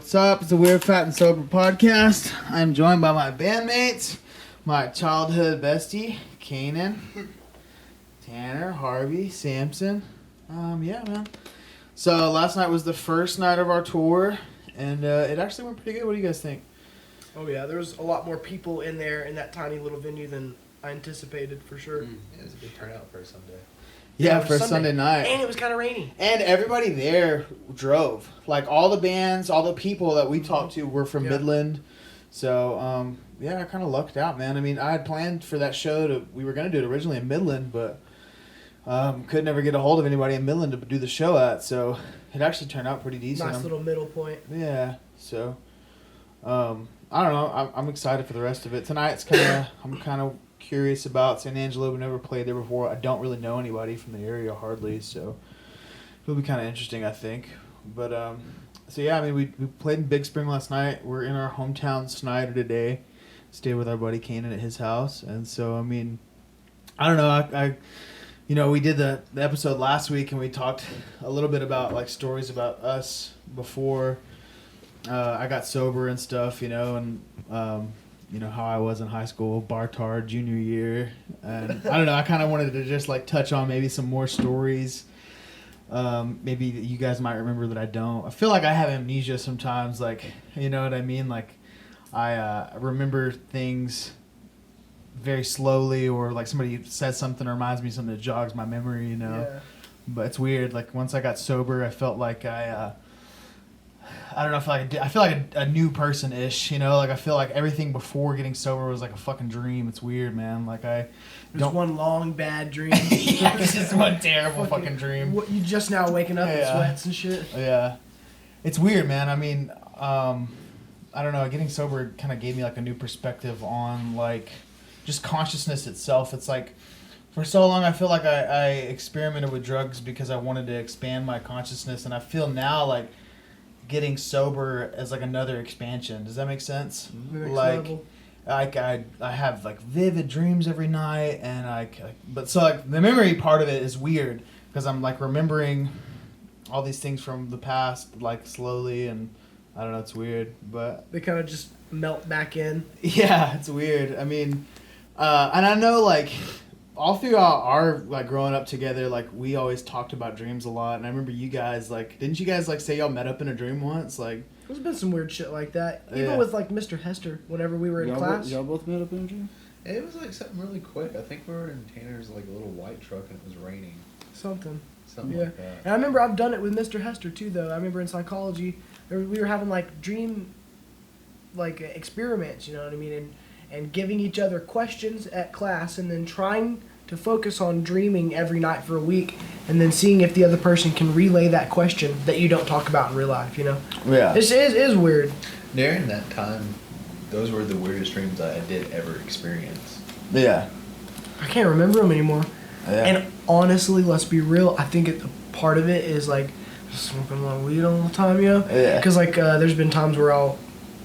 What's up? It's the Weird, Fat, and Sober podcast. I'm joined by my bandmates, my childhood bestie, Kanan, Tanner, Harvey, Samson. Yeah, man. So last night was the first night of our tour, and it actually went pretty good. What do you guys think? Oh yeah, there was a lot more people in there in that tiny little venue than I anticipated for sure. Yeah, it was a big turnout for a Sunday. Yeah, for Sunday night. And it was kind of rainy. And everybody there drove. Like, all the bands, all the people that we talked to were from Midland. So, yeah, I kind of lucked out, man. I mean, I had planned for that show we were going to do it originally in Midland, but could never get a hold of anybody in Midland to do the show at. So, it actually turned out pretty decent. Nice little middle point. Yeah, so, I don't know. I'm excited for the rest of it. Tonight's I'm kind of curious about San Angelo. We never played there before. I don't really know anybody from the area hardly, so it'll be kind of interesting, I think. But so yeah, I mean, we played in Big Spring last night. We're in our hometown Snyder today. Stayed with our buddy Kanan at his house, and so I mean, I don't know. I you know, we did the episode last week, and we talked a little bit about like stories about us before I got sober and stuff, you know, and you know, how I was in high school, bar-tard, junior year. And I don't know, I kind of wanted to just, like, touch on maybe some more stories. Maybe that you guys might remember that I don't. I feel like I have amnesia sometimes, like, you know what I mean? Like, I remember things very slowly, or, like, somebody says something that reminds me of something that jogs my memory, you know? Yeah. But it's weird. Like, once I got sober, I felt like I don't know, I feel like a new person-ish, you know? Like, I feel like everything before getting sober was like a fucking dream. It's weird, man. Like, It was one long, bad dream. Yeah, it's just one terrible fucking dream. What, you just now waking up in sweats and shit? Yeah. It's weird, man. I mean, I don't know. Getting sober kind of gave me, like, a new perspective on, like, just consciousness itself. It's like, for so long, I feel like I experimented with drugs because I wanted to expand my consciousness, and I feel now, like, getting sober as like another expansion. Does that make sense? Like I have like vivid dreams every night, and but so like the memory part of it is weird because I'm like remembering all these things from the past like slowly, and I don't know, it's weird, but they kind of just melt back in. Yeah, it's weird. I mean, and I know like all throughout our like growing up together, like we always talked about dreams a lot, and I remember you guys like, didn't you guys like say y'all met up in a dream once? Like, there's been some weird shit like that, even with like Mr. Hester. Whenever we were in class, y'all both met up in a dream. It was like something really quick. I think we were in Tanner's like a little white truck and it was raining. Something like that. And I remember I've done it with Mr. Hester too, though. I remember in psychology, we were having like dream, like experiments. You know what I mean? And giving each other questions at class, and then trying to focus on dreaming every night for a week, and then seeing if the other person can relay that question that you don't talk about in real life, you know? Yeah. It is weird. During that time, those were the weirdest dreams I did ever experience. Yeah. I can't remember them anymore. Yeah. And honestly, let's be real, I think part of it is like smoking a lot of weed all the time, you know? Yeah. Because like there's been times where I'll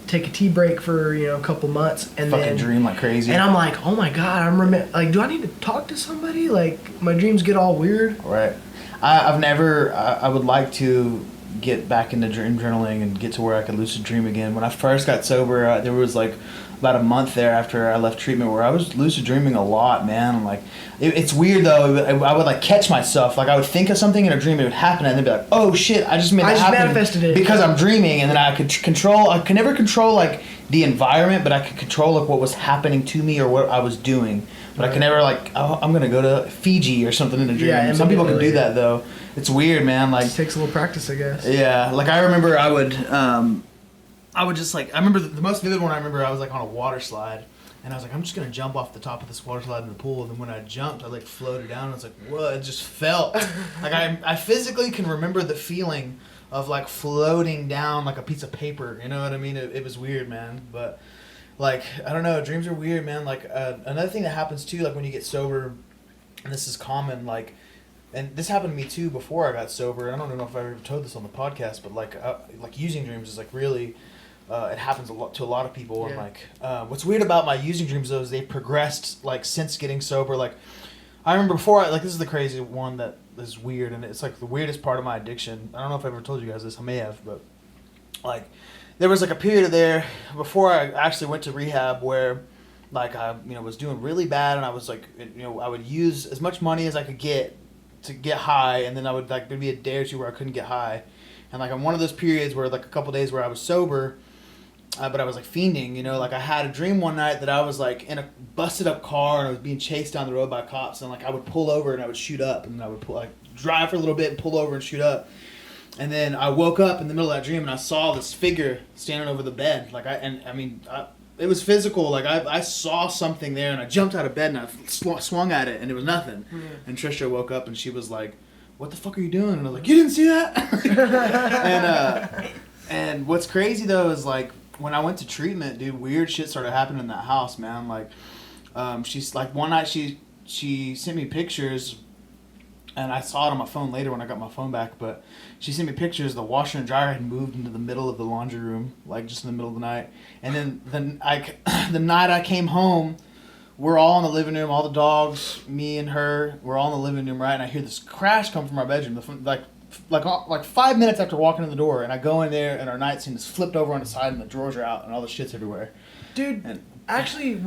take a tea break for, you know, a couple months, and fucking then dream like crazy. And I'm like, oh my god, like, do I need to talk to somebody? Like, my dreams get all weird. Right. I would like to get back into dream journaling and get to where I could lucid dream again. When I first got sober, there was like about a month there after I left treatment where I was lucid dreaming a lot, man. I'm like, it's weird though. I would like catch myself. Like I would think of something in a dream, it would happen, and then be like, oh shit, I just manifested it because I'm dreaming, and then I could never control like the environment, but I could control like what was happening to me or what I was doing. But I could never like, oh, I'm gonna go to Fiji or something in a dream. Yeah, some people can do that though. It's weird, man. Like, it takes a little practice, I guess. Yeah, like I remember I would just like, I remember the most vivid one I remember, I was like on a water slide, and I was like, I'm just gonna jump off the top of this water slide in the pool, and then when I jumped, I like floated down, and I was like, what? It just felt like I physically can remember the feeling of like floating down like a piece of paper, you know what I mean? It was weird, man. But like, I don't know, dreams are weird, man. Like another thing that happens too, like when you get sober, and this is common, like, and this happened to me too before I got sober. I don't know if I ever told this on the podcast, but like using dreams is like really, it happens to a lot of people. Yeah. And like, what's weird about my using dreams though is they progressed like since getting sober. Like, I remember before, this is the crazy one that is weird, and it's like the weirdest part of my addiction. I don't know if I ever told you guys this. I may have, but like there was like a period there before I actually went to rehab where like I was doing really bad, and I was like I would use as much money as I could get to get high, and then I would like there'd be a day or two where I couldn't get high, and like on one of those periods where like a couple days where I was sober. But I was like fiending, like I had a dream one night that I was like in a busted up car and I was being chased down the road by cops, and like I would pull over and I would shoot up, and then I would drive for a little bit and pull over and shoot up, and then I woke up in the middle of that dream and I saw this figure standing over the bed, like it was physical, like I saw something there, and I jumped out of bed and I swung at it and it was nothing, and Trisha woke up and she was like, "What the fuck are you doing?" And I was like, "You didn't see that?" and what's crazy though is like, when I went to treatment, dude, weird shit started happening in that house, man. Like, she's like one night she sent me pictures, and I saw it on my phone later when I got my phone back. But she sent me pictures. The washer and dryer had moved into the middle of the laundry room, like just in the middle of the night. And then the night I came home, we're all in the living room, all the dogs, me and her, we're all in the living room, right? And I hear this crash come from our bedroom, like 5 minutes after walking in the door, and I go in there and our nightstand is flipped over on the side and the drawers are out and all the shit's everywhere. Dude, and, actually,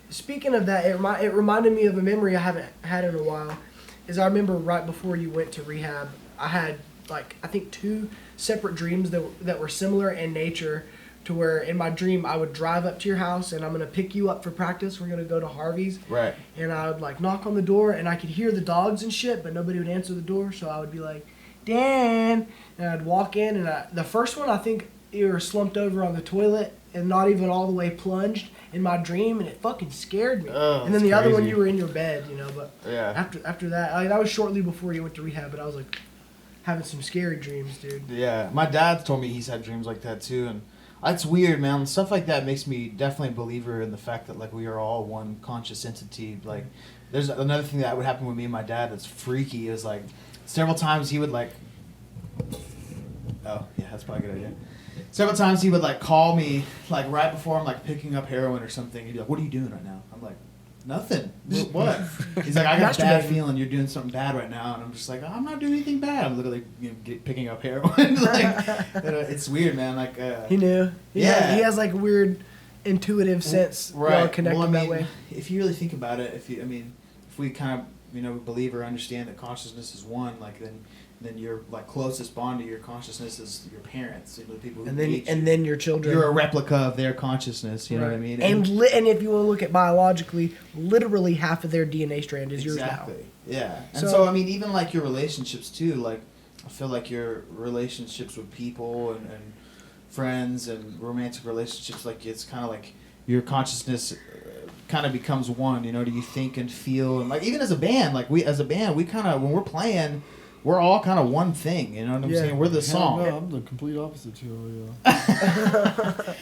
speaking of that, it reminded me of a memory I haven't had in a while. Is I remember right before you went to rehab, I had like I think 2 separate dreams that were similar in nature, to where in my dream I would drive up to your house and I'm gonna pick you up for practice. We're gonna go to Harvey's. Right. And I would like knock on the door and I could hear the dogs and shit, but nobody would answer the door, so I would be like, "Dan," and I'd walk in, and the first one I think you were slumped over on the toilet and not even all the way plunged in my dream, and it fucking scared me. Oh, and then the other one crazy. you were in your bed, but yeah. after that, like, that was shortly before you went to rehab, but I was like having some scary dreams, dude. Yeah, my dad told me he's had dreams like that too, and it's weird, man. Stuff like that makes me definitely a believer in the fact that like we are all one conscious entity. Like, there's another thing that would happen with me and my dad that's freaky is like several times he would like. Oh yeah, that's probably a good idea. Several times he would like call me like right before I'm like picking up heroin or something. He'd be like, "What are you doing right now?" I'm like, "Nothing." What? He's like, "I got a bad feeling you're doing something bad right now," and I'm just like, "I'm not doing anything bad. I'm literally picking up heroin." Like, it's weird, man. Like he knew. He has like a weird intuitive sense. Right. Y'all connected that way. If you really think about it, if we kind of believe or understand that consciousness is one, like then your like closest bond to your consciousness is your parents, the people who then your children. You're a replica of their consciousness. You know what I mean? And if you want to look at biologically, literally half of their DNA strand is yours now. Exactly. Yeah. And so I mean, even like your relationships too. Like I feel like your relationships with people and friends and romantic relationships, like it's kind of like your consciousness kind of becomes one. Do you think and feel, and like even as a band, we kind of when we're playing. We're all kind of one thing, you know what I'm saying? We're the song. No, I'm the complete opposite too. But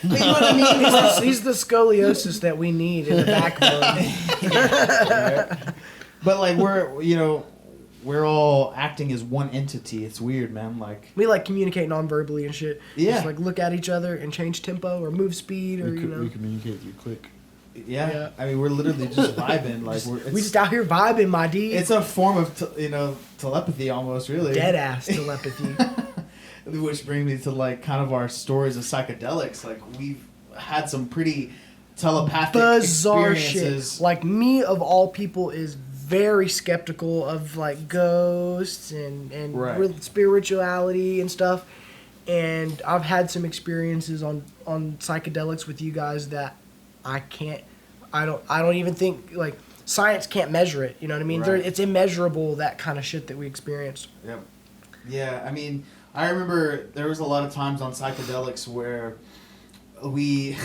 you know what I mean? He's the scoliosis that we need in the backbone. Right? But like we're all acting as one entity. It's weird, man. Like we like communicate non-verbally and shit. Yeah. Just like look at each other and change tempo or move speed or we communicate through click. Yeah. I mean, we're literally just vibing. Like we just out here vibing, my D. It's a form of telepathy almost, really. Dead ass telepathy. Which brings me to like kind of our stories of psychedelics. Like we've had some pretty telepathic bizarre experiences. Shit. Like me of all people is very skeptical of like ghosts and real spirituality and stuff. And I've had some experiences on psychedelics with you guys that I don't even think like science can't measure it. You know what I mean? Right. It's immeasurable, that kind of shit that we experienced. Yep. Yeah, I mean, I remember there was a lot of times on psychedelics where we'd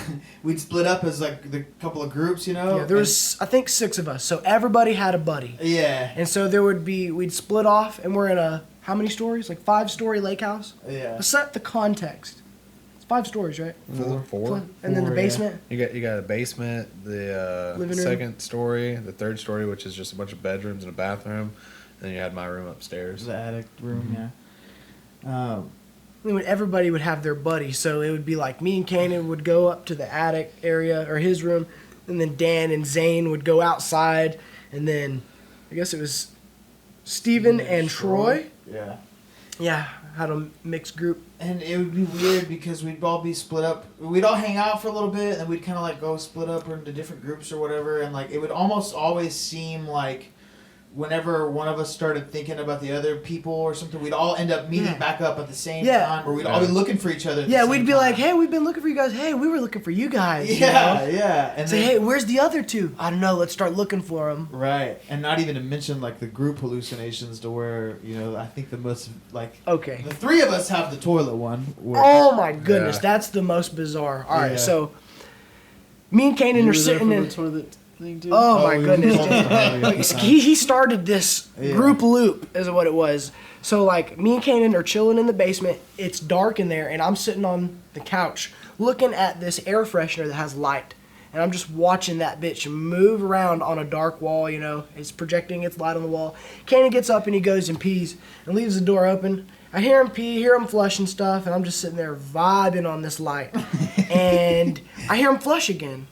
split up as like the couple of groups, Yeah, there was I think 6 of us, so everybody had a buddy. Yeah. And so we'd split off, and we're in a how many stories? Like 5-story lake house. Yeah. To set the context. 5 stories, right? 4. And then the basement. You got a basement, the Living room. second story, the third story, which is just a bunch of bedrooms and a bathroom, and then you had my room upstairs. The attic room, yeah. Everybody would have their buddy, so it would be like me and Kanan would go up to the attic area or his room, and then Dan and Zane would go outside, and then I guess it was Steven and Troy. Yeah. Yeah, had a mixed group. And it would be weird because we'd all be split up. We'd all hang out for a little bit, and then we'd kind of like go split up into different groups or whatever. And like it would almost always seem like whenever one of us started thinking about the other people or something, we'd all end up meeting back up at the same time, or we'd all be looking for each other. At the same we'd be time. like, "Hey, we've been looking for you guys. Hey, we were looking for you guys." Yeah, you know? yeah. And say, then, "Hey, where's the other two? I don't know. Let's start looking for them." right, and not even to mention like the group hallucinations to where I think the most like Okay. the three of us have the toilet one. Oh my goodness, Yeah. that's the most bizarre. All right, Yeah. so me and Kanan You are were there sitting for in. the toilet thing too? Oh my we goodness! were talking about it every time. he started this Yeah. group loop, is what it was. So like me and Kanan are chilling in the basement. It's dark in there, and I'm sitting on the couch looking at this air freshener that has light, and I'm just watching that bitch move around on a dark wall. You know, it's projecting its light on the wall. Kanan gets up and he goes and pees and leaves the door open. I hear him pee, hear him flush and stuff, and I'm just sitting there vibing on this light. And I hear him flush again,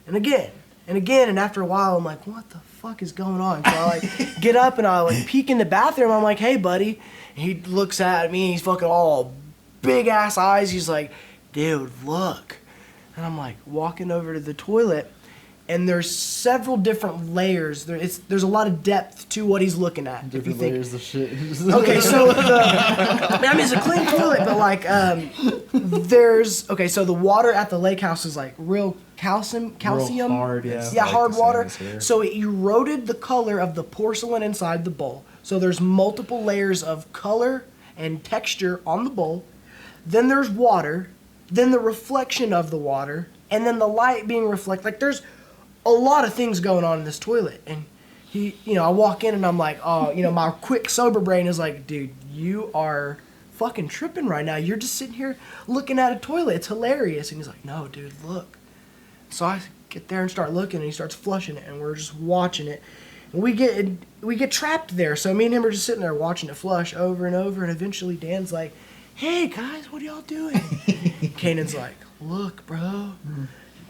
and again, and again, and after a while, I'm like, what the fuck is going on? So I like get up and I like peek in the bathroom. I'm like, hey, buddy. And he looks at me, and he's fucking all big ass eyes. He's like, dude, look. And I'm like walking over to the toilet, and there's several different layers. There's a lot of depth to what he's looking at. if you Different think. layers of shit. Okay, so I mean, it's a clean toilet, but like, so the water at the lake house is like real calcium, Real hard, yeah. yeah, Like hard the same water. as here. So it eroded the color of the porcelain inside the bowl. So there's multiple layers of color and texture on the bowl. Then there's water. Then the reflection of the water, and then the light being reflected. Like there's a lot of things going on in this toilet, and I walk in and I'm like, oh, my quick sober brain is like, dude, you are fucking tripping right now. You're just sitting here looking at a toilet. It's hilarious. And he's like, no, dude, look. So I get there and start looking, and he starts flushing it, and we're just watching it. And we get trapped there. So me and him are just sitting there watching it flush over and over, and eventually Dan's like, hey guys, what are y'all doing? Kanan's like, look, bro.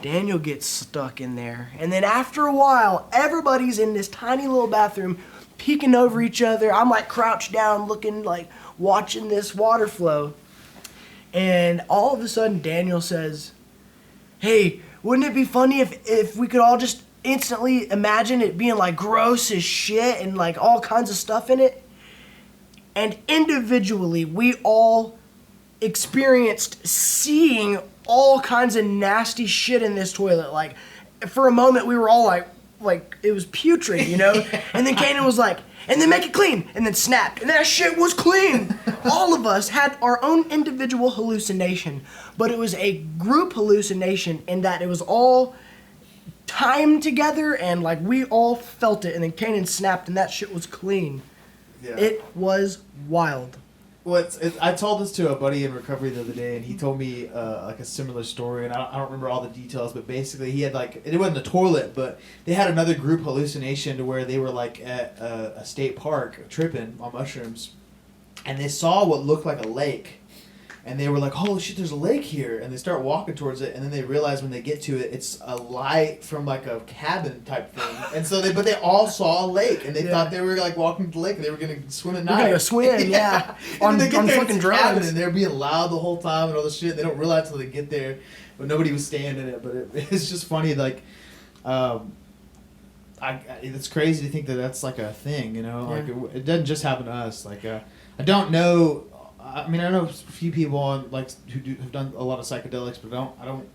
Daniel gets stuck in there. And then after a while, everybody's in this tiny little bathroom peeking over each other. I'm like crouched down looking, like watching this water flow. And all of a sudden Daniel says, hey, wouldn't it be funny if we could all just instantly imagine it being like gross as shit and like all kinds of stuff in it? And individually, we all experienced seeing all kinds of nasty shit in this toilet. Like, for a moment, we were all like it was putrid, And then Kanan was like, and then make it clean, and then snapped, and that shit was clean. All of us had our own individual hallucination, but it was a group hallucination in that it was all timed together, and like we all felt it, and then Kanan snapped, and that shit was clean. Yeah. It was wild. Well, I told this to a buddy in recovery the other day, and he told me like a similar story, and I don't remember all the details, but basically he had like, it wasn't a toilet, but they had another group hallucination to where they were like at a state park tripping on mushrooms, and they saw what looked like a lake, and they were like, holy shit, there's a lake here, and they start walking towards it, and then they realize when they get to it, it's a light from like a cabin type thing, and so but they all saw a lake, and they thought they were like walking to the lake, and they were gonna swim at night. We're gonna go swim, yeah. On on fucking fucking drugs. and they're being loud the whole time and all this shit. They don't realize until they get there, but nobody was staying in it. But it's just funny, like, it's crazy to think that that's like a thing, Like it doesn't just happen to us. Like I don't know. I mean, I know a few people on who have done a lot of psychedelics, but I don't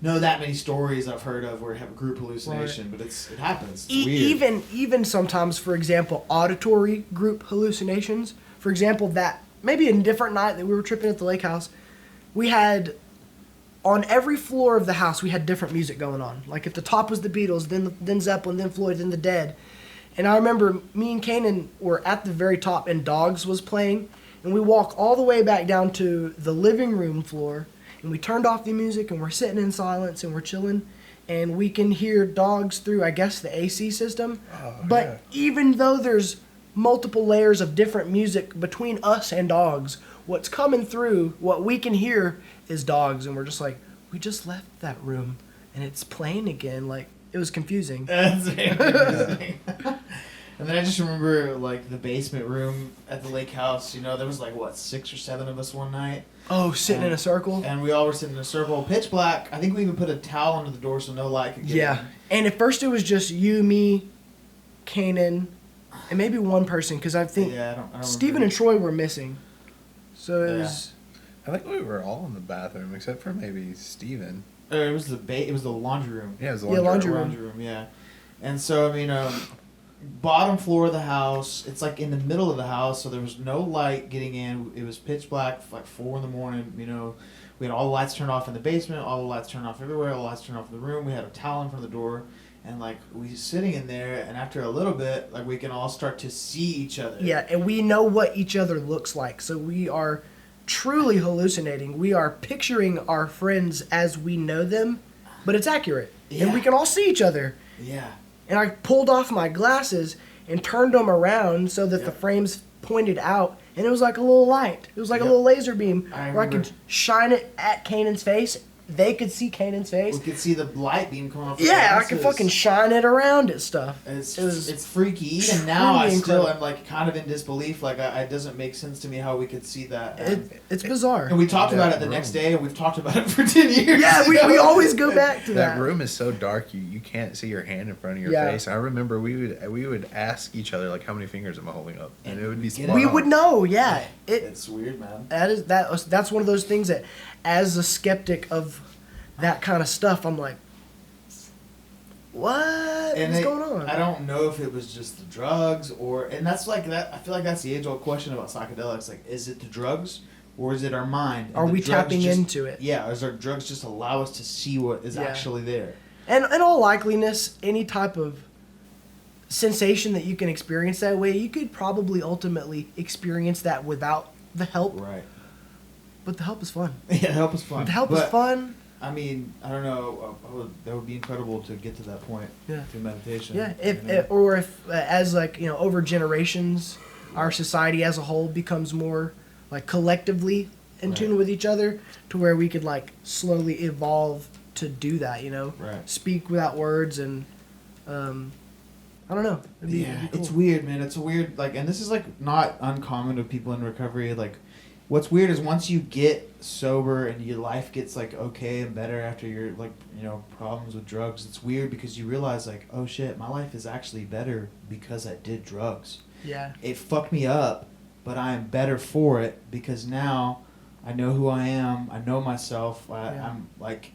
know that many stories I've heard of where you have a group hallucination. But it happens. It's weird. Even sometimes, for example, auditory group hallucinations. For example, that maybe a different night that we were tripping at the lake house, we had on every floor of the house we had different music going on. Like at the top was the Beatles, then Zeppelin, then Floyd, then the Dead. And I remember me and Kanan were at the very top, and Dogs was playing. And we walk all the way back down to the living room floor, and we turned off the music, and we're sitting in silence, and we're chilling, and we can hear Dogs through, I guess, the AC system. But even though there's multiple layers of different music between us and Dogs, what's coming through, what we can hear is Dogs, and we're just like, we just left that room, and it's playing again. Like, it was confusing. That's very confusing. And then I just remember like the basement room at the lake house. You know, there was like what 6 or 7 of us one night, Oh, sitting in a circle. and we all were sitting in a circle, pitch black. I think we even put a towel under the door so no light could get Yeah. And at first it was just you, me, Kanan, and maybe one person because I in. think Yeah, I don't Steven and Troy were missing. So it Yeah. was. I think we were all in the bathroom except for maybe Steven. It was it was the laundry room. Yeah, it was the Yeah, laundry laundry room. room. Yeah. And so I mean, bottom floor of the house. It's like in the middle of the house, so there was no light getting in. It was pitch black, like 4 in the morning. You know, we had all the lights turned off in the basement, all the lights turned off everywhere, all the lights turned off in the room. We had a towel in front of the door, and like we sitting in there. And after a little bit, like we can all start to see each other. Yeah, and we know what each other looks like. So we are truly hallucinating. We are picturing our friends as we know them, but it's accurate. And Yeah. we can all see each other. Yeah. And I pulled off my glasses and turned them around so that the Yep. frames pointed out, and it was like a little light. It was like a Yep. little laser beam I where I could remember. shine it at Kanan's face. They could see Kanan's face. We could see the light beam coming off. the Yeah, I could glasses. fucking shine it around at stuff. It's It was it's freaky. Even now, I truly still incredible. am like kind of in disbelief. Like it doesn't make sense to me how we could see that. It's bizarre. And we talked about it the room. next day, and we've talked about it for 10 years. Yeah, you we know? always go back to that. That room is so dark you can't see your hand in front of your Yeah. face. I remember we would ask each other like how many fingers am I holding up, and it would be get spot We on. would know, yeah. It's weird, man. That's one of those things that, as a skeptic of that kind of stuff, I'm like, what And is going on? I don't know if it was just the drugs and that's like that. I feel like that's the age-old question about psychedelics. Like, is it the drugs or is it our mind? And Are the we drugs tapping just- into it? Yeah, or is our drugs just allow us to see what is Yeah. actually there? And in all likeliness, any type of sensation that you can experience that way, you could probably ultimately experience that without the help. Right. But the help is fun. Yeah, help is fun. The help is But, fun. I mean, I don't know. That would be incredible to get to that point Yeah. through meditation. Yeah, you know? if as like over generations, our society as a whole becomes more like collectively in tune Right. with each other, to where we could like slowly evolve to do that. Right. Speak without words, and I don't know. It'd be cool. It's weird, man. It's a weird and this is like not uncommon with people in recovery. Like, what's weird is once you get sober and your life gets like okay and better after your problems with drugs, it's weird because you realize like, oh shit, my life is actually better because I did drugs. Yeah. It fucked me up, but I am better for it because now I know who I am. I know myself. I'm like,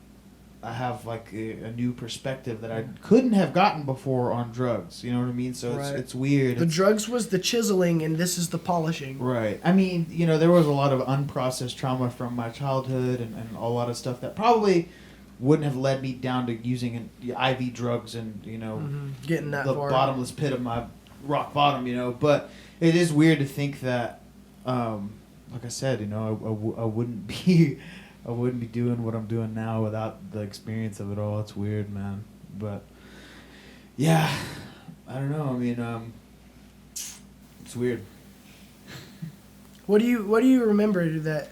I have like a new perspective that I couldn't have gotten before on drugs. You know what I mean? So Right. it's weird. The It's- drugs was the chiseling, and this is the polishing. Right. I mean, there was a lot of unprocessed trauma from my childhood and a lot of stuff that probably wouldn't have led me down to using IV drugs and, Getting that the far. bottomless pit of my rock bottom, But it is weird to think that, like I said, I wouldn't be... I wouldn't be doing what I'm doing now without the experience of it all. It's weird, man. But, yeah, I don't know. I mean, it's weird. What do you remember that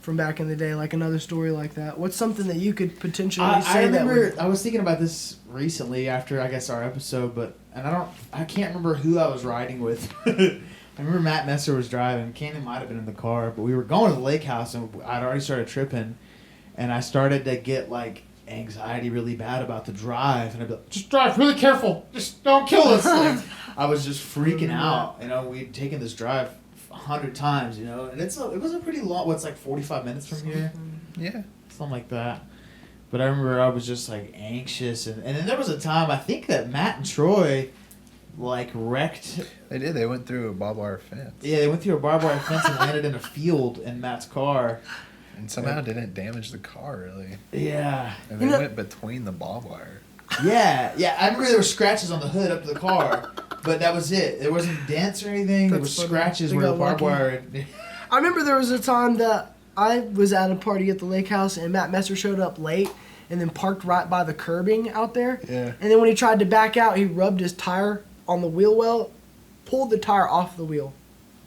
from back in the day, like another story like that? What's something that you could potentially I say that remember would... I was thinking about this recently after I guess our episode, I can't remember who I was riding with. I remember Matt Messer was driving. Cannon might have been in the car, but we were going to the lake house and I'd already started tripping, and I started to get like anxiety really bad about the drive, and I'd be like, just drive really careful, just don't kill us. Like, I was just freaking out. We'd taken this drive 100 times, and it was a pretty long. What's like 45 minutes from here? Yeah. Something like that. But I remember I was just like anxious, and then there was a time I think that Matt and Troy like wrecked. They did. They went through a barbed wire fence. Yeah, they went through a barbed wire fence and landed in a field in Matt's car. And somehow didn't damage the car really. Yeah. And they went between the barbed wire. Yeah. I remember there were scratches on the hood up to the car, but that was it. There wasn't dents or anything. There were That's funny. scratches They where the got barbed lucky. wire. I remember there was a time that I was at a party at the lake house, and Matt Messer showed up late and then parked right by the curbing out there. Yeah. And then when he tried to back out, he rubbed his tire on the wheel well, pulled the tire off the wheel,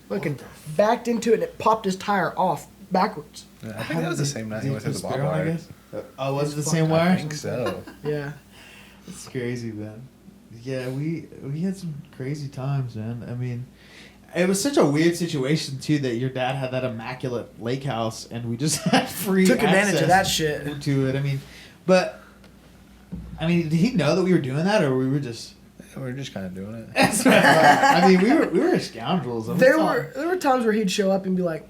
fucking backed into it, and it popped his tire off backwards. Yeah, I think that was the same night he went through the barbed Sparrow, I wire. guess? Oh, was it the It's same fucked wire? I think so. Yeah. It's crazy, man. Yeah, we had some crazy times, man. I mean, it was such a weird situation too that your dad had that immaculate lake house and we just had free Took advantage of that access shit. to it. I mean, did he know that we were doing that, or we were just? We were just kind of doing it. I mean, we were scoundrels. There were times where he'd show up and be like,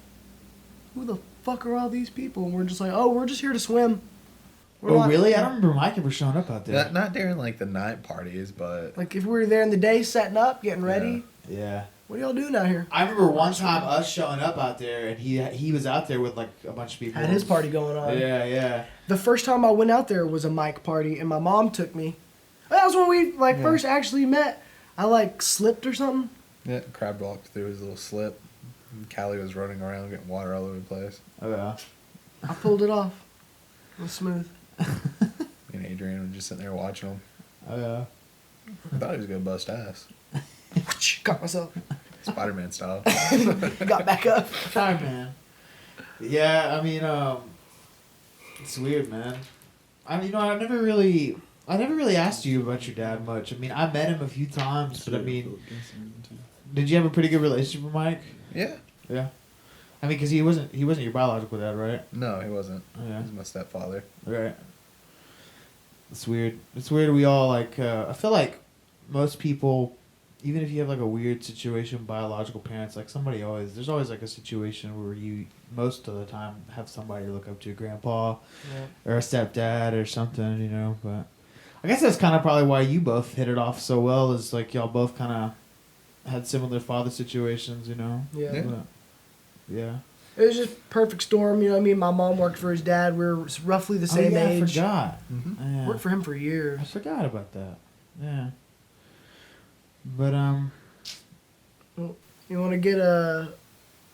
"Who the fuck are all these people?" And we're just like, "Oh, we're just here to swim." We're Oh, not- really? I don't remember Mike ever showing up out there. Not during like the night parties, but Like if we were there in the day, setting up, getting ready. Yeah. What are y'all doing out here? I remember one time us showing up out there, and he was out there with like a bunch of people. Had his party going on. Yeah. The first time I went out there was a Mike party, and my mom took me. That was when we first actually met. I like slipped or something. yeah, crab walked through his little slip. And Callie was running around getting water all over the place. Oh yeah. I pulled it off. It was smooth. Me and Adrian were just sitting there watching him. Oh yeah. I thought he was gonna bust ass, Got myself. Spider-Man style. Got back up. Hi, man. Yeah, I mean, it's weird, man. I mean, I never really asked you about your dad much. I mean, I met him a few times, but I mean, did you have a pretty good relationship with Mike? Yeah. Yeah. I mean, because he wasn't your biological dad, right? No, he wasn't. Yeah. He's my stepfather. Right. It's weird. It's weird. We all like. I feel like most people, even if you have like a weird situation with biological parents, like there's always like a situation where you most of the time have somebody to look up to, a grandpa or a stepdad or something, you know. But I guess that's kind of probably why you both hit it off so well, is like y'all both kind of had similar father situations, you know. Yeah. Yeah. But, yeah. It was just perfect storm, you know what I mean? My mom worked for his dad. We were roughly the same age. I forgot. Mhm. Yeah. Worked for him for years. I forgot about that. Yeah. But You want to get a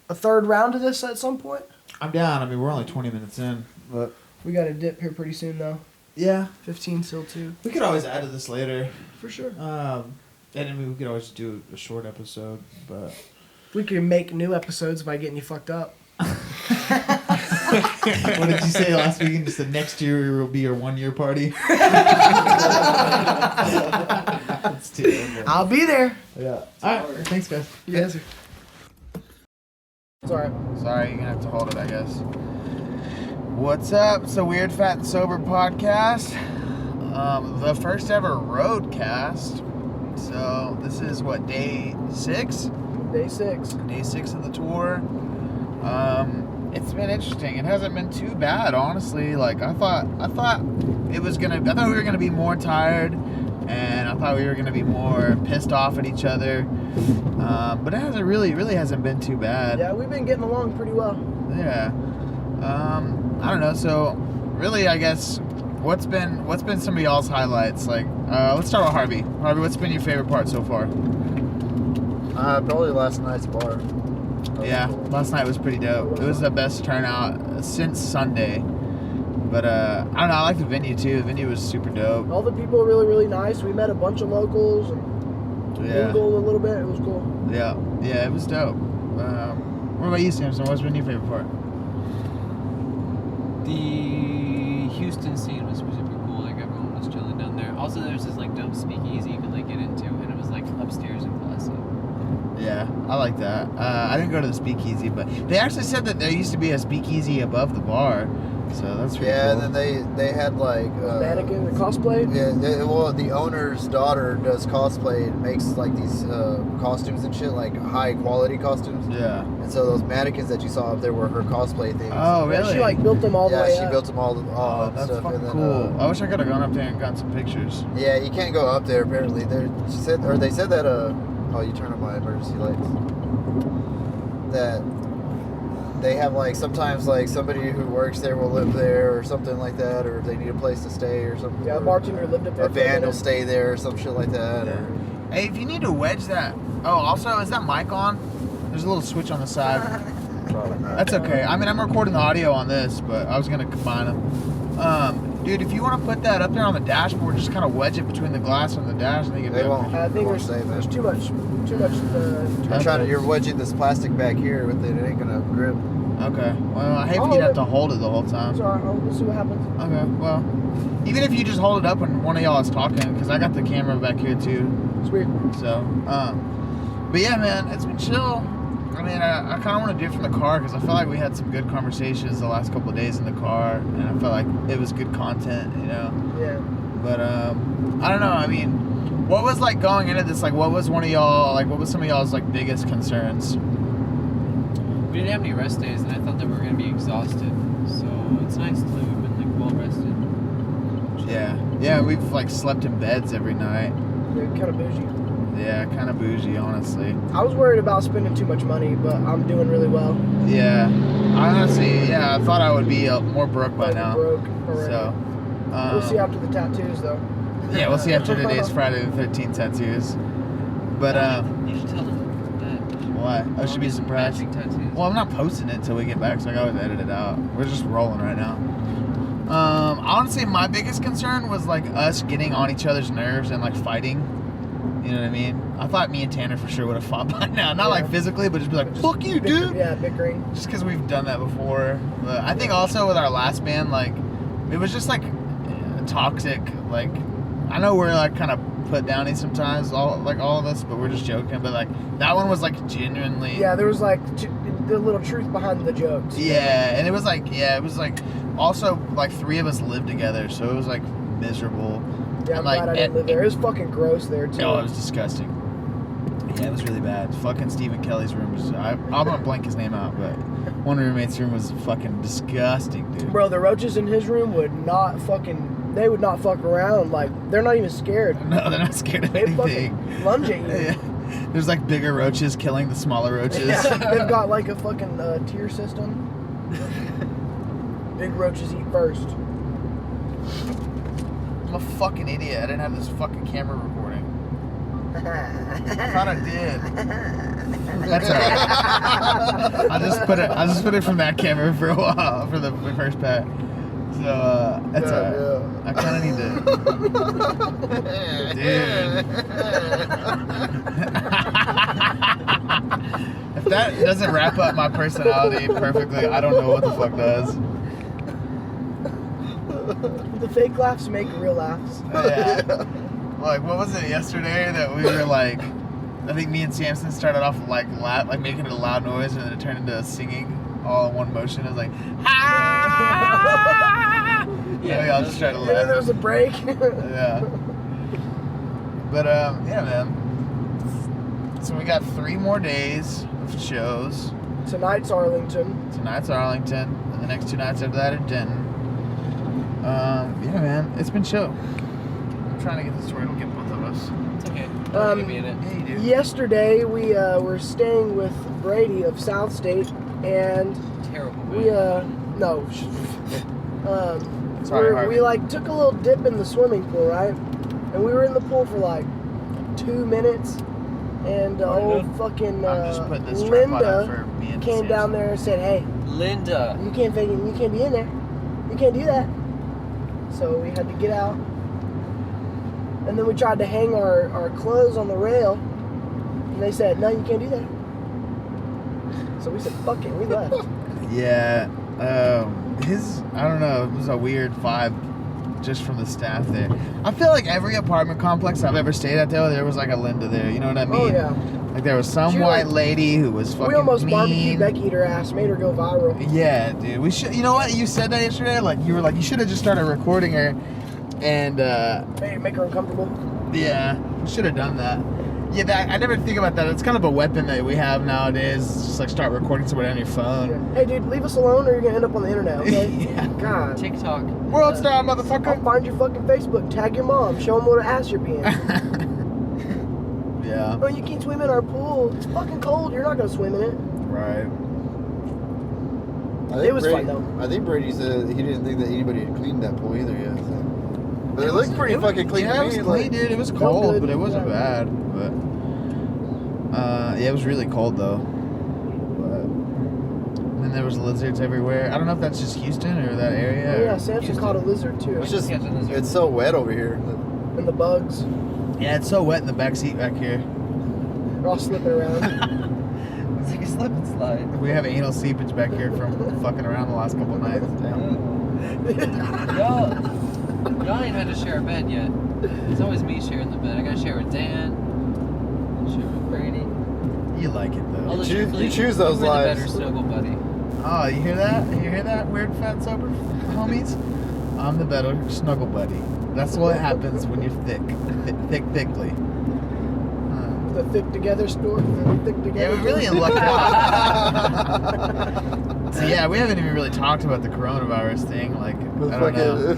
third round of this at some point? I'm down. I mean, we're only 20 minutes in, but We got a dip here pretty soon, though. yeah, 15 till 2. we could always add to this later. For sure. And I mean, we could always do a short episode, but We can make new episodes by getting you fucked up. what did you say last week? Just the next year will be your 1 year party. That's terrible. I'll be there. Yeah. All right. Thanks, guys. Yes, sir. It's alright. Sorry, you're gonna have to hold it, I guess. What's up? It's the Weird Fat and Sober podcast. The first ever roadcast. So this is what, day 6? Day 6. Day 6 of the tour. It's been interesting. It hasn't been too bad, honestly. Like I thought we were gonna be more tired, and I thought we were gonna be more pissed off at each other. But it hasn't really hasn't been too bad. Yeah, we've been getting along pretty well. Yeah. I don't know. So, really, I guess what's been some of y'all's highlights? Like, let's start with Harvey. Harvey, what's been your favorite part so far? Probably last night's bar. Yeah, last night was pretty dope. It was the best turnout since Sunday. But I don't know. I like the venue too. The venue was super dope. All the people were really, really nice. We met a bunch of locals and Yeah. mingled a little bit. It was cool. Yeah, it was dope. What about you, Samson? What's been your favorite part? The Houston scene was super cool. Like everyone was chilling down there. Also, there's this like dope speakeasy you could like get into, and it was like upstairs and classy. Yeah, I like that. I didn't go to the speakeasy, but they actually said that there used to be a speakeasy above the bar, so that's pretty Yeah, cool. and then they had like Mannequin, the cosplay. yeah, well, the owner's daughter does cosplay and makes like these costumes and shit, like high quality costumes. Yeah. And so those mannequins that you saw up there were her cosplay things. Oh, Yeah, really? she like built them all the yeah, way she up. built them all Oh, and that's stuff. fucking and then, cool. I wish I could have gone up there and gotten some pictures. yeah, you can't go up there apparently. She said, or they said that oh, you turn on my emergency lights. That they have like sometimes like somebody who works there will live there or something like that, or they need a place to stay or something. Yeah, a or bartender lived up there a for a band will minute. stay there or some shit like that. Or, Hey, if you need to wedge that. Oh, also, is that mic on? There's a little switch on the side. probably not. That's okay. I mean, I'm recording the audio on this, but I was gonna combine them. Dude, if you want to put that up there on the dashboard, just kind of wedge it between the glass and the dash, and you They can. won't. I think won't there's, stay there's there. too much. I'm trying to. You're wedging this plastic back here with it. It ain't gonna grip. Okay. Well, I hate I'll for you to have hold to hold it the whole time. It's alright. We'll see what happens. Okay. Well, even if you just hold it up when one of y'all is talking, because I got the camera back here too. Sweet. So, but yeah, man, it's been chill. I mean, I kind of want to do it from the car because I feel like we had some good conversations the last couple of days in the car, and I felt like it was good content, you know. Yeah. But I don't know. I mean, what was like going into this? Like, what was one of y'all like? What was some of y'all's like biggest concerns? We didn't have any rest days, and I thought that we were gonna be exhausted. So it's nice that we've been like well rested. Yeah, we've like slept in beds every night. They're kind of bougie. Yeah, kind of bougie, honestly. I was worried about spending too much money, but I'm doing really well. Yeah, I honestly, I thought I would be more broke by now. Broke already. So, We'll see after the tattoos, though. yeah, we'll see after today's Friday the 13th tattoos. But You should tell them that. why? I should be surprised. Matching tattoos. Well, I'm not posting it until we get back, so I can always edit it out. We're just rolling right now. Honestly, my biggest concern was like us getting on each other's nerves and like fighting. You know what I mean? I thought me and Tanner for sure would have fought by now. Not like physically, but just be like, fuck you, dude. Yeah, bickering. Just because we've done that before. But I think also with our last band, like, it was just like toxic. Like, I know we're like kind of put downy sometimes, all of us, but we're just joking. But like that one was like genuinely. Yeah, there was like the little truth behind the jokes. Yeah, and it was like also like 3 of us lived together, so it was like miserable. Yeah, I'm like, glad I didn't live there. It was fucking gross there too. Oh, it was disgusting. Yeah, it was really bad. Fucking Stephen Kelly's room was. I'm gonna blank his name out, but one roommate's room was fucking disgusting, dude. Bro, the roaches in his room would not fucking. They would not fuck around. Like they're not even scared. No, they're not scared of They anything. fucking lunge at you. Yeah. There's like bigger roaches killing the smaller roaches. Yeah, they've got like a fucking tier system. Big roaches eat first. I'm a fucking idiot. I didn't have this fucking camera recording. I thought I did. That's alright. I just put it from that camera for a while for the first pack. So that's alright. I kind of need to. If that doesn't wrap up my personality perfectly, I don't know what the fuck does. The fake laughs make real laughs. Yeah. Like, what was it yesterday that we were like? I think me and Samson started off like making a loud noise, and then it turned into singing all in one motion. It was like, ah! Yeah, we all just started And then there was laughing. a break. Yeah. But yeah, man. So we got 3 more days of shows. Tonight's Arlington. Tonight's Arlington, and the next 2 nights after that are Denton. Yeah, man, it's been chill. I'm trying to get this to where it'll get both of us. It's okay. Don't be in it. Yeah, you do. Yesterday we were staying with Brady of South State, and Terrible. we no. Sorry, we Harvey. like took a little dip in the swimming pool, right? And we were in the pool for like 2 minutes, and old fucking I'm just putting this tripod up for Linda me and came Samson. down there and said, "Hey, Linda. you can't be in there. You can't do that." So we had to get out. And then we tried to hang our clothes on the rail. And they said, "No, you can't do that." So we said, "Fuck it," we left. Yeah, I don't know, it was a weird vibe just from the staff there. I feel like every apartment complex I've ever stayed at, though, there was like a Linda there, you know what I mean? Oh, yeah. Like there was some She, white like- lady who was fucking We almost mean. barbecued Becky her ass, made her go viral. Yeah, dude, we should, you know what, you said that yesterday, like, you were like, you should have just started recording her, and, Make her uncomfortable. yeah, we should have done that. Yeah, I never think about that. It's kind of a weapon that we have nowadays. It's just like start recording somebody on your phone. Yeah. Hey, dude, leave us alone or you're going to end up on the internet, okay? Yeah. God. TikTok. World star, I'll motherfucker. find your fucking Facebook, tag your mom, show them what an ass you're being. Yeah, Oh, you can't swim in our pool. It's fucking cold. You're not going to swim in it. right. I think It was Brady, fun, though. I think Brady said he didn't think that anybody had cleaned that pool either yet. So. But it looked pretty fucking clean Yeah, to it was me. clean, Like, dude. It was Felt cold, good, but it wasn't yeah. bad. But yeah, it was really cold though. But and then there was lizards everywhere. I don't know if that's just Houston or that area. Oh, or yeah, Samson Houston. caught a lizard, too. it's just, Yeah, it's a lizard. it's so wet over here. And the bugs. Yeah, it's so wet in the back seat back here. They're all slipping around. It's like a slip and slide. We have anal seepage back here from fucking around the last couple of nights. Y'all ain't had to share a bed yet. It's always me sharing the bed. I gotta share with Dan. Share with Brady. You like it though. Although choose- truthfully, you choose those you were lives. the better snuggle buddy. Oh, you hear that? You hear that, weird fat sober homies? I'm the better snuggle buddy. That's what happens when you're thickly. The thick together store. The thick together. Yeah, we really lucked out. So yeah, we haven't even really talked about the coronavirus thing. Like, I don't know.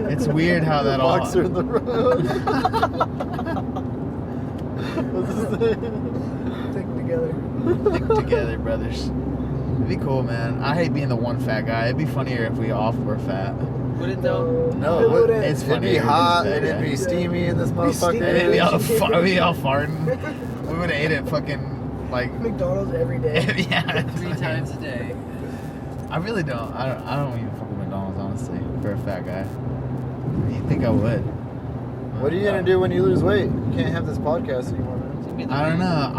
It's weird how that all. Boxer in the road. What's his name? Thick together. Thick together, brothers. It'd be cool, man. I hate being the one fat guy. It'd be funnier if we all were fat. Would it though? No, it it wouldn't. It's It'd funny. be hot Yeah. and it'd be steamy in this steamy. motherfucker. We'd be all farting. We would have ate it fucking like. McDonald's every day. Yeah. 3 times a day. I really don't. I don't even fuck with McDonald's honestly. For a fat guy. You think I would? What are you gonna do when you lose weight? You can't have this podcast anymore, man. It's gonna be the I don't know.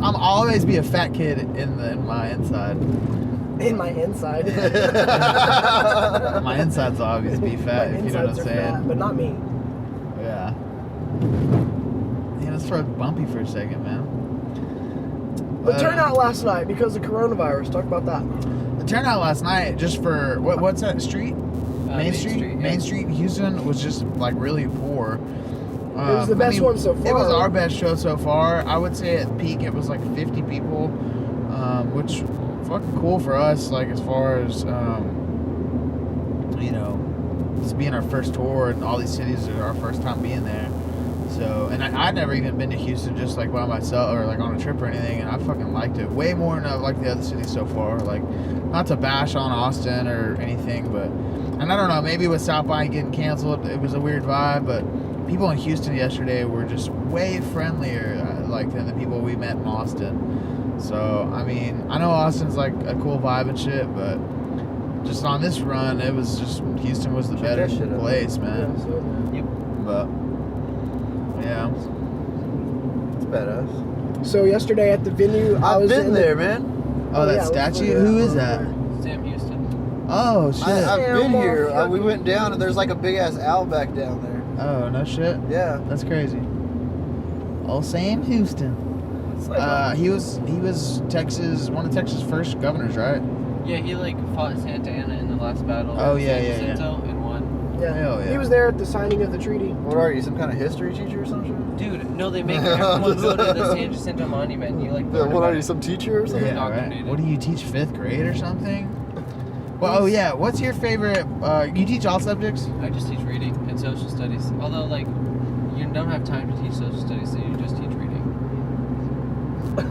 I'll always be a fat kid in my inside. In my inside. My insides will always be fat. My If you know what I'm insides are saying. fat, but not me. Yeah. Yeah, let's throw it bumpy for a second, man. The turnout last night because of coronavirus. Talk about that. The turnout last night, just for what's that street? Main Street. yeah. Main Street in Houston was just like really poor. It was the best one so It far. was our best show so far. I would say at peak it was like 50 people, which fucking cool for us. Like as far as you know, this being our first tour and all these cities are our first time being there. So, and I'd never even been to Houston just like by myself or like on a trip or anything, and I fucking liked it way more than I've liked the other cities so far. Like, not to bash on Austin or anything, but, and I don't know, maybe with South by getting canceled, it was a weird vibe, but people in Houston yesterday were just way friendlier, like, than the people we met in Austin. So, I mean, I know Austin's like a cool vibe and shit, but just on this run, it was just, Houston was the Check better that shit out. place, man. Yeah, so- But, yeah. It's badass. So yesterday at the venue, I I've was been in there, man. Oh, that yeah, statue? yeah, Who is that? Sam Houston. Oh, shit. I've been Damn, here. motherfucker. We went down and there's like a big ass owl back down there. Oh, no shit. Yeah. That's crazy. Oh, Sam Houston. It's like He was Texas, one of Texas' first governors, right? Yeah, he like fought Santa Anna in the last battle. Oh, yeah, San yeah, yeah. Jacinto and won. yeah. Hell yeah. He was there at the signing of the treaty. What are you, some kind of history teacher or something? Dude, no, they make everyone go to the San Jacinto Monument. You like Yeah, learn what about are you, it. some teacher or something? Yeah, right. indoctrinated. What do you teach, 5th grade or something? Well, oh yeah, what's your favorite, you teach all subjects? I just teach reading and social studies. Although, like, you don't have time to teach social studies, so you just teach reading.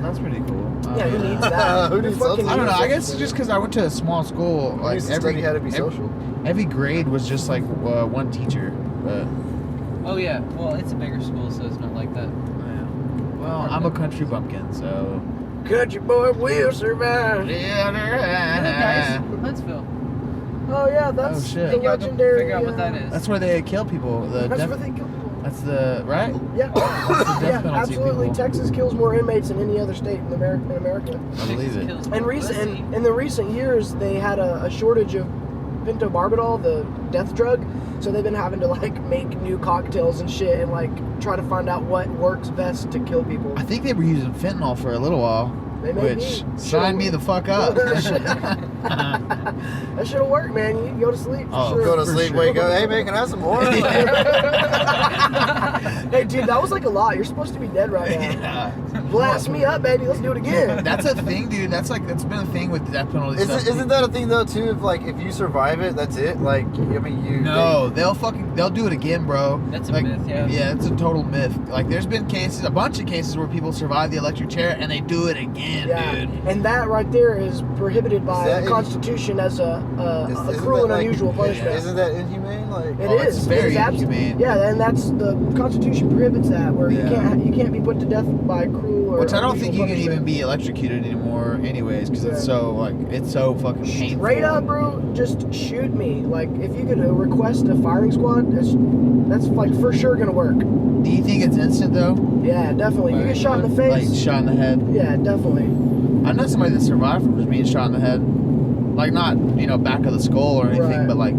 That's pretty cool. Yeah, who needs that? Who needs fucking social I don't know, I needs guess social just because I went to a small school, I like used to study how to be social. every grade was just like one teacher, but... Oh, yeah. Well, it's a bigger school, so it's not like that. Well, I'm a country bumpkin, so... Country boy will survive. Yeah, guys, Huntsville. Oh yeah, that's Oh, shit. the Think y'all can legendary. figure out what that is. That's where they kill people. That's where they kill people. That's the... Right? Yeah, That's the death yeah, penalty absolutely. people. Texas kills more inmates than any other state in America. I believe it. Kills And pussy. in the recent years, they had a shortage of pentobarbital, the death drug. So they've been having to like make new cocktails and shit, and like try to find out what works best to kill people. I think they were using fentanyl for a little while, They may which be. signed me the fuck up. That shit'll work, man. You can go to sleep. For Oh, sure. Go to For sleep, sure. wake up. Hey, man, can I have some more? Hey, dude, that was like a lot. You're supposed to be dead right now. Yeah. Blast me up, baby. Let's do it again. That's a thing, dude. That's been a thing with the death penalty stuff. Isn't that a thing though too? If you survive it, that's it. Like, I mean, you. No, they'll do it again, bro. That's a Like, myth, yeah. Yeah, it's a total myth. Like, there's been a bunch of cases where people survive the electric chair and they do it again, Yeah, dude. and that right there is prohibited by Is that the Constitution as a Isn't cruel that and unusual punishment. Isn't that inhumane? Like, It Oh, is. it's very it is inhumane. Yeah, and and that's the Constitution prohibits that, where Yeah. you can't be put to death by cruel or Which I don't unusual think you can punishment. even be electrocuted anymore, anyways, because it's Yeah. so like it's so fucking painful. Straight up, bro, just shoot me. Like, if you could request a firing squad, that's like for sure gonna work. Do you think it's instant though? Yeah, definitely. You get shot in the Like face. shot in the head. Yeah, definitely. I know somebody that survived from being shot in the head, like not back of the skull or anything, Right. but like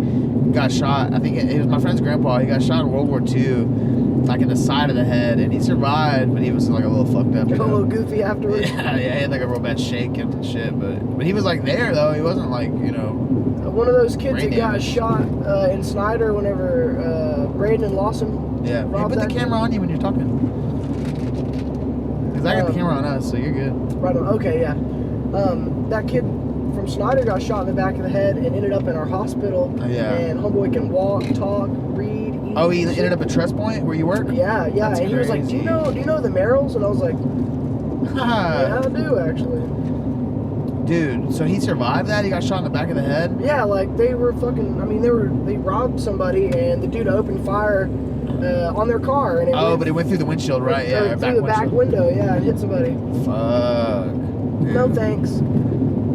got shot. I think it was my friend's grandpa. He got shot in World War II, like in the side of the head, and he survived, but he was like a little fucked up. Got a little goofy afterwards. Yeah, he had like a real bad shake and shit, but he was like there though. He wasn't like One of those kids Brain that got damage. shot in Snyder whenever Braden and Lawson. yeah. Hey, robbed put the that camera on you when you're talking, because I got the camera on us, so you're good. Right on. Okay, yeah. That kid from Snyder got shot in the back of the head and ended up in our hospital. Oh, yeah. And homeboy can walk, talk, read, eat. Oh, he ended up at Trust Point where you work. Yeah, yeah. That's and he was like, crazy. do you know the Merrills? And I was like, yeah, I do actually. Dude, so he survived that? He got shot in the back of the head? Yeah, like they were fucking. I mean, they robbed somebody and the dude opened fire on their car and it Oh, but it went through the windshield, right? or Yeah, through the back window. Yeah, and hit somebody. Fuck. Dude, No thanks.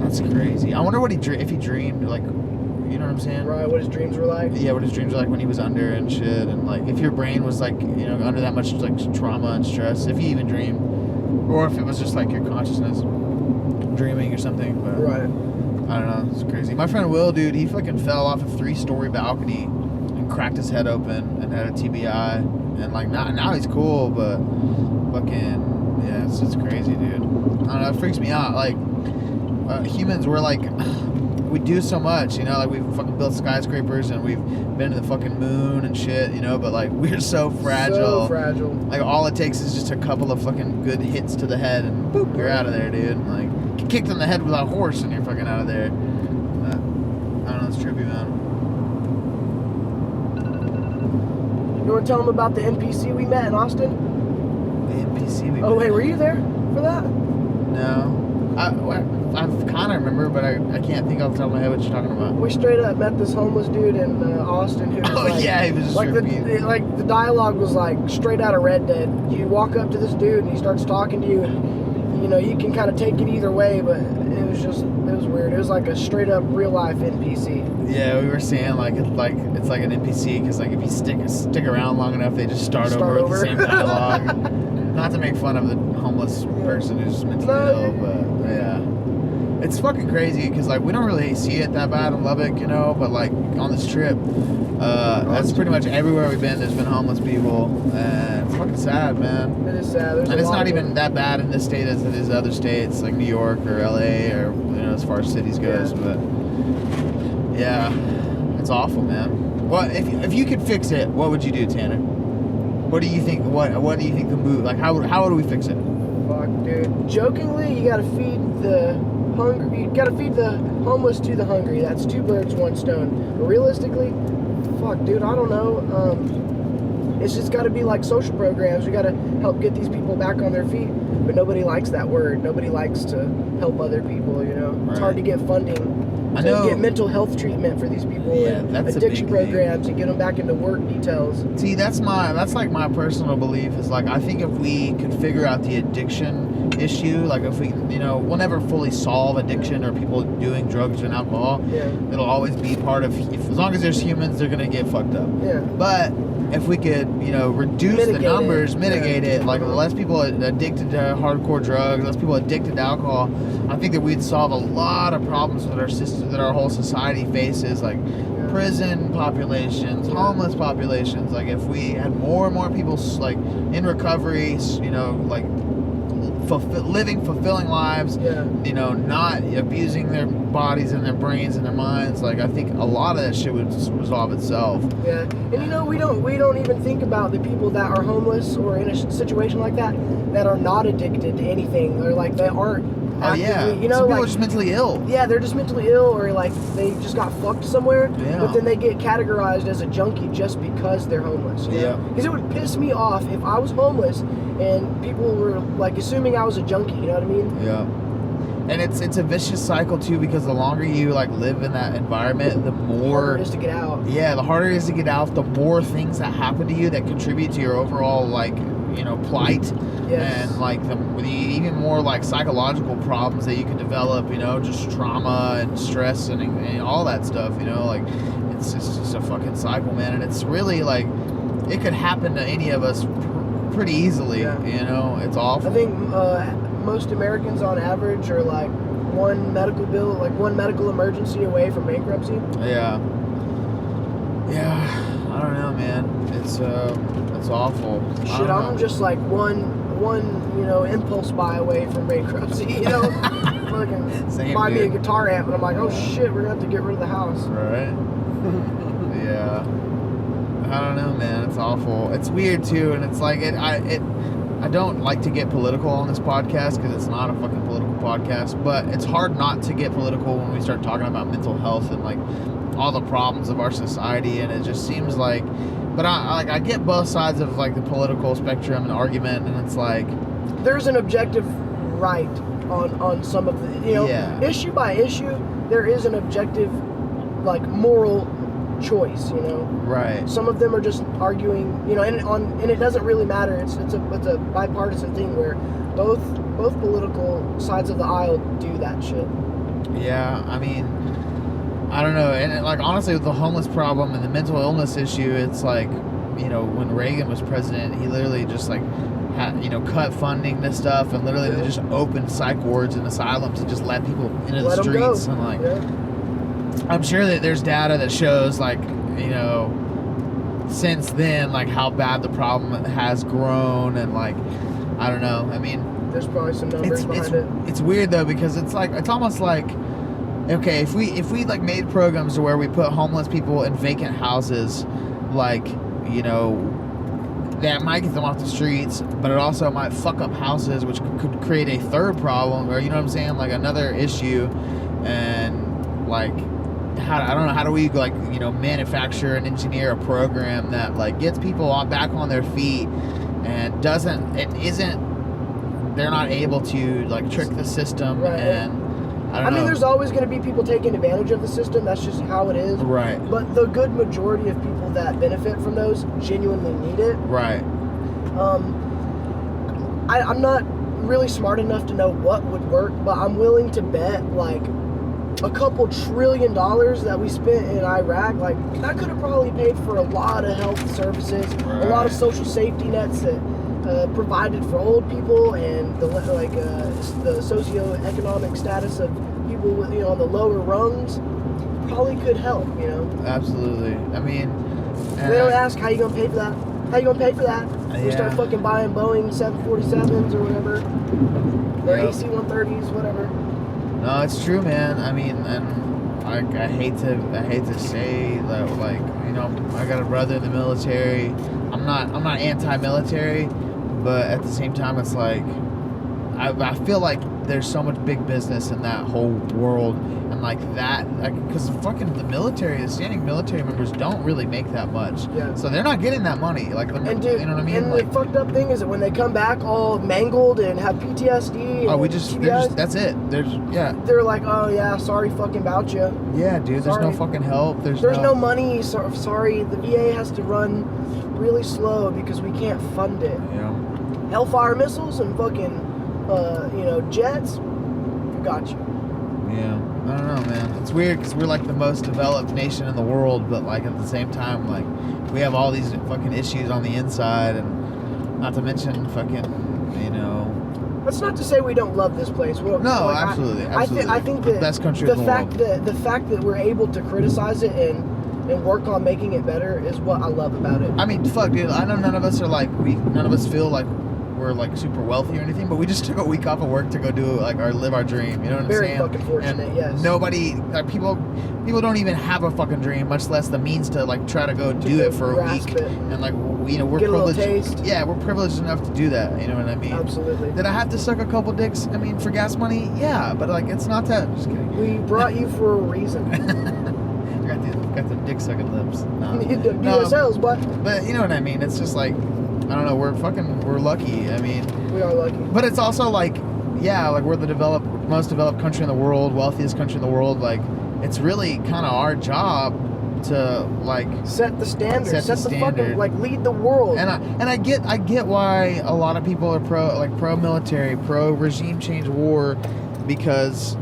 that's crazy. I wonder what if he dreamed, like, you know what I'm saying? Right, what his dreams were like. Yeah, what his dreams were like when he was under and shit, and like if your brain was like, under that much like trauma and stress, if you even dreamed, or if it was just like your consciousness dreaming or something. But Right. I don't know. It's crazy. My friend Will, dude, he fucking fell off a 3-story balcony and cracked his head open and had a TBI. And like now he's cool, but fucking yeah, it's crazy, dude. I don't know. It freaks me out. Like humans, we're like we do so much, like we've fucking built skyscrapers and we've been to the fucking moon and shit, but like we're so fragile. So fragile. Like all it takes is just a couple of fucking good hits to the head and boop, you're out of there, dude. Like get kicked in the head with a horse and you're fucking out of there. I don't know, it's trippy, man. You want to tell them about the NPC we met in Austin? The NPC we Oh met. wait, were you there for that? No. I kind of remember, but I can't think off the top of my head what you're talking about. We straight up met this homeless dude in Austin who was Oh, like, yeah, he was just like repeating. the dialogue was like straight out of Red Dead. You walk up to this dude and he starts talking to you, and you can kind of take it either way, but it was weird. It was like a straight up real life NPC. Yeah, we were saying like it's like an NPC because like if you stick around long enough, they just start over with the same dialogue. Not to make fun of the homeless person who's mentally ill, but yeah, it's fucking crazy because like we don't really see it that bad in Lubbock, but like on this trip, that's pretty much everywhere we've been. There's been homeless people, and it's fucking sad, man. It is sad. There's And a it's lot not of even them. that bad in this state as it is other states like New York or LA or as far as cities goes. Yeah. But yeah, it's awful, man. Well, if you could fix it, what would you do, Tanner? What do you think? What do you think the move? Like how do we fix it? Fuck, dude. Jokingly, you gotta feed the hungry. You gotta feed the homeless to the hungry. That's 2 birds, 1 stone. But realistically, fuck, dude. I don't know. It's just gotta be like social programs. We gotta help get these people back on their feet. But nobody likes that word. Nobody likes to help other people. It's hard to get funding. I To know. get mental health treatment for these people. Yeah, and that's a addiction big thing. programs and get them back into work details. See, that's like my personal belief is like I think if we could figure out the addiction issue, like if we we'll never fully solve addiction or people doing drugs and alcohol. Yeah. It'll always be part of as long as there's humans, they're gonna get fucked up. Yeah. But if we could, reduce Mitigate the numbers, it. mitigate Yeah. it, like less people addicted to hardcore drugs, less people addicted to alcohol, I think that we'd solve a lot of problems that our whole society faces, like prison populations, homeless populations. Like if we had more and more people like in recovery, like living fulfilling lives, Yeah. not abusing their bodies and their brains and their minds. Like I think a lot of that shit would just resolve itself. Yeah, and we don't even think about the people that are homeless or in a situation like that are not addicted to anything. They're like they aren't. Oh yeah, actively, some people like are just mentally ill. yeah, they're just mentally ill or like they just got fucked somewhere. Yeah. But then they get categorized as a junkie just because they're homeless. Yeah. Because it would piss me off if I was homeless and people were like assuming I was a junkie. You know what I mean? Yeah. and it's a vicious cycle too, because the longer you like live in that environment, the more Harder it is to get out. yeah, the harder it is to get out, the more things that happen to you that contribute to your overall like, you know, plight. Yes. And like the even more like psychological problems that you can develop, you know, just trauma and stress and all that stuff, you know, like it's just a fucking cycle, man. And it's really like it could happen to any of us pretty easily, Yeah. you know. It's awful. I think most Americans on average are like one medical emergency away from bankruptcy. Yeah. I don't know, man. It's awful. I Shit, don't know. I'm just like one impulse buy away from bankruptcy. You know, fucking Same, buy me a dude. guitar amp, and I'm like, oh shit, we're gonna have to get rid of the house. Right? Yeah. I don't know, man. It's awful. It's weird too, and it's like I don't like to get political on this podcast because it's not a fucking political podcast, but it's hard not to get political when we start talking about mental health and like all the problems of our society, and it just seems like, but I get both sides of like the political spectrum and argument, and it's like There's an objective right on some of the, Yeah. issue by issue. There is an objective, like, moral choice. You know. right. Some of them are just arguing, and it doesn't really matter. It's a bipartisan thing where both political sides of the aisle do that shit. Yeah, I mean, I don't know, and like honestly, with the homeless problem and the mental illness issue, it's like, you know, when Reagan was president, he literally just like had, you know, cut funding to stuff, and literally they just opened psych wards and asylums and just let people into the Let 'em go. streets, and like, Yeah. I'm sure that there's data that shows like, you know, since then like how bad the problem has grown, and like, I don't know, I mean. There's probably some numbers behind it. It's weird though, because it's like, it's almost like, okay, if we like made programs where we put homeless people in vacant houses, like, you know, that might get them off the streets, but it also might fuck up houses, which could create a third problem, or you know what I'm saying, like another issue. And like, I don't know, how do we like, you know, manufacture and engineer a program that like gets people back on their feet and they're not able to like trick the system. Right. And I mean, know. there's always going to be people taking advantage of the system. That's just how it is. Right. But the good majority of people that benefit from those genuinely need it. Right. I'm not really smart enough to know what would work, but I'm willing to bet like a couple $1 trillion that we spent in Iraq, like that could have probably paid for a lot of health services, a lot of social safety nets that provided for old people, and the socioeconomic status of people with, on the lower rungs probably could help. Absolutely. I mean, They don't ask how you gonna pay for that. How you gonna pay for that? We start Yeah. fucking buying Boeing 747s or whatever, or Yep. AC-130s, whatever. no, it's true, man. I mean, and I hate to say that, like, you know, I got a brother in the military. I'm not anti-military, but at the same time, it's like I feel like there's so much big business in that whole world, and like that, like, because fucking the standing military members don't really make that much. Yeah. So they're not getting that money. Like, And dude, you know what I mean? and Like, the fucked up thing is that when they come back all mangled and have PTSD, oh, and TBIs, that's it. they're like, oh yeah, sorry fucking about you. Yeah, dude. There's no Sorry. fucking help. There's no money. Sorry, the VA has to run really slow because we can't fund it. Yeah. Hellfire missiles and fucking, jets. Got you. Yeah, I don't know, man. It's weird because we're like the most developed nation in the world, but like at the same time, like we have all these fucking issues on the inside, and not to mention fucking, That's not to say we don't love this place. No, absolutely, absolutely. I think that Best country the in the fact world. that the fact that we're able to criticize it and work on making it better is what I love about it. I mean, fuck, dude. I know none of us are like none of us feel like we're like super wealthy or anything, but we just took a week off of work to go do like live our dream. You know what I'm Very saying? fucking fortunate, and yes. Nobody, like people don't even have a fucking dream, much less the means to like try to go do it for a grasp week. it. And like we're Get a little privileged. taste. Yeah, we're privileged enough to do that. You know what I mean? Absolutely. Did I have to suck a couple dicks? I mean, for gas money, yeah, but like it's not that. Just kidding. We brought you for a reason. got the dick sucking lips. No. We need to do No, ourselves, but but you know what I mean? It's just like, I don't know. We're lucky. I mean, we are lucky. but it's also like, yeah, like we're the developed most developed country in the world, wealthiest country in the world. Like, it's really kind of our job to like set the standard, Set the fucking standard. like lead the world. and I get why a lot of people are pro military, pro regime change war, because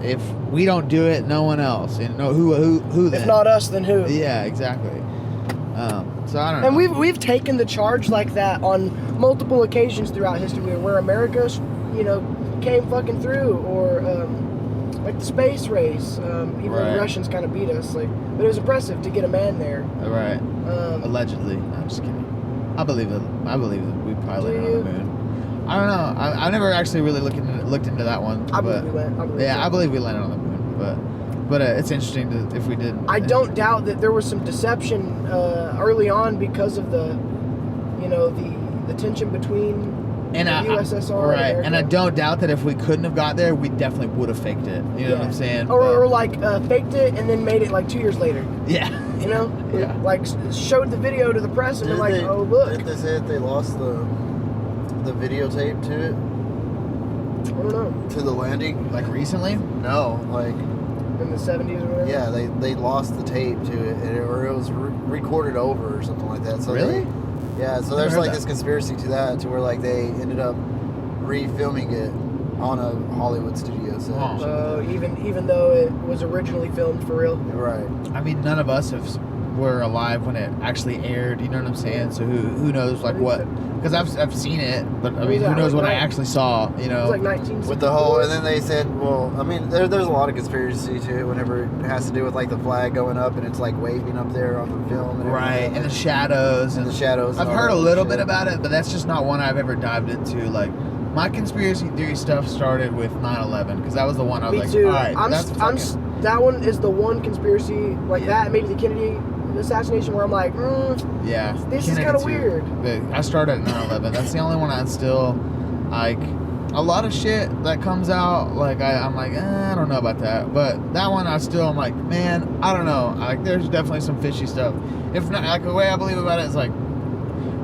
if we don't do it, no one else. And no, who then? If not us, then who? Yeah, exactly. So I don't know. And we've taken the charge like that on multiple occasions throughout history, where America, came fucking through, or like the space race. Even though Right. the Russians kind of beat us, but it was impressive to get a man there. Right. Allegedly. No, I'm just kidding. I believe that we probably landed on the moon. I don't know. I never actually really looked into that one. I but believe we went. I believe we landed on the moon. But it's interesting if we didn't. I don't doubt that there was some deception early on because of the tension between the USSR right. And I America. don't doubt that if we couldn't have got there, we definitely would have faked it. You know what I'm saying? Or like faked it and then made it like 2 years later. Yeah. You know? Yeah. Like showed the video to the press and they're like, oh look. Did they say that they lost the videotape to it? I don't know. To the landing? Like recently? No, like In the 70s or whatever? yeah, they lost the tape to it, or it was recorded over or something like that. So Really? Yeah, so Never there's heard like that. this conspiracy to that, to where like they ended up refilming it on a Hollywood studio set. Oh. Even though it was originally filmed for real. Right. I mean, none of us were alive when it actually aired. You know what I'm saying? So who knows like what? Because I've seen it, but I mean, who knows what I actually saw? You It know? was like 1964. With the whole, and then they said, well, I mean, there's a lot of conspiracy to it whenever it has to do with like the flag going up and it's like waving up there on the film. And Right, everything. and the shadows. And the shadows. I've and all heard a that little shit. bit about it, but that's just not one I've ever dived into. Like, my conspiracy theory stuff started with 9/11 because that was the one I was Me like, too. all right, that's that one is the one conspiracy like that, maybe the Kennedy assassination, where I'm like, yeah. this is Kennedy kinda too. weird. But I started at 9/11. That's the only one I still like. A lot of shit that comes out, like I'm like, I don't know about that. But that one, I'm like, man, I don't know. Like, there's definitely some fishy stuff. If not, like the way I believe about it is like,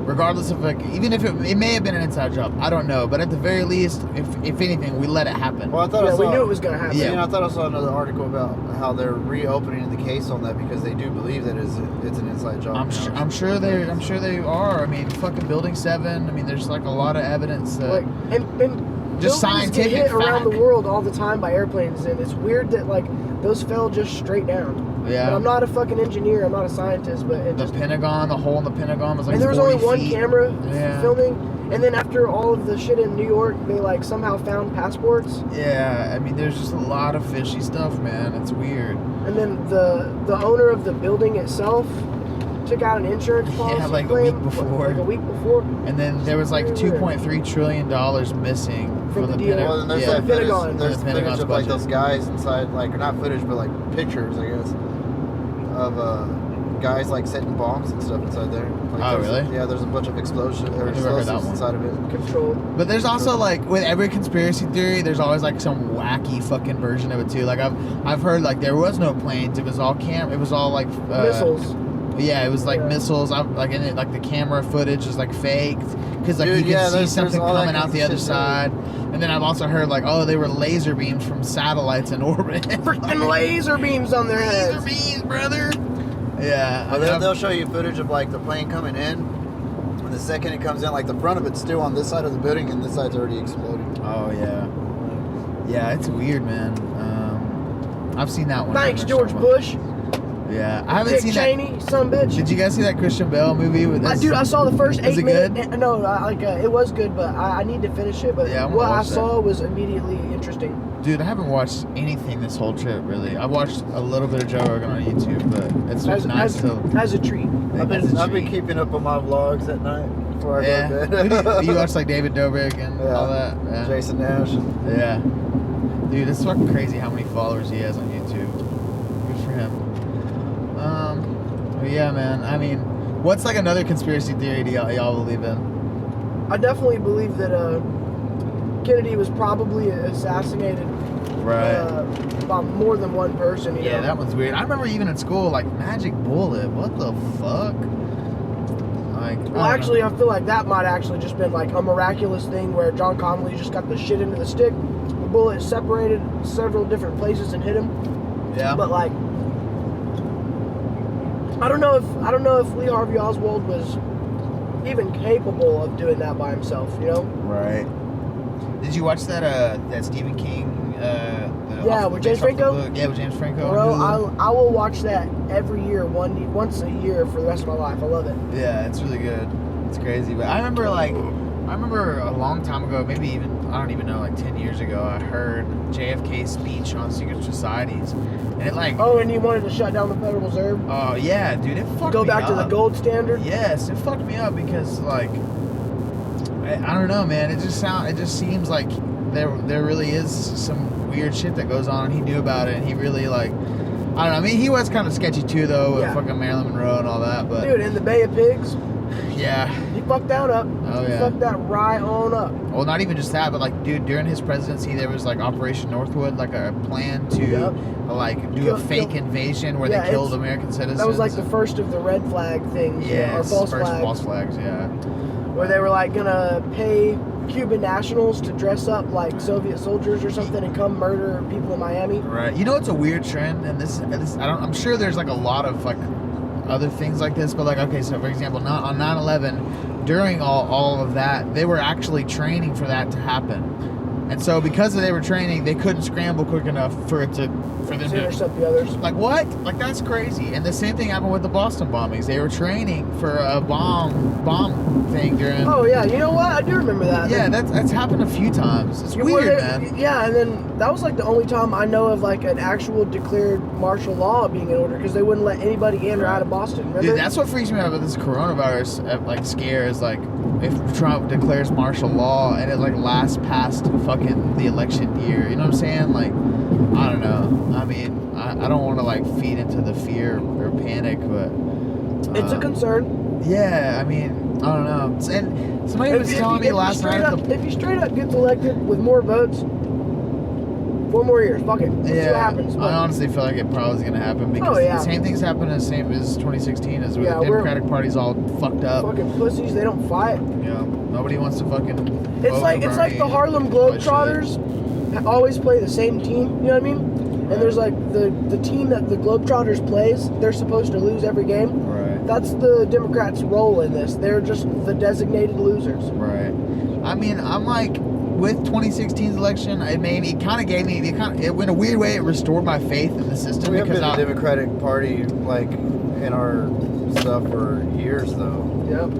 regardless of like, even if it may have been an inside job, I don't know. But at the very least, if anything, we let it happen. Well, I thought I Yeah, saw, we knew it was gonna happen. Yeah. I thought I saw another article about how they're reopening the case on that because they do believe that it's an inside job. I'm sure they are. I mean, fucking Building 7. I mean, there's like a lot of evidence that. Like, and Just buildings scientific get hit around fact. the world all the time by airplanes, and it's weird that like those fell just straight down. Yeah. But I'm not a fucking engineer. I'm not a scientist, but it The just. Pentagon, the hole in the Pentagon was like. And there was 40 only one feet. camera Yeah. filming, and then after all of the shit in New York, they like somehow found passports, Yeah, I mean, there's just a lot of fishy stuff, man. It's weird. and then the owner of the building itself took out an insurance policy like a claim week before. Like a week before. And then there was like Very weird. $2.3 trillion missing From from the the deal. Well, then there's Yeah. that footage, Pentagon. there's The footage Pentagon's of like budget. those guys inside, like, or not footage, but like pictures, I guess, of guys like setting bombs and stuff inside there. Like, Oh, there's- really? Yeah, there's a bunch of explosions or I never heard that explosives one. inside of it. Controlled. But there's also like with every conspiracy theory, there's always like some wacky fucking version of it too. Like I've heard like there was no planes. It was all It was all like Missiles. Yeah, it was like Yeah. missiles. Like in it, like the camera footage is like faked because like Dude, you can yeah, see there's something all that coming out kind the of other shit, side. And then I've also heard like, oh, they were laser beams from satellites in orbit. Freaking laser beams on their Laser heads. beams, brother. Yeah. But I mean, they'll show you footage of like the plane coming in, and the second it comes in, like the front of it's still on this side of the building, and this side's already exploding. oh yeah. Yeah, it's weird, man. I've seen that one. Thanks, I've George seen Bush. Yeah, I haven't Dick seen Cheney, son of a that. bitch. Did you guys see that Christian Bale movie with this? Dude, I saw the first Was 8 it minutes. good? No, it was good, but I need to finish it. But Yeah, I wanna what I watch that. saw was immediately interesting. Dude, I haven't watched anything this whole trip, really. I watched a little bit of Joe Rogan on YouTube, but it's just nice to... as a treat. I've as a been treat. keeping up on my vlogs at night before I Yeah. go to bed. You watch like David Dobrik and Yeah. all that? Yeah. Jason Nash. Yeah. Dude, it's fucking crazy how many followers he has on YouTube. Good for him. But yeah, man. I mean, what's like another conspiracy theory do y'all believe in? I definitely believe that Kennedy was probably assassinated by more than one person. You Yeah, know? that one's weird. I remember even in school, like, magic bullet. What the fuck? Like, Well, actually, I feel like that might actually just been like a miraculous thing where John Connolly just got the shit into the stick, the bullet separated several different places and hit him. Yeah. But like, I don't know if Lee Harvey Oswald was even capable of doing that by himself. You know? Right. Did you watch that Stephen King? Yeah, with James Franco. Yeah, with James Franco. Bro, I will watch that every year, once a year for the rest of my life. I love it. Yeah, it's really good. It's crazy. But I remember a long time ago, maybe even, I don't even know, like 10 years ago, I heard JFK's speech on secret societies. And it like... Oh, and he wanted to shut down the Federal Reserve? Oh, yeah, dude, it fucked me up. Go back to the gold standard? Yes, it fucked me up because, like, I don't know, man. It just seems like there really is some weird shit that goes on, and he knew about it, and he really, like... I don't know. I mean, he was kind of sketchy, too, though, with fucking Marilyn Monroe and all that, but... Dude, in the Bay of Pigs... Yeah. He fucked that up. Oh, yeah. He fucked that right on up. Well, not even just that, but like, dude, during his presidency, there was like Operation Northwood, like a plan to like do a fake invasion where they killed American citizens. That was like the first of the red flag things, or false flags. False flags, yeah. Where they were like gonna pay Cuban nationals to dress up like Soviet soldiers or something and come murder people in Miami. Right. You know, it's a weird trend, and this I'm sure there's like a lot of like other things like this, but like, okay, so for example, on 9/11, during all of that, they were actually training for that to happen, and so because they were training, they couldn't scramble quick enough for them to intercept the others. Like what? Like that's crazy. And the same thing happened with the Boston bombings. They were training for a bomb thing during. Oh yeah, you know what? I do remember that. Yeah, that's happened a few times. It's weird, man. Yeah, and then that was like the only time I know of like an actual declared martial law being in order because they wouldn't let anybody in or out of Boston. Remember? Dude, that's what freaks me out about this coronavirus like scare is like if Trump declares martial law and it like lasts past fucking the election year. You know what I'm saying? Like, I don't know. I mean, I don't want to like feed into the fear or panic, but it's a concern. Yeah, I mean, I don't know. And somebody was telling me last night. If he straight up gets elected with more votes, 4 more years, fuck it. Let's see what happens. I honestly feel like it probably is going to happen because the same thing's happened as 2016 as with the Democratic Party's all fucked up. Fucking pussies, they don't fight. Yeah, nobody wants to fucking. It's like the Harlem Globetrotters always play the same team. You know what I mean? And there's like the team that the Globetrotters plays, they're supposed to lose every game. Right. That's the Democrats' role in this. They're just the designated losers. Right. I mean, I'm like, with 2016's election, it in a weird way, it restored my faith in the system. We have been a Democratic Party, like, in our stuff for years, though. Yep.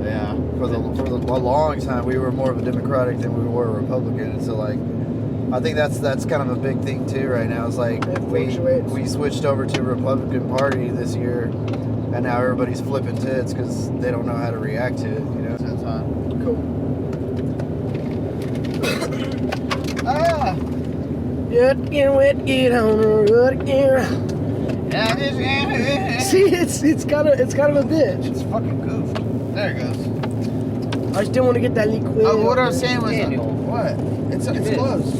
Yeah. For a long time, we were more of a Democratic than we were a Republican, and so, like, I think that's kind of a big thing too right now. It's like we switched over to Republican Party this year, and now everybody's flipping tits because they don't know how to react to it. You know. That's fine. Cool. Get on the road again. See, it's kind of a bitch. It's fucking goofed. There it goes. I still want to get that liquid. Oh, what I was saying was Daniel. what? It's closed.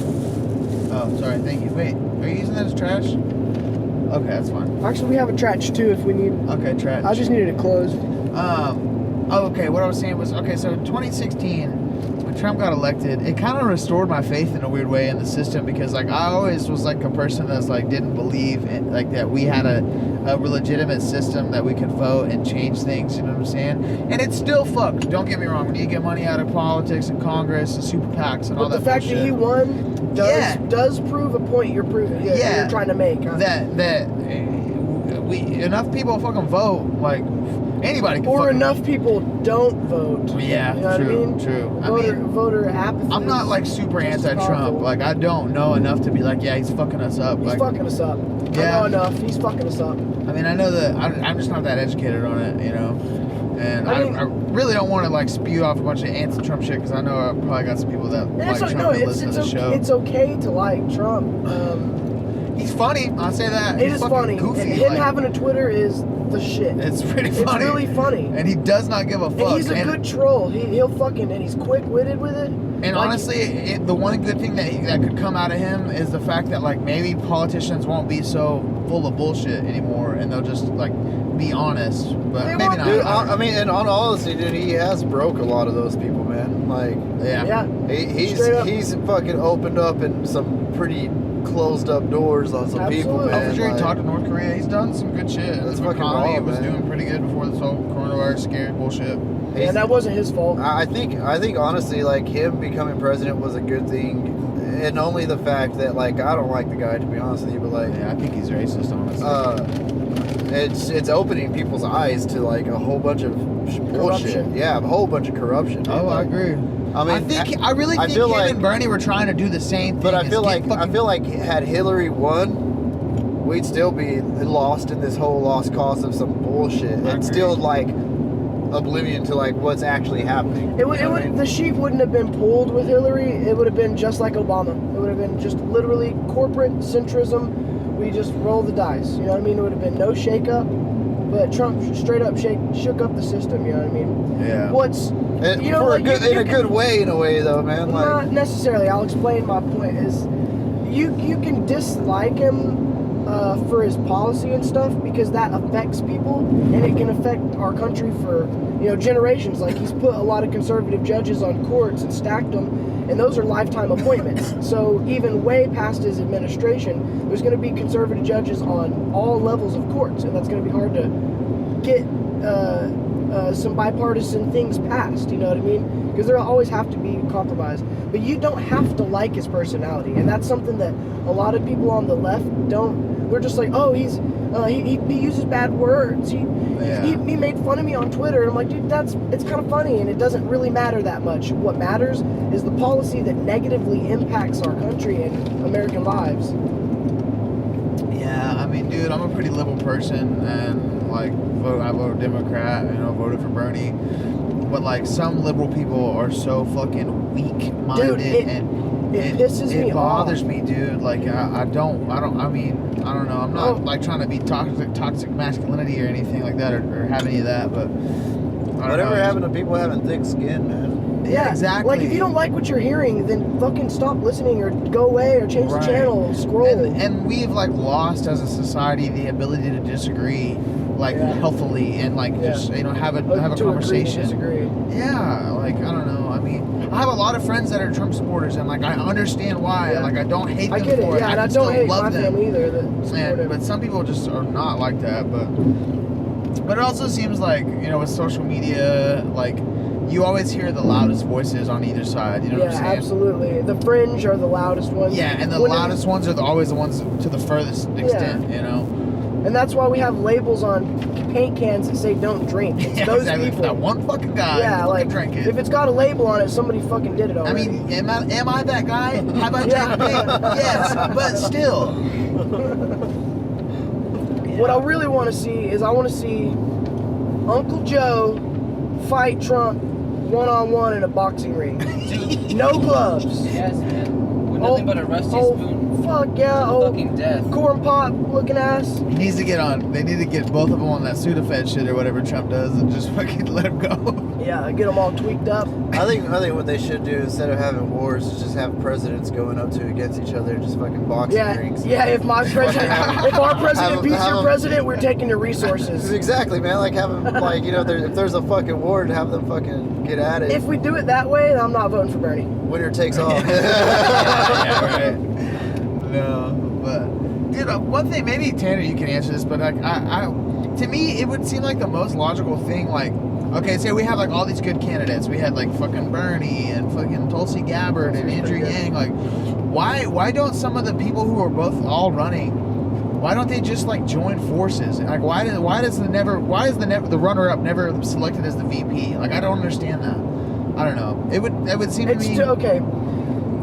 Oh, sorry. Thank you. Wait, are you using that as trash? Okay, that's fine. Actually, we have a trash too if we need. Okay, trash. I just needed it closed. Okay. What I was saying was, okay, so 2016, when Trump got elected, it kind of restored my faith in a weird way in the system because, like, I always was like a person that's like didn't believe in, like that we had a legitimate system that we could vote and change things. You know what I'm saying? And it's still fucked. Don't get me wrong. When you get money out of politics and Congress and super PACs and all that. But the fact bullshit, that he won does prove a point you're proving. You're trying to make. Huh? That enough people fucking vote, like anybody can. Or enough people don't vote. Yeah, you know true, what I mean? true. Voter apathy. I'm not like super anti-Trump. Like I don't know enough to be like, yeah, he's fucking us up. He's fucking us up. Yeah. I know enough. He's fucking us up. I mean, I know that I'm just not that educated on it, you know. And I really don't want to like spew off a bunch of anti-Trump shit because I know I probably got some people that like Trump that listen to the show. It's okay to like Trump. He's funny. I'll say that. It He's is fucking funny. Goofy. Him having a Twitter is the shit. It's pretty It's funny. really funny. And he does not give a fuck. And he's a good troll. He'll fucking, and he's quick-witted with it. And Like, honestly, the one good thing that could come out of him is the fact that like maybe politicians won't be so full of bullshit anymore, and they'll just like be honest. But They maybe won't not. be. Dude, I mean, and on honesty, dude, he has broke a lot of those people, man. Like, yeah. Straight up. he's fucking opened up in some pretty closed up doors on some people, Absolutely. man. I'm sure he like, talked to North Korea. He's done some good shit. That's The fucking economy wild, was man. doing pretty good before this whole coronavirus scary bullshit. And that wasn't his fault. I think honestly, like him becoming president was a good thing, and only the fact that like I don't like the guy, to be honest with you, but like Yeah, I think he's racist, honestly. it's opening people's eyes to like a whole bunch of bullshit. Corruption. Yeah, a whole bunch of corruption. dude. I Like, agree. I mean, I really I think feel him like- and Bernie were trying to do the same thing. but I is feel get like fucking- had Hillary won, we'd still be lost in this whole lost cause of some bullshit. I It's agree. still like oblivion to like what's actually happening. It would, You know what I mean? the sheep wouldn't have been pulled with Hillary. It would have been just like Obama. It would have been just literally corporate centrism. We just roll the dice. You know what I mean? It would have been no shake-up. But Trump straight up shook up the system. You know what I mean? Yeah. What's And you know, for like, a good, you in a can- good way, in a way though, man. Like, Not necessarily. I'll explain my point. Is you can dislike him for his policy and stuff because that affects people and it can affect our country for generations. Like he's put a lot of conservative judges on courts and stacked them, and those are lifetime appointments. So even way past his administration, there's going to be conservative judges on all levels of courts, and that's going to be hard to get some bipartisan things passed, you know what I mean? Because there'll always have to be compromise. But you don't have to like his personality, and that's something that a lot of people on the left don't. They're just like, oh, he uses bad words. He made fun of me on Twitter. And I'm like, dude, it's kind of funny, and it doesn't really matter that much. What matters is the policy that negatively impacts our country and American lives. Yeah, I mean, dude, I'm a pretty liberal person, and like, I vote Democrat, voted for Bernie. But like, some liberal people are so fucking weak-minded, Dude, and it pisses me It bothers off. me, dude. Like, I don't know. I'm not Oh. like trying to be toxic masculinity or anything like that, or have any of that. But I don't whatever know. happened to people having thick skin, man? Yeah, exactly. Like, if you don't like what you're hearing, then fucking stop listening or go away or change Right. the channel and scroll. And we've like lost as a society the ability to disagree, like Yeah. healthily, and like Yeah. just have a To agree to conversation. disagree. Yeah, like I don't know. I mean, I have a lot of friends that are Trump supporters, and like I understand why. Yeah. Like I don't hate them I get it, for it. yeah, and I can don't still hate love my them. family either that support him. But some people just are not like that. But it also seems like with social media, like you always hear the loudest voices on either side. You know Yeah, what I'm saying? absolutely. The fringe are the loudest ones. Yeah, and the When loudest ones are always the ones to the furthest extent. And that's why we have labels on paint cans that say "Don't drink." It's Yeah, those exactly. people. That one fucking guy. yeah, fucking like drank it. if it's got a label on it, somebody fucking did it I already. mean, am I that guy? Have I Yeah. drank it? Yes, but still. What I really want to see is I want to see Uncle Joe fight Trump one-on-one in a boxing ring. No gloves. Yes, man. With nothing but a rusty spoon. Fuck yeah. To fucking death. Corn pop looking ass. He needs to get on. They need to get both of them on that Sudafed shit or whatever Trump does, and just fucking let him go. Yeah, get them all tweaked up. I think what they should do instead of having wars is just have presidents going up to against each other, just fucking boxing Yeah, rings. yeah. If my president, if our president Have- beats have your 'em- president, we're taking your resources. Exactly, man. Like have them, like if there's a fucking war, to have them fucking get at it. If we do it that way, then I'm not voting for Bernie. Winner takes all. Yeah, right. No, but dude, one thing, maybe Tanner, you can answer this, but like, to me, it would seem like the most logical thing. Like, okay, say we have like all these good candidates. We had like fucking Bernie and fucking Tulsi Gabbard and Andrew Yang. Like, why don't some of the people who are both all running? Why don't they just like join forces? Like, why is the runner up never selected as the VP? Like, I don't understand that. I don't know. It would seem to me. Okay.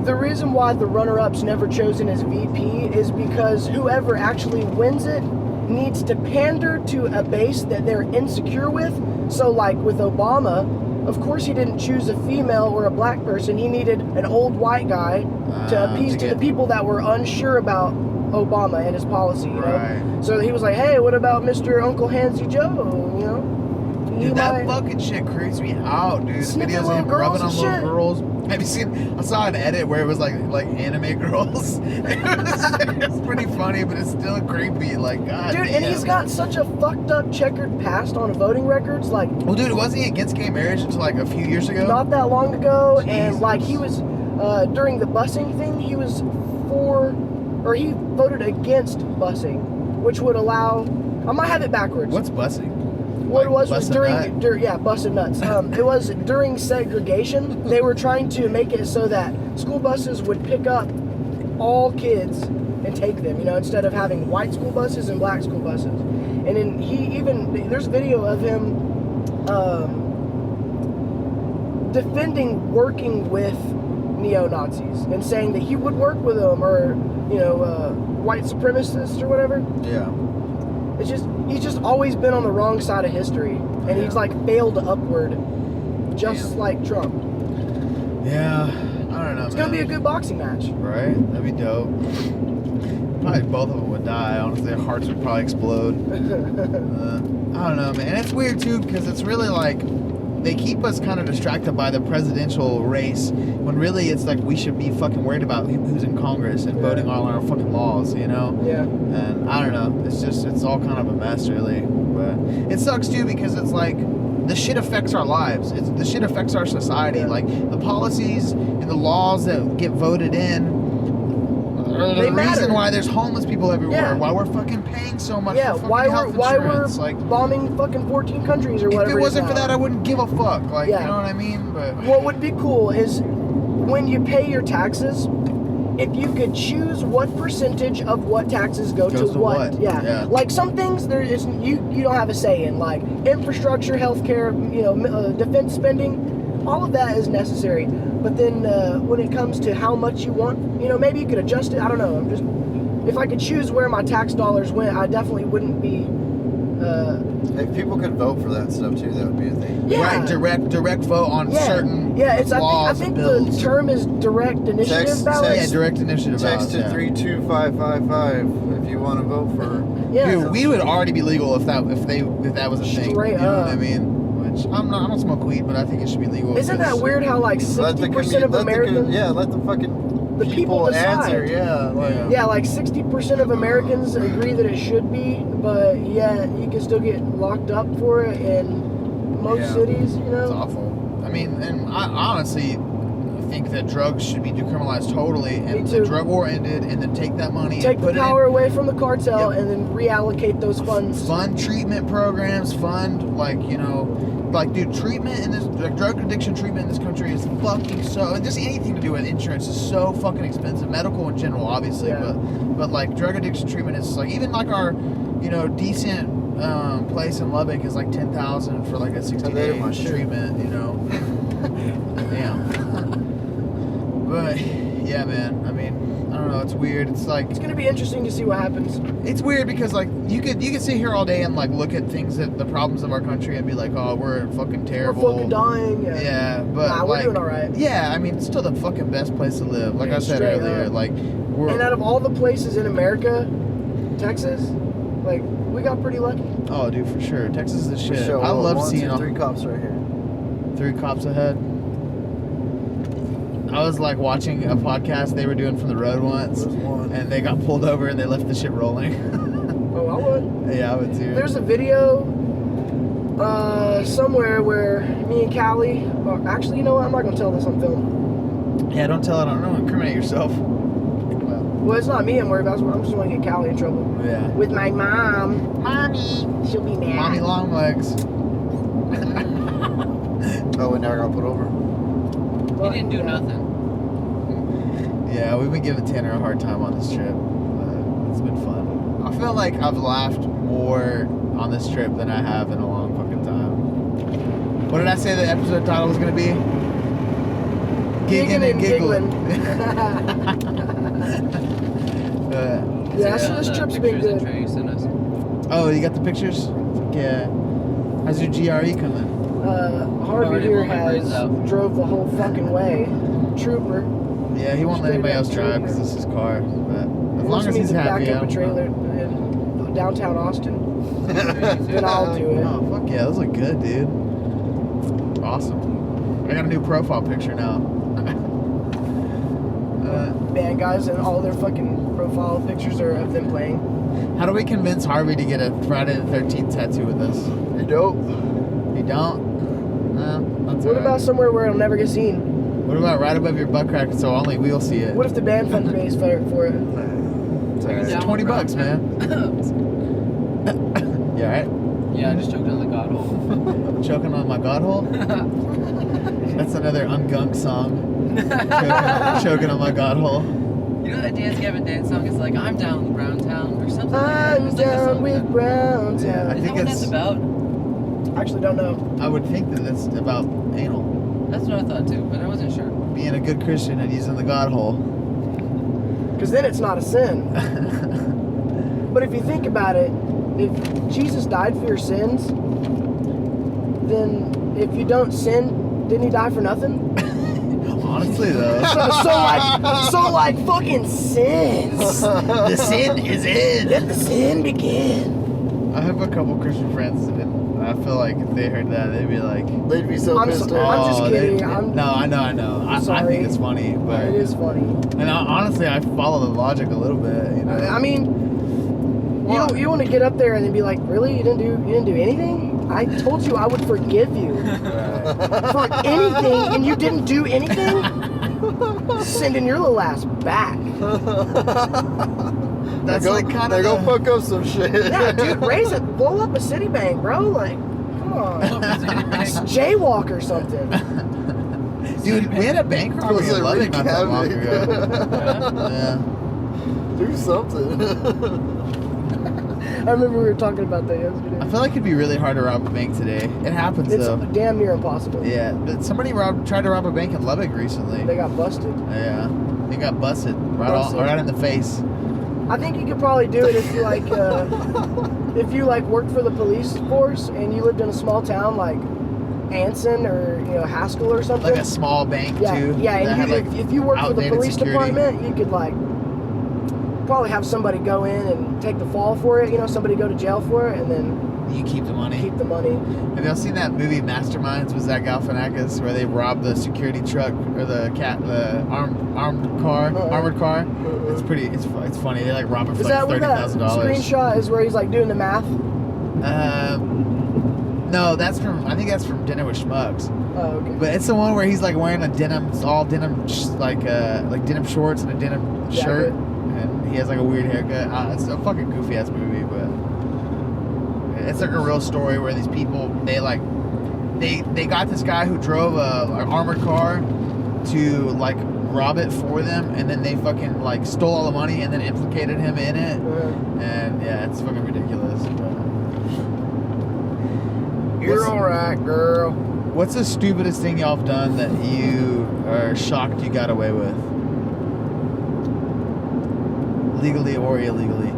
The reason why the runner-up's never chosen as VP is because whoever actually wins it needs to pander to a base that they're insecure with. So, like with Obama, of course he didn't choose a female or a black person. He needed an old white guy to appease to the people that were unsure about Obama and his policy. You Right. know? So he was like, hey, what about Mr. Uncle Handsy Joe? You know. He Dude, that might- fucking shit creeps me out, dude. Sniffing Videos of little him girls rubbing on and little shit. girls. Have you seen? I saw an edit where it was like anime girls. It's pretty funny, but it's still creepy. Like, God. Dude, and he's got such a fucked up checkered past on voting records. Like, Well, dude, wasn't he against gay marriage until like a few years ago? not that long ago, and Jesus. like he was during the busing thing, he was he voted against busing, which would allow. I might have it backwards. What's busing? What it was bust a during, nut? yeah, busting nuts. It was during segregation. They were trying to make it so that school buses would pick up all kids and take them, you know, instead of having white school buses and black school buses. And then there's video of him defending working with neo-Nazis and saying that he would work with them, or, you know, white supremacists or whatever. Yeah. It's just, he's just always been on the wrong side of history, and he's like failed upward, just like Trump. Yeah. I don't know. It's gonna be a good boxing match. Right? That'd be dope. Probably both of them would die. Honestly, their hearts would probably explode. I don't know, man. And it's weird too, because it's really like they keep us kind of distracted by the presidential race when really it's like we should be fucking worried about who's in Congress and voting on our fucking laws, you know? Yeah. And I don't know. It's all kind of a mess, really. But it sucks too, because it's like the shit affects our lives. The shit affects our society. Yeah. Like the policies and the laws that get voted in are the They reason matter. why there's homeless people everywhere. Yeah. Why we're fucking paying so much Yeah, for fucking why health we're insurance. Like, bombing fucking 14 countries or whatever. if it wasn't for now. that, I wouldn't give a fuck. Like, Yeah. you know what I mean? But What would be cool is when you pay your taxes, if you could choose what percentage of what taxes go Goes to what. what? Yeah. Yeah. Like some things there is you don't have a say in, like infrastructure, healthcare, you know, defense spending. All of that is necessary. But then when it comes to how much you want, you know, maybe you could adjust it. I don't know. If I could choose where my tax dollars went, I definitely wouldn't be. If people could vote for that stuff too, that would be a thing. Yeah. right, direct vote on Yeah. certain Yeah, it's. I laws think and the bills. term is direct initiative Text- ballots. Yeah, direct initiative Text ballots, to yeah. 32555 if you want to vote for. Yeah. Dude, we would already be legal if that was a thing. Straight you know what I up. mean? Which I don't smoke weed, but I think it should be legal. Isn't that because- weird how like 60% of Americans, let the fucking the people decide. answer. Yeah, like, Yeah. yeah, like 60% of Americans agree that it should be, but yeah, you can still get locked up for it in most Yeah. cities, you It's know? awful. I mean, and I honestly think that drugs should be decriminalized totally, Me and too. the drug war ended, and then take that money Take and the put power away from the cartel Yep. and then reallocate those funds. fund treatment programs, dude, treatment in this, like drug addiction treatment in this country is fucking so, just anything to do with insurance is so fucking expensive. Medical in general, obviously, Yeah. but like drug addiction treatment is like, even like our, you know, decent place in Lubbock is like 10,000 for like a 60-day my shit. treatment, you know. Damn. But yeah, man. I mean, I don't know. It's weird. It's like It's gonna be interesting to see what happens. it's weird because like you could sit here all day and like look at things that the problems of our country and be like, oh, we're fucking terrible. We're fucking dying. Yeah. Yeah, but Nah, we're like, doing all right. Yeah, I mean, it's still the fucking best place to live. Like I said Straight earlier, up. like we're And out of all the places in America, Texas, like we got pretty lucky. oh, dude, for sure. Texas is the shit. Show I love 1, 2, seeing 3 cops right here. 3 cops ahead. I was like watching a podcast they were doing from the road once, There's one. and they got pulled over and they left the shit rolling. Oh, I would. Yeah, I would too. There's a video somewhere where me and Callie, well, actually, you know what? I'm not gonna tell this on film. Yeah, don't tell it. Don't incriminate yourself. Well, Well, it's not me I'm worried about. I'm just gonna get Callie in trouble yeah. with my mom. Mommy, she'll be mad. Mommy long legs. Oh, we never got put over. He didn't do nothing. Yeah, we've been giving Tanner a hard time on this trip. But it's been fun. I feel like I've laughed more on this trip than I have in a long fucking time. What did I say the episode title was going to be? Giggin and Gigglin. Yeah, so this The trip's been pictures good. that Trey sent us. Oh, you got the pictures? Yeah. How's your GRE coming? Harvey Already here blew my brains has out. drove the whole fucking way. Trooper. Yeah, he won't let Straight anybody up else drive trooper. because this is his car. But that's long force as me he's to happy, back I up a don't trailer in downtown Austin, then I'll do it. Oh fuck yeah, those look good, dude. Awesome. I got a new profile picture now. Band guys and all their fucking profile pictures are of them playing. How do we convince Harvey to get a Friday the 13th tattoo with us? You don't. You don't? No, that's What alright. about somewhere where it'll never get seen? What about right above your butt crack so only we'll see it? What if the band fundraise for it? It's Are you alright. down 20 with bucks, man. You alright? Yeah, I just choked on the god hole. Choking on my god hole? That's another ungunk song. Choking on my god hole. You know that Dance Gavin Dance song is like, I'm down with Brown Town or something like that? I'm It's like a down song with like that. Brown Yeah, I Town. Is think that what it's. that's about? I actually don't know. I would think that it's about anal. That's what I thought too, but I wasn't sure. Being a good Christian and using the god hole. Because then it's not a sin. But if you think about it, if Jesus died for your sins, then if you don't sin, didn't he die for nothing? Honestly, though. so like fucking sins. The sin is in. Let the sin begin. I have a couple Christian friends, and I feel like if they heard that, they'd be like, They'd be so I'm pissed so- off. I'm just kidding. No, I know. I Sorry. think it's funny, but It is funny. and honestly, I follow the logic a little bit. You know, I mean, you want to get up there and then be like, really? You didn't do anything? I told you I would forgive you for anything, and you didn't do anything. Sending your little ass back. that's they go, like kind they of. go fuck up some shit. Yeah, dude, raise it, blow up a Citibank, bro. Like, come on, jaywalk or something. Dude, we had a bank robbery Feels in like Lubbock not that long wreak ago. Yeah. Do something. I remember we were talking about that yesterday. I feel like it'd be really hard to rob a bank today. It happens It's though. damn near impossible. Yeah, but somebody tried to rob a bank in Lubbock recently. They got busted. Yeah, they got busted right in the face. I think you could probably do it if you like, worked for the police force and you lived in a small town like Anson or Haskell or something. Like a small bank yeah, too. yeah. that And had, like, if you worked for the outdated police security. department, you could like probably have somebody go in and take the fall for it. Somebody go to jail for it and then You keep the money. keep the money. Have y'all seen that movie Masterminds with Zach Galifianakis where they robbed the security truck or the armored car? It's pretty. It's funny. They like rob it for Is like that where that $30,000. screenshot is where he's like doing the math? No, I think that's from Dinner with Schmucks. Oh, okay. But it's the one where he's like wearing a denim like denim shorts and a denim shirt, and he has like a weird haircut. It's a fucking goofy ass movie, but it's like a real story where these people they got this guy who drove an armored car to like rob it for them, and then they fucking like stole all the money and then implicated him in it, and yeah, it's fucking ridiculous. But You're alright, girl. what's the stupidest thing y'all have done that you are shocked you got away with? Legally or illegally?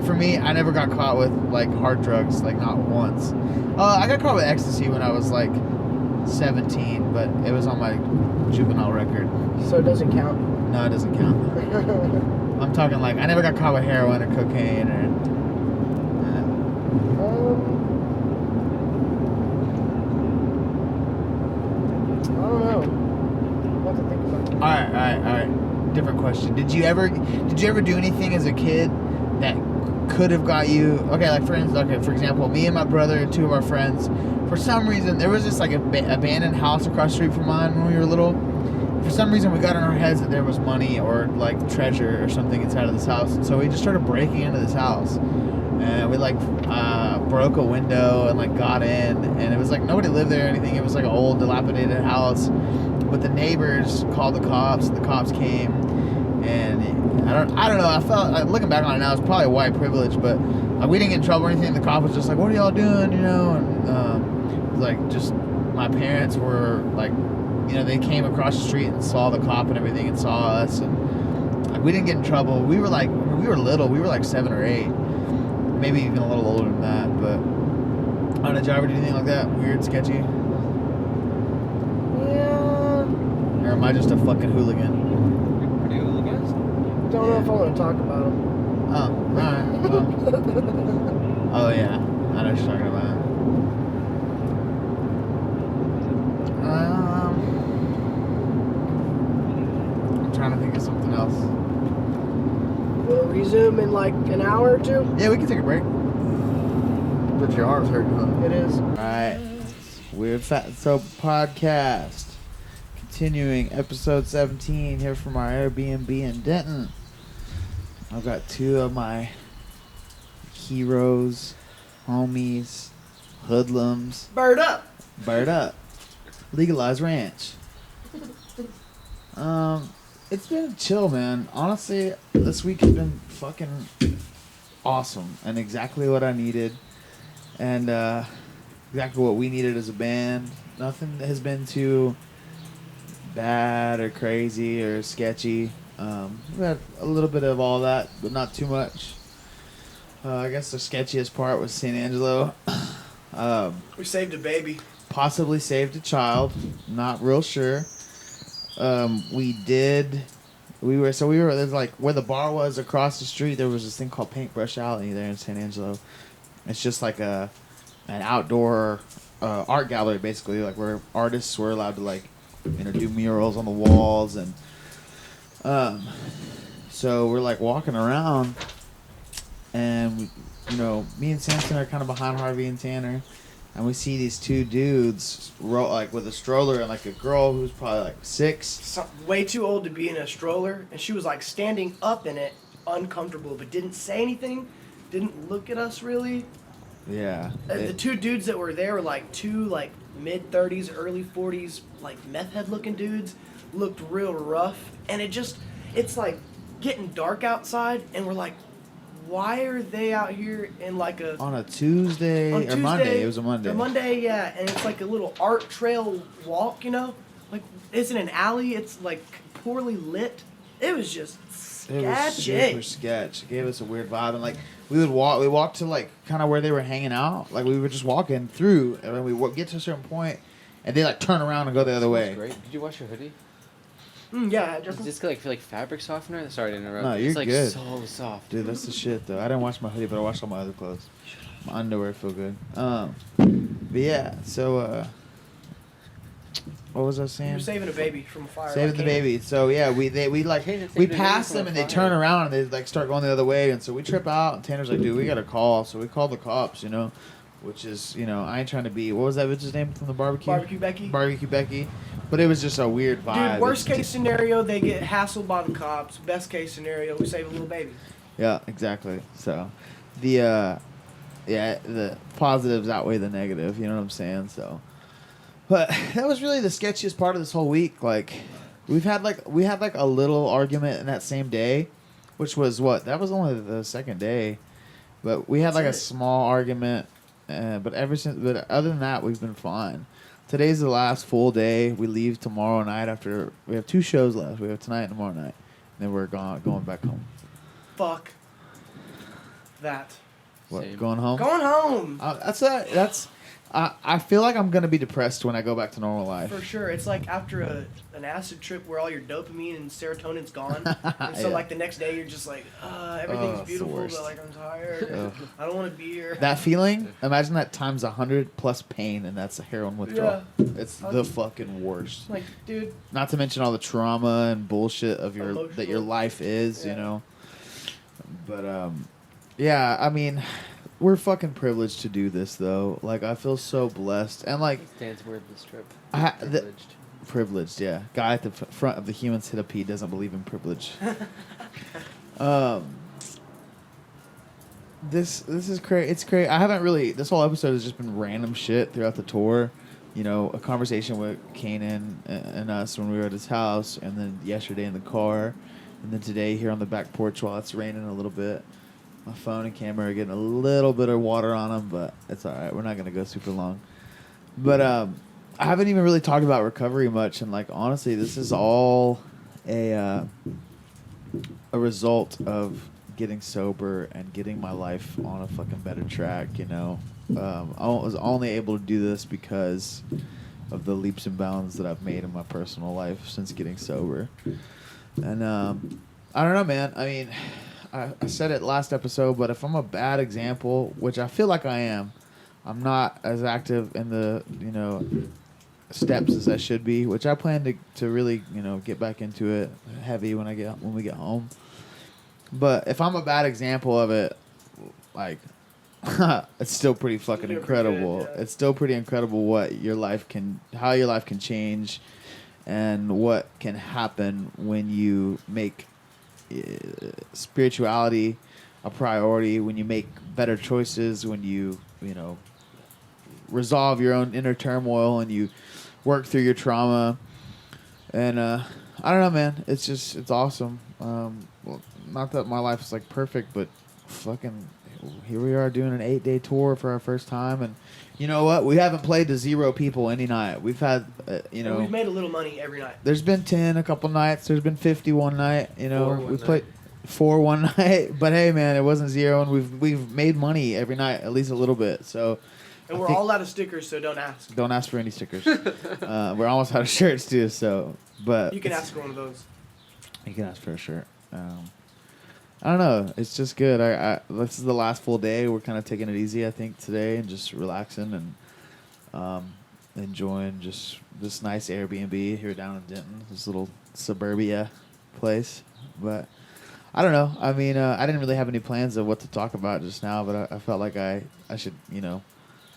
For me, I never got caught with like hard drugs, like not once. I got caught with ecstasy when I was like 17, but it was on my juvenile record. So it doesn't count. No, it doesn't count. I'm talking like I never got caught with heroin or cocaine or. I don't know. What to think about. All right. Different question. Did you ever do anything as a kid that could have got you? Okay, like for example, me and my brother and two of our friends. For some reason, there was this like abandoned house across the street from mine when we were little. For some reason, we got in our heads that there was money or like treasure or something inside of this house, and so we just started breaking into this house. And we like broke a window and like got in, and it was like nobody lived there or anything. It was like an old dilapidated house, but the neighbors called the cops. The cops came, and I don't know. I felt like, looking back on it now, it's probably white privilege, but we didn't get in trouble or anything. The cop was just like, "What are y'all doing?" And it was like just my parents were like, they came across the street and saw the cop and everything and saw us, and like we didn't get in trouble. We were little. We were like 7 or 8. Maybe even a little older than that, but I don't know, did you ever do anything like that? Weird, sketchy? Yeah. Or am I just a fucking hooligan? Pretty hooligan. don't know if I want to talk about them. Oh, alright. Well. Oh, yeah. I know what you're talking about. I'm trying to think of something else. We'll resume in like an hour or two. Yeah, we can take a break. But your arm's hurting, huh? It is. Alright. Weird Fat Soap Podcast. Continuing episode 17 here from our Airbnb in Denton. I've got two of my heroes, homies, hoodlums. Bird up. Bird up. Legalized Ranch. It's been chill, man. Honestly, this week has been fucking awesome and exactly what I needed. And exactly what we needed as a band. Nothing has been too bad or crazy or sketchy. We had a little bit of all that, but not too much. I guess the sketchiest part was San Angelo. We saved a baby. Possibly saved a child. Not real sure. We were there's like where the bar was across the street. There was this thing called Paintbrush Alley there in San Angelo. It's just like an outdoor art gallery, basically, like where artists were allowed to like do murals on the walls. And so we're like walking around, and me and Samson are kind of behind Harvey and Tanner, and we see these two dudes like with a stroller and like a girl who's probably like 6. Way too old to be in a stroller, and she was like standing up in it, uncomfortable, but didn't say anything, didn't look at us really. Yeah. The two dudes that were there were like two like mid-30s, early 40s, like meth head looking dudes, looked real rough, and it's like getting dark outside, and we're like, why are they out here in like a on a Tuesday or Monday? It was a Monday. A Monday, yeah, and it's like a little art trail walk, like it's in an alley. It's like poorly lit. It was just sketchy. It was super sketch. It gave us a weird vibe, and like we walked to like kind of where they were hanging out. Like we were just walking through, and then we would get to a certain point, and they like turn around and go the other way. Great. Did you wash your hoodie? Yeah, Does this feel like fabric softener? Sorry to interrupt. No, you're it's like good. so soft. Dude, that's the shit though. I didn't wash my hoodie, but I washed all my other clothes. My underwear feel good. But yeah, so what was I saying? You're saving a baby from a fire. Saving the baby. So yeah, we pass them and they turn around and they like start going the other way, and so we trip out, and Tanner's like, dude, we got to call. So we call the cops, which is, I ain't trying to be, what was that bitch's name from the barbecue? Barbecue Becky. But it was just a weird vibe. Dude, worst case scenario, they get hassled by the cops. Best case scenario, we save a little baby. Yeah, exactly. So the positives outweigh the negative, you know what I'm saying? So, but that was really the sketchiest part of this whole week. Like, we had like a little argument in that same day, which was that was only the second day, but we had like a small argument. But other than that, we've been fine. Today's the last full day. We leave tomorrow night after we have 2 shows left. We have tonight and tomorrow night, and then we're going back home. Fuck that. What? Same. Going home? Going home. I feel like I'm gonna be depressed when I go back to normal life. For sure. It's like after an acid trip where all your dopamine and serotonin's gone. And so Yeah. like the next day you're just like, everything's it's the beautiful, worst. but like I'm tired. Ugh. I don't want to be here. That feeling, imagine that times 100 plus pain, and that's a heroin withdrawal. Yeah. It's the fucking worst. Like, dude, Not to mention all the trauma and bullshit of that your Emotional. life is, Yeah. But yeah, I mean, we're fucking privileged to do this though. Like, I feel so blessed, and like Stan's word this trip. Privileged. Privileged, yeah. Guy at the front of the human centipede doesn't believe in privilege. This is crazy. It's crazy. I haven't really. This whole episode has just been random shit throughout the tour. A conversation with Kanan and us when we were at his house, and then yesterday in the car, and then today here on the back porch while it's raining a little bit. My phone and camera are getting a little bit of water on them, but it's all right. We're not gonna go super long. But I haven't even really talked about recovery much, and like honestly, this is all a result of getting sober and getting my life on a fucking better track. I was only able to do this because of the leaps and bounds that I've made in my personal life since getting sober, and I don't know, man. I mean, I said it last episode, but if I'm a bad example, which I feel like I am, I'm not as active in the, steps as I should be, which I plan to really, get back into it heavy when we get home. But if I'm a bad example of it, like, it's still pretty fucking You're incredible. pretty good, yeah. It's still pretty incredible how your life can change, and what can happen when you make spirituality a priority, when you make better choices, when you resolve your own inner turmoil and you work through your trauma. And I don't know, man. It's awesome. Well, not that my life is like perfect, but fucking here we are doing an 8-day tour for our first time. And you know what? We haven't played to 0 people any night. We've had, And we've made a little money every night. there's been 10 a couple nights. There's been 50 one night. 4 one We night. played 4 one night. But hey, man, it wasn't 0, and we've made money every night, at least a little bit. So And I we're think- all out of stickers, so don't ask. don't ask for any stickers. We're almost out of shirts too. So, but You can ask for one of those. You can ask for a shirt. I don't know. It's just good. This is the last full day. We're kind of taking it easy, I think, today, and just relaxing and enjoying just this nice Airbnb here down in Denton, this little suburbia place. But I don't know. I mean, I didn't really have any plans of what to talk about just now, but I felt like I should,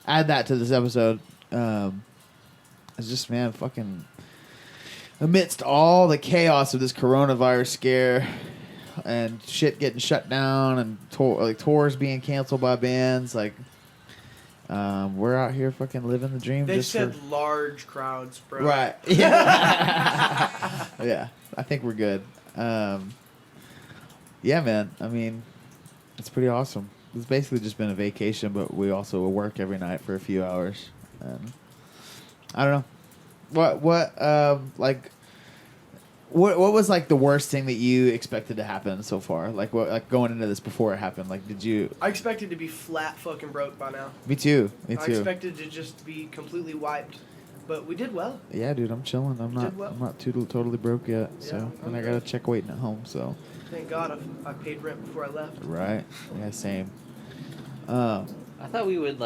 add that to this episode. It's just, man, fucking amidst all the chaos of this coronavirus scare and shit getting shut down and tours being canceled by bands, we're out here fucking living the dream. They just said for, large crowds, bro. right. Yeah. Yeah. I think we're good. Yeah, man. I mean, it's pretty awesome. It's basically just been a vacation, but we also work every night for a few hours. And I don't know. What was like the worst thing that you expected to happen so far? Like going into this before it happened? Like, did you? I expected to be flat fucking broke by now. Me too. I expected to just be completely wiped, but we did well. Yeah, dude, I'm chilling. I'm Did well. not totally broke yet. So, Yeah, and I I'm got a good. check waiting at home. So, Thank God I paid rent before I left. right. Yeah, same. I thought we would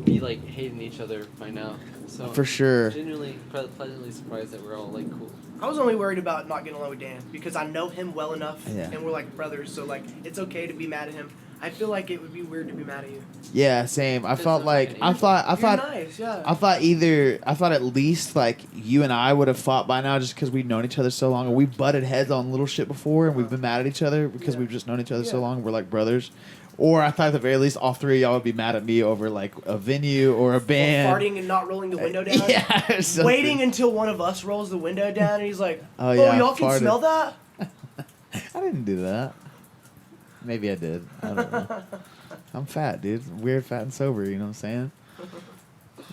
be hating each other by now. So For sure. Genuinely pleasantly surprised that we're all cool. I was only worried about not getting along with Dan because I know him well enough, Yeah. and we're like brothers. So it's okay to be mad at him. I feel like it would be weird to be mad at you. Yeah, same. I It's felt not like an I issue. thought You're nice, yeah. I thought at least you and I would have fought by now just because we've known each other so long, and we've butted heads on little shit before, and we've been mad at each other because Yeah. we've just known each other so Yeah. long. We're like brothers. Or I thought at the very least all 3 of y'all would be mad at me over a venue or a band. Farting and not rolling the window down. Yeah, or something. Waiting until one of us rolls the window down, and he's like, Oh, yeah, y'all can farted. smell that?" I didn't do that. Maybe I did. I don't know. I'm fat, dude. Weird, fat, and sober. You know what I'm saying?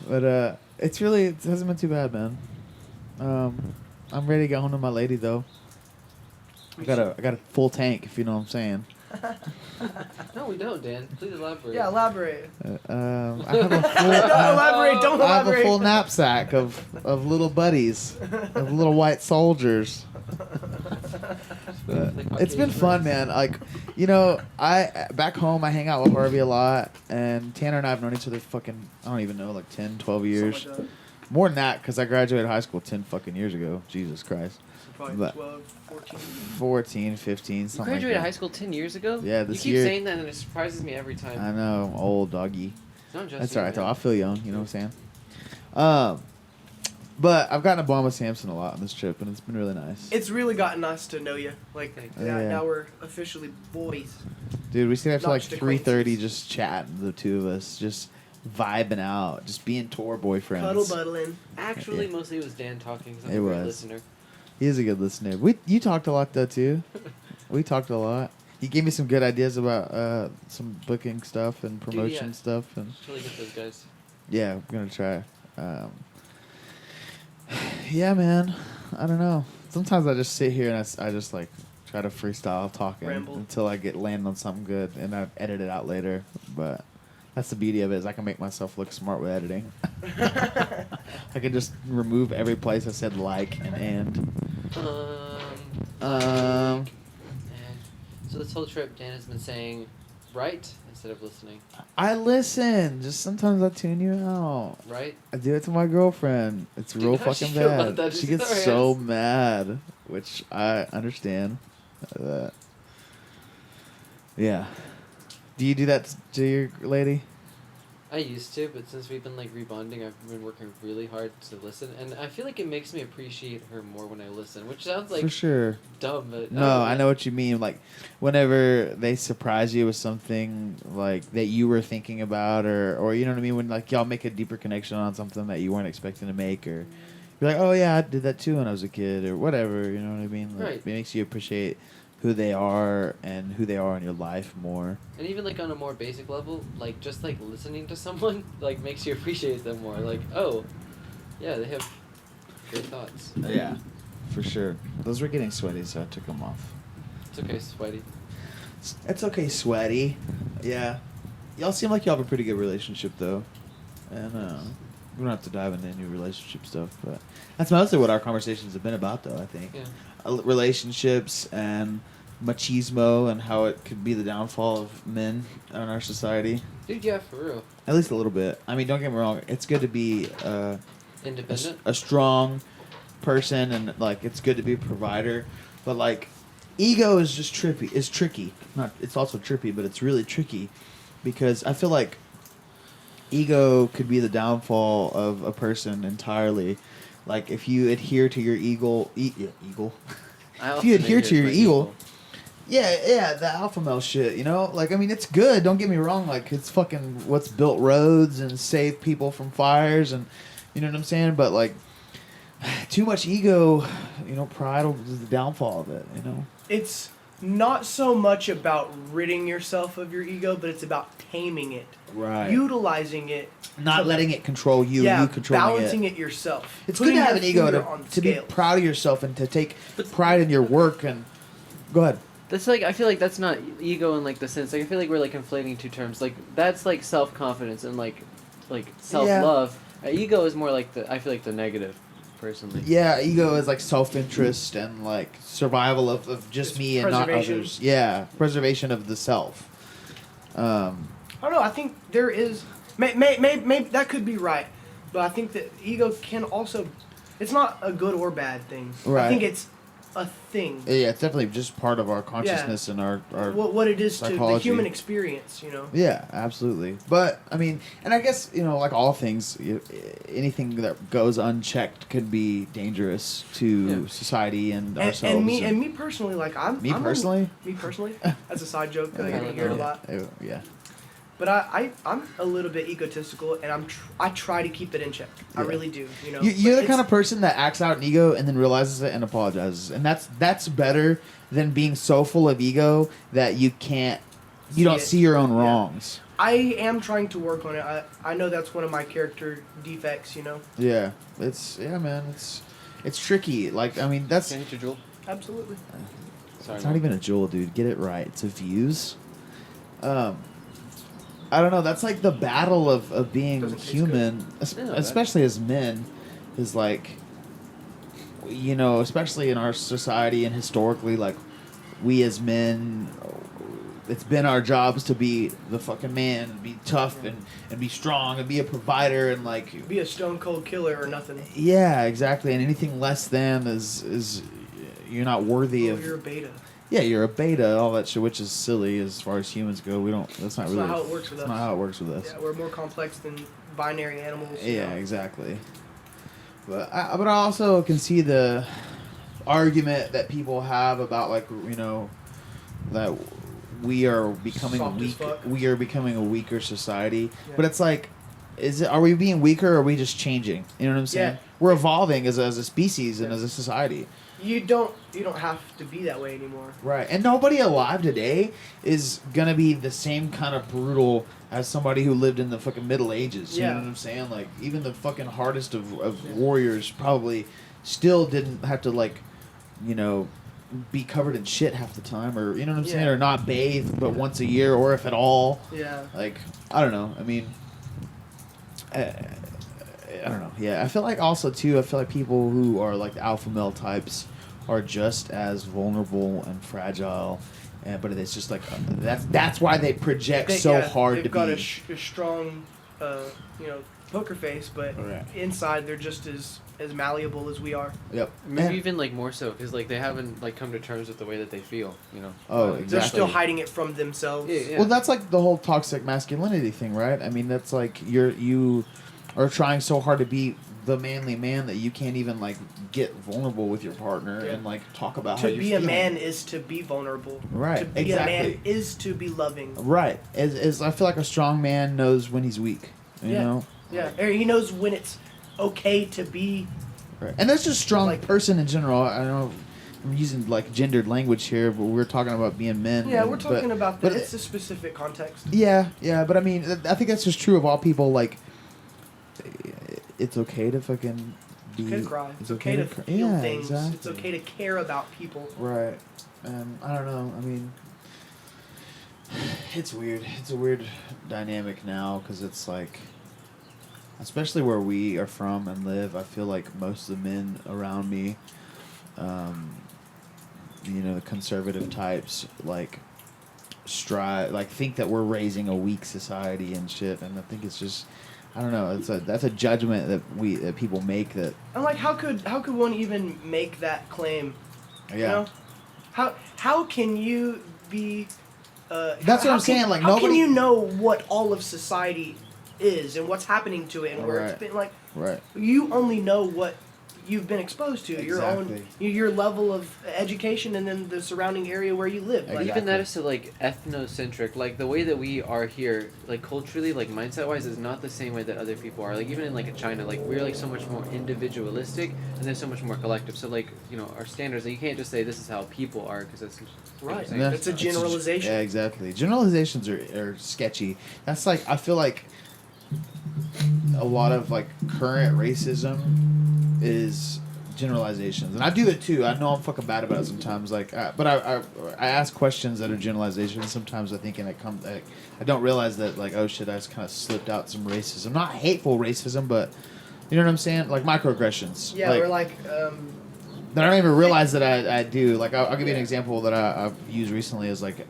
But it hasn't been too bad, man. I'm ready to get home to my lady though. I got a full tank, if you know what I'm saying. No, we don't, Dan. Please elaborate. Yeah, elaborate. I have a full. Don't elaborate. Don't I have a elaborate. full knapsack of little buddies, of little white soldiers. But it's been fun, man. I back home I hang out with Harvey a lot, and Tanner and I have known each other I don't even know 10, 12 years. Something like that. More than that, because I graduated high school 10 fucking years ago. Jesus Christ. So probably But- 12, 14. 14, 15, You something graduated like high that. school 10 years ago? Yeah, this You keep year. saying that, and it surprises me every time. I know, I'm old doggy. Don't just That's alright though. I feel young. You know what I'm saying? But I've gotten to bond with Samson a lot on this trip, and it's been really nice. It's really gotten nice to know you. Yeah. Now we're officially boys. Dude, we stayed up till Not just 3:30 acquaintances. just chatting, the two of us, just vibing out, just being tour boyfriends. Cuddle buddling. Actually, Yeah. mostly it was Dan talking. 'Cause I'm It a great was. listener. He is a good listener. You talked a lot though too. We talked a lot. He gave me some good ideas about some booking stuff and promotion yeah. stuff, and Really get those guys. yeah, I'm gonna try. Yeah, man. I don't know. Sometimes I just sit here and I just try to freestyle talking Ramble. until I land on something good, and I edit it out later. But that's the beauty of it, is I can make myself look smart with editing. I can just remove every place I said and. So this whole trip, Dan has been saying right instead of listening. I listen. Just sometimes I tune you out. Right? I do it to my girlfriend. It's Dude, real how'd she fucking feel about bad. that? She Did gets she throw so hands? mad, which I understand. That. Yeah. Do you do that to your lady? I used to, but since we've been like rebonding, I've been working really hard to listen, and I feel like it makes me appreciate her more when I listen, which sounds like For sure. dumb, but No, I know what you mean. Like, whenever they surprise you with something like that you were thinking about, or you know what I mean, when like y'all make a deeper connection on something that you weren't expecting to make, or you're like, oh yeah, I did that too when I was a kid, or whatever. You know what I mean? Like, Right. It makes you appreciate who they are and who they are in your life more. And even like on a more basic level, like just like listening to someone like makes you appreciate them more. Like, oh, yeah, they have great thoughts. Yeah, for sure. Those were getting sweaty, so I took them off. It's okay, sweaty. It's okay, sweaty. Yeah. Y'all seem like y'all have a pretty good relationship, though. And we don't have to dive into any relationship stuff, but that's mostly what our conversations have been about, though, I think. Yeah. Relationships and machismo and how it could be the downfall of men in our society. Dude, yeah, for real. At least a little bit. I mean, don't get me wrong. It's good to be Independent. a strong person, and like it's good to be a provider, but like ego is just trippy. It's tricky. Not. It's also trippy, but it's really tricky because I feel like ego could be the downfall of a person entirely. Like if you adhere to your eagle. I If you often adhere to your my ego. Yeah, the alpha male shit, you know? Like, I mean, it's good, don't get me wrong. Like, it's fucking what's built roads and saved people from fires and, you know what I'm saying? But, like, too much ego, you know, pride is the downfall of it, you know? It's not so much about ridding yourself of your ego, but it's about taming it, Right. utilizing it, Not letting it control you, yeah, you controlling balancing it. it yourself. It's good Putting to have your an ego finger on to be scales. proud of yourself and to take pride in your work and... Go ahead. That's like, I feel like that's not ego in like the sense, like I feel like we're like conflating two terms. Like that's like self-confidence and like self-love. Ego is more like I feel like the negative, personally. Yeah, ego is like self-interest and like survival of just It's me and not preservation. others. Yeah, preservation of the self. I don't know. I think there is. Maybe that could be right, but I think that ego can also. It's not a good or bad thing. Right. I think it's a thing. Yeah, it's definitely just part of our consciousness and our What it is to the psychology. human experience, you know. Yeah, absolutely. But I mean, and I guess you know, like all things, anything that goes unchecked could be dangerous to society and ourselves. And me personally, like Me personally? me personally, as a side joke, I Yeah, hear it a yeah. lot. Yeah. But I'm a little bit egotistical, and I try to keep it in check. I Yeah. really do. You know. You're But the kind it's- of person that acts out an ego and then realizes it and apologizes, and that's better than being so full of ego that you don't it. see your own Yeah. wrongs. I am trying to work on it. I know that's one of my character defects. You know. Yeah, man, it's tricky. Like I mean, that's Can I hit your jewel? Absolutely. Sorry. it's not even a jewel, dude. Get it right. It's a views. I don't know. That's like the battle of being Doesn't taste human, No, especially as men, is like, you know, especially in our society and historically, like, we as men, it's been our jobs to be the fucking man, and be tough and be strong and be a provider and like, Be a stone cold killer or nothing. yeah, exactly. And anything less than is you're not worthy Oh, of. you're a beta. Yeah, you're a beta, all that shit, which is silly as far as humans go. We don't. That's not That's really. not how it works with That's us. not how it works with us. Yeah, we're more complex than binary animals. you Yeah, know. exactly. But I also can see the argument that people have about like you know that we are becoming Soft as weak. fuck. We are becoming a weaker society. Yeah. But it's like, are we being weaker or are we just changing? You know what I'm saying? Yeah. We're evolving as a species and as a society. You don't have to be that way anymore. Right, and nobody alive today is gonna be the same kind of brutal as somebody who lived in the fucking Middle Ages. You Yeah. know what I'm saying? Like, even the fucking hardest of warriors probably still didn't have to, like, you know, be covered in shit half the time, or, you know what I'm saying? Yeah. Or not bathe but once a year, or if at all. Yeah. Like, I don't know. I mean, I don't know. Yeah, I feel like also, too, I feel like people who are, like, the alpha male types are just as vulnerable and fragile but it's just like that's why they project so hard they've to got be. a strong, poker face, but Right. inside they're just as malleable as we are. Yep. Maybe And- even like more so because like they haven't like come to terms with the way that they feel. You know. Oh, They're exactly. still hiding it from themselves. Yeah. Well, that's like the whole toxic masculinity thing, right? I mean, that's like you are trying so hard to be the manly man that you can't even like get vulnerable with your partner Yeah. and like talk about how To you're be a feeling. man is to be vulnerable. Right, To be exactly. a man is to be loving. Right. As I feel like a strong man knows when he's weak. You Yeah. know. Yeah, or he knows when it's okay to be. Right. And that's just strong Like- person in general. I know I'm using like gendered language here, but we're talking about being men. Yeah, and- we're talking about but that. It's a specific context. Yeah, but I mean, I think that's just true of all people. Like, it's okay to fucking be. It's okay to cry. It's okay to feel yeah, things. Exactly. It's okay to care about people. Right. I don't know. I mean, it's weird. It's a weird dynamic now because it's like, especially where we are from and live, I feel like most of the men around me, the conservative types, like, think that we're raising a weak society and shit. And I think it's just, I don't know. That's a judgment that people make that. I'm like, how could one even make that claim? Yeah. You know? How can you be? That's what I'm saying, like, how can nobody- you know what all of society is and what's happening to it and where Right. it's been? Like, Right. you only know what you've been exposed to, your Exactly. own, your level of education, and then the surrounding area where you live. Like, Even that is so like ethnocentric. Like the way that we are here, like culturally, like mindset wise, is not the same way that other people are. Like even in like China, like we're like so much more individualistic and they're so much more collective. So like our standards, like, you can't just say this is how people are because that's Right. Yeah. It's a generalization. Yeah, exactly. Generalizations are sketchy. That's like, I feel like a lot of like current racism is generalizations, and I do it too. I know I'm fucking bad about it sometimes. Like, but I ask questions that are generalizations sometimes. I think, and I don't realize that, like, oh shit, I just kind of slipped out some racism. Not hateful racism, but you know what I'm saying, like microaggressions. Yeah, like, we're like, that I don't even realize that I do. Like, I'll give you an example that I've used recently is like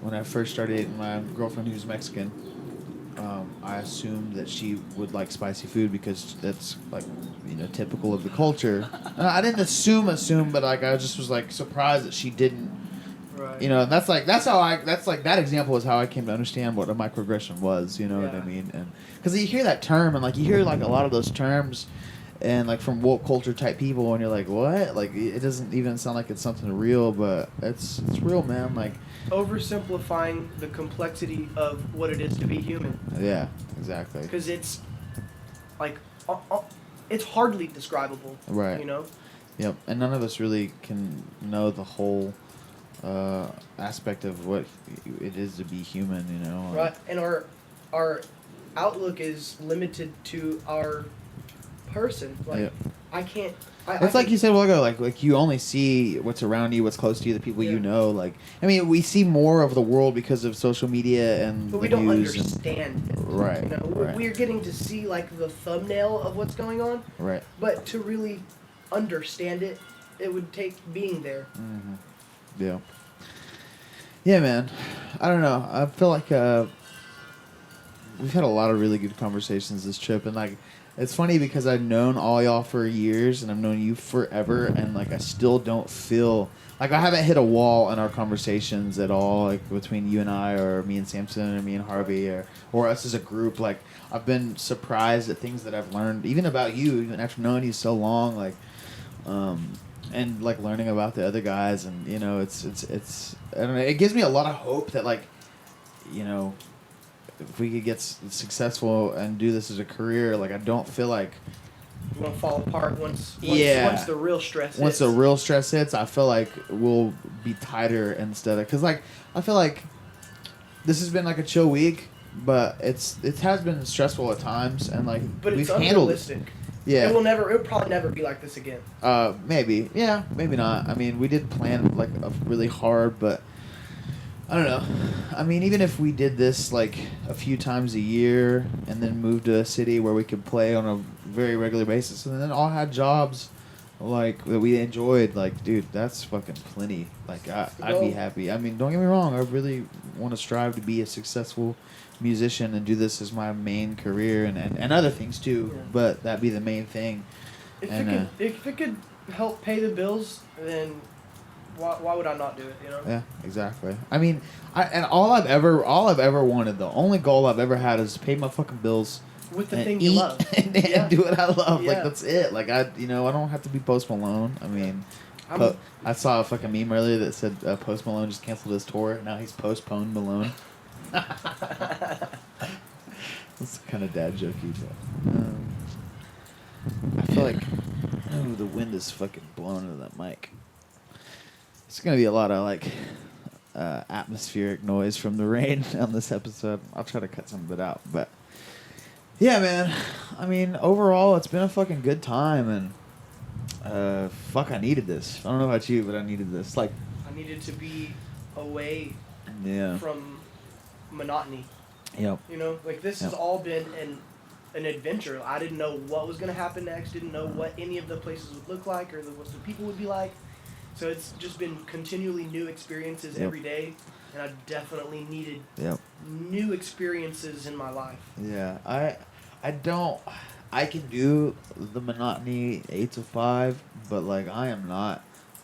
when I first started dating my girlfriend who's Mexican. I assumed that she would like spicy food because that's like typical of the culture. I didn't assume, but like I just was like surprised that she didn't. right. And that's that example is how I came to understand what a microaggression was. You know what I Yeah. mean? And because you hear that term and like you hear like a lot of those terms, and like from woke culture type people, and you're like, what? Like it doesn't even sound like it's something real, but it's real, man. Like. Oversimplifying the complexity of what it is to be human, Yeah, exactly. because it's like it's hardly describable. Right. You know. Yep, and none of us really can know the whole aspect of what it is to be human, Right, and our outlook is limited to our person. Like, Yeah. I can't. It's like you said a while ago, like you only see what's around you, what's close to you, the people you Yeah. know. Like, I mean, we see more of the world because of social media and But we the don't news. understand it. Right, You know, right. we're getting to see like the thumbnail of what's going on, Right. but to really understand it, it would take being there. Mm-hmm. Yeah. Yeah, man. I don't know. I feel like we've had a lot of really good conversations this trip, and like. It's funny because I've known all y'all for years, and I've known you forever, and like I still don't feel like I haven't hit a wall in our conversations at all, like between you and I, or me and Samson, or me and Harvey, or us as a group. Like I've been surprised at things that I've learned, even about you, even after knowing you so long, like, and like learning about the other guys, and it's I don't know. It gives me a lot of hope that like, if we could get successful and do this as a career, like I don't feel like You want to fall apart once the real stress once hits. the real stress hits, I feel like we'll be tighter instead of, because like I feel like this has been like a chill week, but it has been stressful at times, and like But we've it's handled unrealistic. Yeah. It will probably never be like this again. Maybe. Yeah, maybe not. I mean, we did plan like really hard, but I don't know. I mean, even if we did this like a few times a year and then moved to a city where we could play on a very regular basis and then all had jobs, like that we enjoyed, like, dude, that's fucking plenty. Like, I'd be happy. I mean, don't get me wrong. I really want to strive to be a successful musician and do this as my main career and other things too. Yeah. But that'd be the main thing. And, If it could help pay the bills, then why would I not do it? You know. Yeah, exactly. I mean, all I've ever wanted, the only goal I've ever had is to pay my fucking bills With the and thing eat you love. and Yeah. do what I love. Like Yeah. that's it. Like I don't have to be Post Malone. I mean, I'm- I saw a fucking meme earlier that said Post Malone just canceled his tour. Now he's postponed Malone. That's kind of dad jokey, but I feel like the wind is fucking blowing into that mic. It's gonna be a lot of like atmospheric noise from the rain on this episode. I'll try to cut some of it out, but yeah, man. I mean, overall, it's been a fucking good time, and fuck, I needed this. I don't know about you, but I needed this. Like, I needed to be away yeah, from monotony. yep, You know, like this has Yep. all been an adventure. I didn't know what was gonna happen next. Didn't know what any of the places would look like or what the people would be like. So it's just been continually new experiences Yep. every day, and I definitely needed yep. new experiences in my life. Yeah, I can do the monotony 8 to 5, but like I am not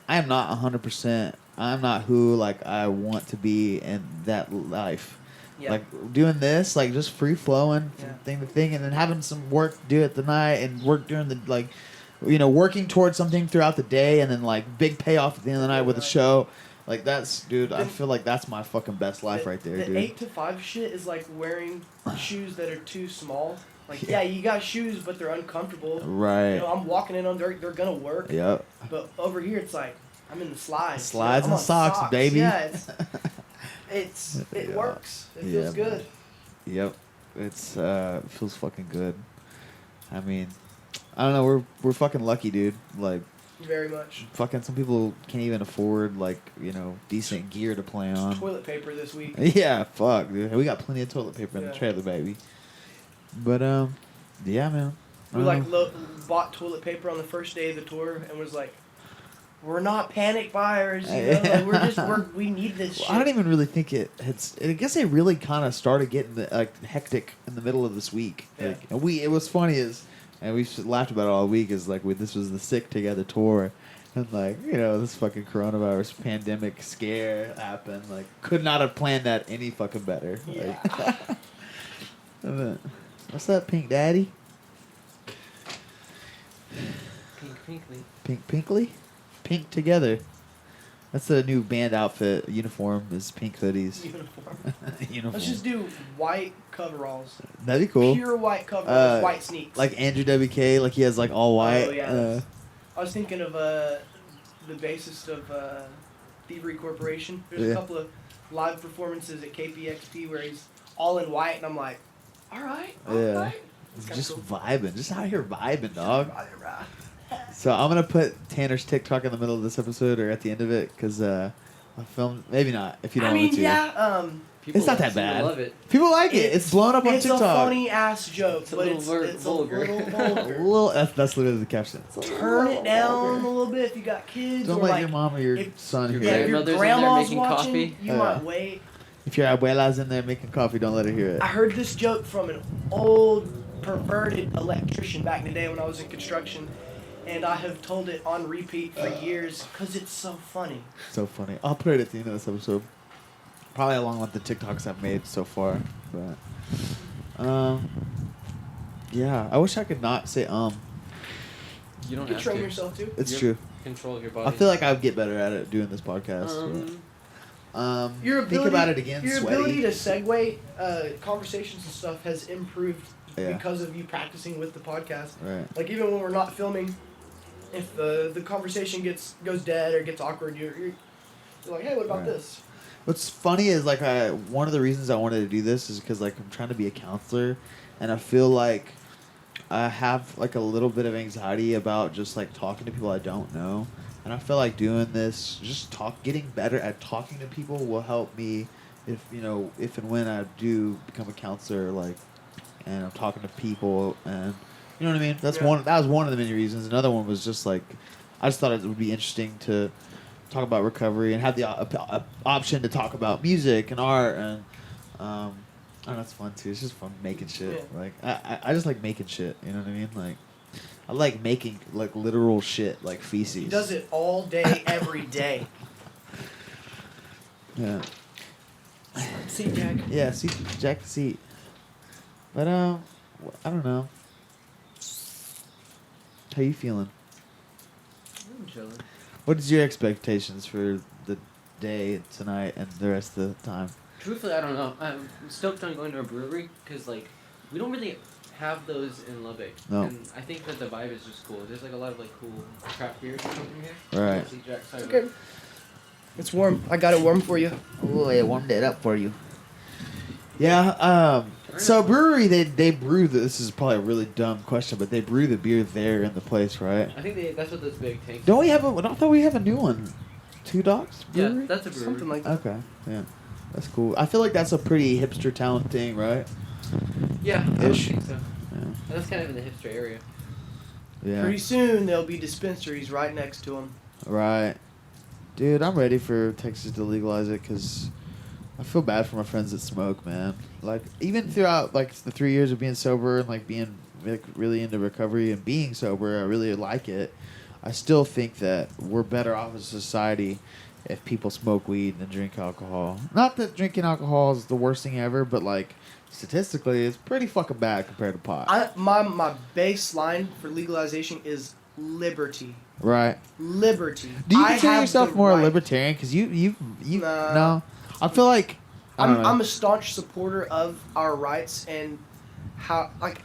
100%. I'm not who like I want to be in that life. Yeah. Like doing this, like just free flowing from Yeah. thing to thing, and then having some work to do at the night and work during the like, working towards something throughout the day, and then like big payoff at the end of the night with a show. Like that's, dude. I feel like that's my fucking best life right there, the dude. 8 to 5 shit is like wearing shoes that are too small. Like, yeah, you got shoes, but they're uncomfortable. Right. You know, I'm walking in on, they're gonna work. Yep. But over here, it's like, I'm in the slides. Slides I'm and on socks, baby. Yeah, it Yeah. works. It Yeah, feels good. Yep, it's it feels fucking good. I mean, I don't know. We're fucking lucky, dude. Like, Very much. fucking some people can't even afford like decent gear to play on. Toilet paper this week. Yeah, fuck, dude. We got plenty of toilet paper in the Yeah. trailer, baby. But yeah, man. We like bought toilet paper on the first day of the tour and was like, we're not panic buyers, you know. Like, we need this shit. I don't even really think I guess it really kind of started getting hectic in the middle of this week. Yeah. Like, and it was funny and we laughed about it all week. Is like this was the Sick Together tour, and like this fucking coronavirus pandemic scare happened. Like could not have planned that any fucking better. Yeah. Like, what's that, Pink Daddy? Pink Pinkley. Pink Pink Together. That's the new band outfit. Uniform is pink hoodies. Uniform. Let's just do white coveralls. That'd be cool. Pure white coveralls, white sneaks. Like Andrew WK, like he has like all white. Oh, yeah. I was thinking of the bassist of Thievery Corporation. There's Yeah. a couple of live performances at KPXP where he's all in white, and I'm like, all right. Yeah. It's kinda Just cool. vibing, just out here vibing, dog. Right. So I'm gonna put Tanner's TikTok in the middle of this episode or at the end of it because I filmed. Maybe not if you don't I want mean, me to. yeah. It's not that seem to bad. Love it. People like it. It's blown up on It's TikTok. a funny ass joke, It's a but little it's vulgar. a little A vulgar. little. That's literally the caption. It's a Turn little it down vulgar. a little bit if you got kids. Don't or let like, your mom or your if- son your hear Yeah, it. if your grandmother's in there grandma's making watching, coffee. you Yeah. might wait. If your abuela's in there making coffee, don't let her hear it. I heard this joke from an old perverted electrician back in the day when I was in construction, and I have told it on repeat for years because it's so funny. So funny. I'll put it at the end of this episode. Probably along with the TikToks I've made so far. But yeah, I wish I could not say You don't You can have train to. yourself too. It's You're- true. Control your body. I feel like I would get better at it doing this podcast. Your ability, think about it again, Your sweaty. ability to segue conversations and stuff has improved Yeah. because of you practicing with the podcast. Right. Like even when we're not filming, if the conversation goes dead or gets awkward, you're like, hey, what about Right. this? What's funny is like one of the reasons I wanted to do this is because like I'm trying to be a counselor, and I feel like I have like a little bit of anxiety about just like talking to people I don't know, and I feel like doing this, getting better at talking to people will help me if and when I do become a counselor, like, and I'm talking to people, and you know what I mean. That was one of the many reasons. Another one was just like I just thought it would be interesting to talk about recovery and have the option to talk about music and art and oh, that's fun too. It's just fun making shit. Yeah. Like I just like making shit. You know what I mean? Like I like making like literal shit like feces. He does it all day, every day. Yeah. See, Jack. Yeah. Seat, jack the seat. But I don't know. How you feeling? I'm chilling. What is your expectations for the day tonight and the rest of the time? Truthfully, I don't know. I'm stoked on going to a brewery because like we don't really have those in Lubbock. No. And I think that the vibe is just cool. There's like a lot of like cool craft beers or something here. Right. See Jack, sorry, Okay. It's warm. I got it warm for you. Oh, I warmed it up for you. Yeah. So brewery, they brew. This is probably a really dumb question, but they brew the beer there in the place, right? I think that's what those big tanks. Don't we have a? I thought we have a new one. Two Dogs Brewery. Yeah, that's a brewery. Something like that. Okay. Yeah. That's cool. I feel like that's a pretty hipster talent thing, right? Yeah, I would Ish. think so. Yeah. That's kind of in the hipster area. Yeah. Pretty soon there'll be dispensaries right next to them. Right. Dude, I'm ready for Texas to legalize it because I feel bad for my friends that smoke, man. Like, even throughout, like, the 3 years of being sober and, like, being like, really into recovery and being sober, I really like it. I still think that we're better off as a society if people smoke weed and drink alcohol. Not that drinking alcohol is the worst thing ever, but, like, statistically, it's pretty fucking bad compared to pot. My baseline for legalization is liberty. Right. Liberty. Do you I consider have yourself the more right. a libertarian? Because you Nah. no. I feel like I don't know. I'm a staunch supporter of our rights and how like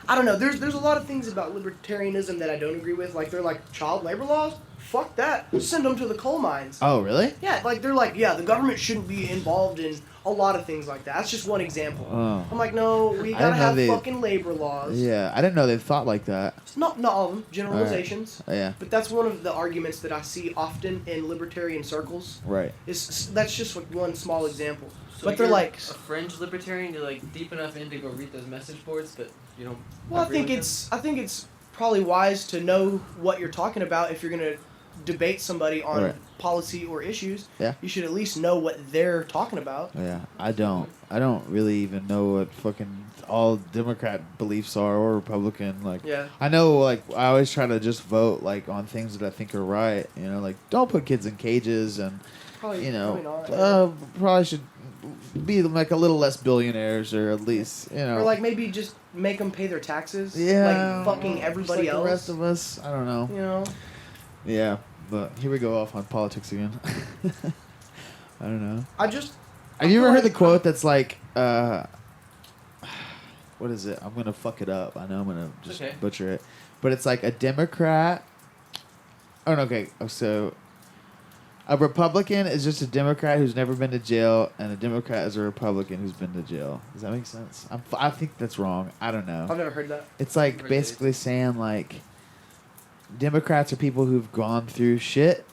I don't know. There's a lot of things about libertarianism that I don't agree with. Like they're like child labor laws. Fuck that. Send them to the coal mines. Oh, really? Yeah, like they're like the government shouldn't be involved in a lot of things like that. That's just one example. Oh. I'm like, no, we didn't gotta know have they- fucking labor laws. Yeah, I didn't know they thought like that. Not all of them, generalizations. Yeah, But that's one of the arguments that I see often in libertarian circles. right. That's just like one small example. So but they're you're like, a fringe libertarian. You're like deep enough in to go read those message boards, but you don't. well, I agree think with it's probably wise to know what you're talking about if you're gonna debate somebody on Right. policy or issues. Yeah. You should at least know what they're talking about. Yeah, I don't really even know what fucking all Democrat beliefs are or Republican. Like, Yeah. I know, like, I always try to just vote, like, on things that I think are right. You know, like, don't put kids in cages and, Probably, you know, probably not. probably should be, like, a little less billionaires or at least, you know. Or like maybe just make them pay their taxes. yeah. Like fucking just everybody like else. the rest of us. I don't know. You know. Yeah, but here we go off on politics again. I don't know. I just. Have you feel ever heard the like- quote that's like, what is it? I'm gonna fuck it up. I know I'm gonna just Okay. butcher it, but it's like a Democrat. Oh no, okay. So, a Republican is just a Democrat who's never been to jail, and a Democrat is a Republican who's been to jail. Does that make sense? I think that's wrong. I don't know. I've never heard that. It's like Really? basically saying like, Democrats are people who've gone through shit,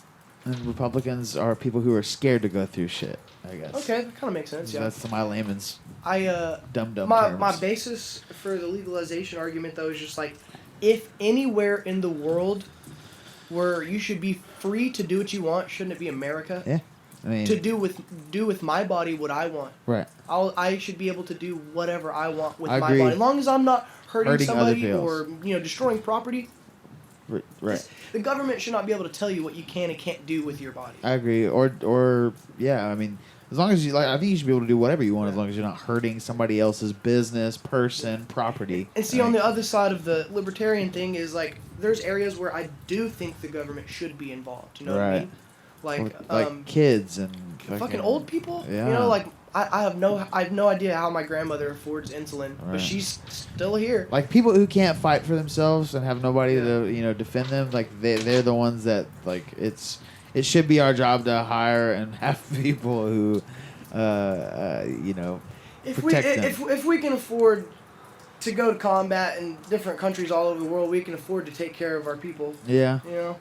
and Republicans are people who are scared to go through shit. I guess. Okay, that kind of makes sense. Yeah. That's my layman's I dumb my terms. my basis for the legalization argument though is just like if anywhere in the world where you should be free to do what you want, shouldn't it be America? Yeah, I mean, To do with my body what I want. right. I should be able to do whatever I want with I my agree. body, as long as I'm not hurting Hurting other somebody people's. or destroying property. Right. The government should not be able to tell you what you can and can't do with your body. I agree. Or yeah, I mean, as long as you like, I think you should be able to do whatever you want as long as you're not hurting somebody else's business, person, property. And see, on the other side of the libertarian thing is like, there's areas where I do think the government should be involved. You know what I Right. mean? Like, like kids and fucking old people. Yeah. You know, like I have no idea how my grandmother affords insulin, Right. but she's still here. Like people who can't fight for themselves and have nobody Yeah. to defend them. Like they're the ones that like it should be our job to hire and have people who If we protect them. if we can afford to go to combat in different countries all over the world, we can afford to take care of our people. Yeah. You know.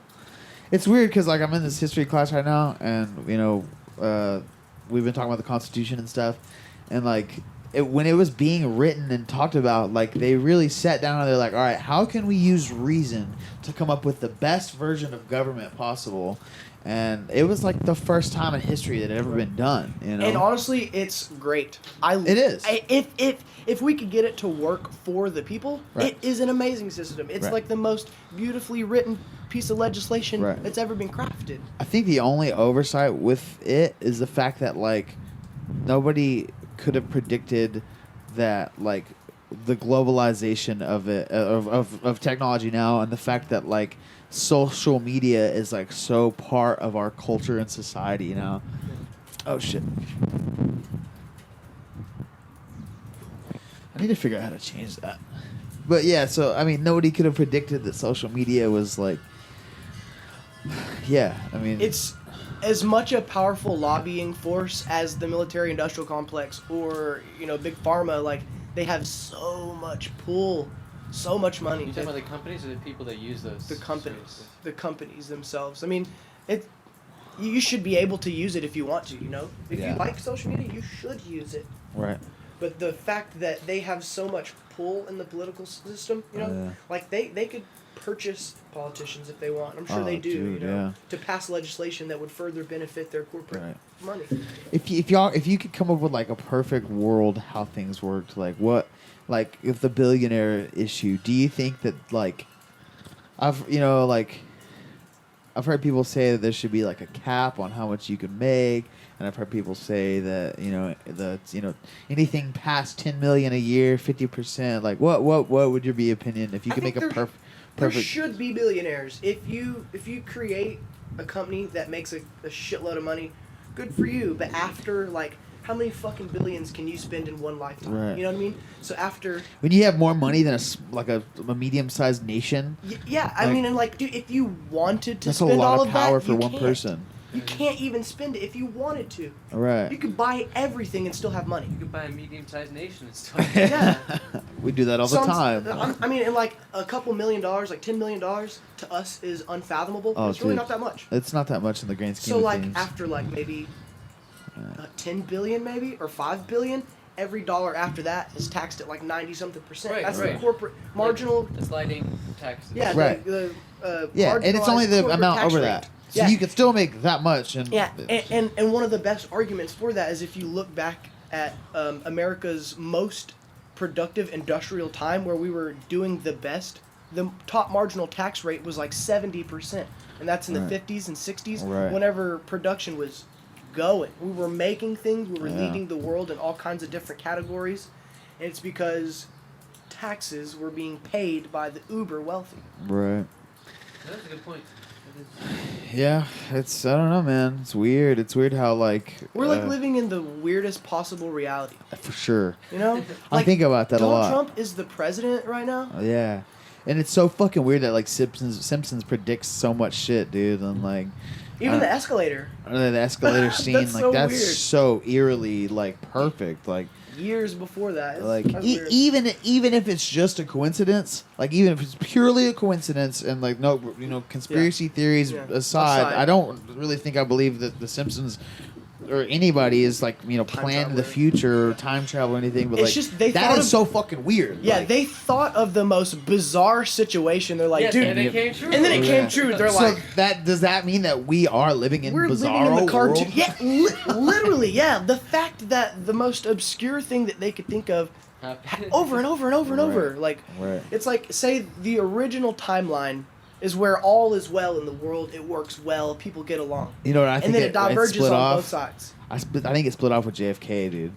It's weird because like I'm in this history class right now, and we've been talking about the Constitution and stuff, and like when it was being written and talked about, like they really sat down and they're like, all right, how can we use reason to come up with the best version of government possible? And it was like the first time in history that it had ever been done. You know, And honestly, it's great. It is. If we could get it to work for the people, Right. it is an amazing system. It's Right. like the most beautifully written piece of legislation Right. that's ever been crafted. I think the only oversight with it is the fact that like nobody could have predicted that like the globalization of it of technology now, and the fact that like social media is like so part of our culture and society now. Oh shit. I need to figure out how to change that. But yeah, so I mean nobody could have predicted that social media was like yeah, I mean It's as much a powerful lobbying force as the military-industrial complex or big pharma. Like they have so much pull, so much money. You talking about the companies or the people that use those? The companies, services? the companies themselves. I mean, you should be able to use it if you want to. If Yeah. you like social media, you should use it. right. But the fact that they have so much pull in the political system, Yeah. like they could purchase politicians if they want. I'm sure Oh, they do, dude, yeah. to pass legislation that would further benefit their corporate Right. money. If you could come up with like a perfect world how things worked, like what, like if the billionaire issue, do you think that like I've heard people say that there should be like a cap on how much you can make, and I've heard people say that anything past 10 million a year, 50%. Like what would your be opinion if you I could think make a there perfect? should be billionaires. If you create a company that makes a shitload of money, good for you. But after like, how many fucking billions can you spend in one lifetime? Right. You know what I mean? So after, When you have more money than a medium-sized nation, yeah, I Like- mean, and like, dude, if you wanted to that's a spend all lot of of power that, for you one can't. person. You can't even spend it if you wanted to. Right. You could buy everything and still have money. You could buy a medium-sized nation and stuff. Yeah. We do that all the time. I mean, and like a couple $1 million, like $10 million to us is unfathomable. Oh, It's really dude. not that much. It's not that much in the grand scheme So of like things. after like maybe 10 billion maybe or 5 billion, every dollar after that is taxed at like 90-something%. Right, That's right. the corporate marginal. The sliding taxes. Yeah, Right. the Yeah, and it's only marginalized the corporate amount tax over rate. that. So Yeah. you can still make that much. And Yeah, and one of the best arguments for that is if you look back at America's most productive industrial time where we were doing the best, the top marginal tax rate was like 70%. And that's in the Right. 50s and 60s Right. whenever production was going. We were making things, we were Yeah. leading the world in all kinds of different categories. And it's because taxes were being paid by the uber wealthy. Right. That's a good point. Yeah, it's I don't know, man. It's weird. It's weird how like We're like living in the weirdest possible reality. for sure. You know? I think about that a Donald lot. Trump is the president right now. Yeah, and it's so fucking weird that like Simpsons predicts so much shit, dude. And like Even the escalator. the escalator scene, That's like so that's weird. so eerily like perfect. Like Years before that. like That's weird. even if it's just a coincidence, like even if it's purely a coincidence, and like no, conspiracy theories Yeah. aside, Aside. I don't really think I believe that the Simpsons or anybody is like planning the traveler. future or time travel or anything. But It's like just they that thought is of- so fucking weird. Yeah, like, they thought of the most bizarre situation. They're like, Yes, dude, and it came true. and then it Yeah. came true. They're so like, does that mean that we are living in we're bizarro living in the cartoon. world? Yeah, literally, yeah. The fact that the most obscure thing that they could think of over and over and over and over, like, Right. it's like, say the original timeline is where all is well in the world. It works well. People get along. You know what I think? And then it diverges split on off. both sides. I think it split off with JFK, dude.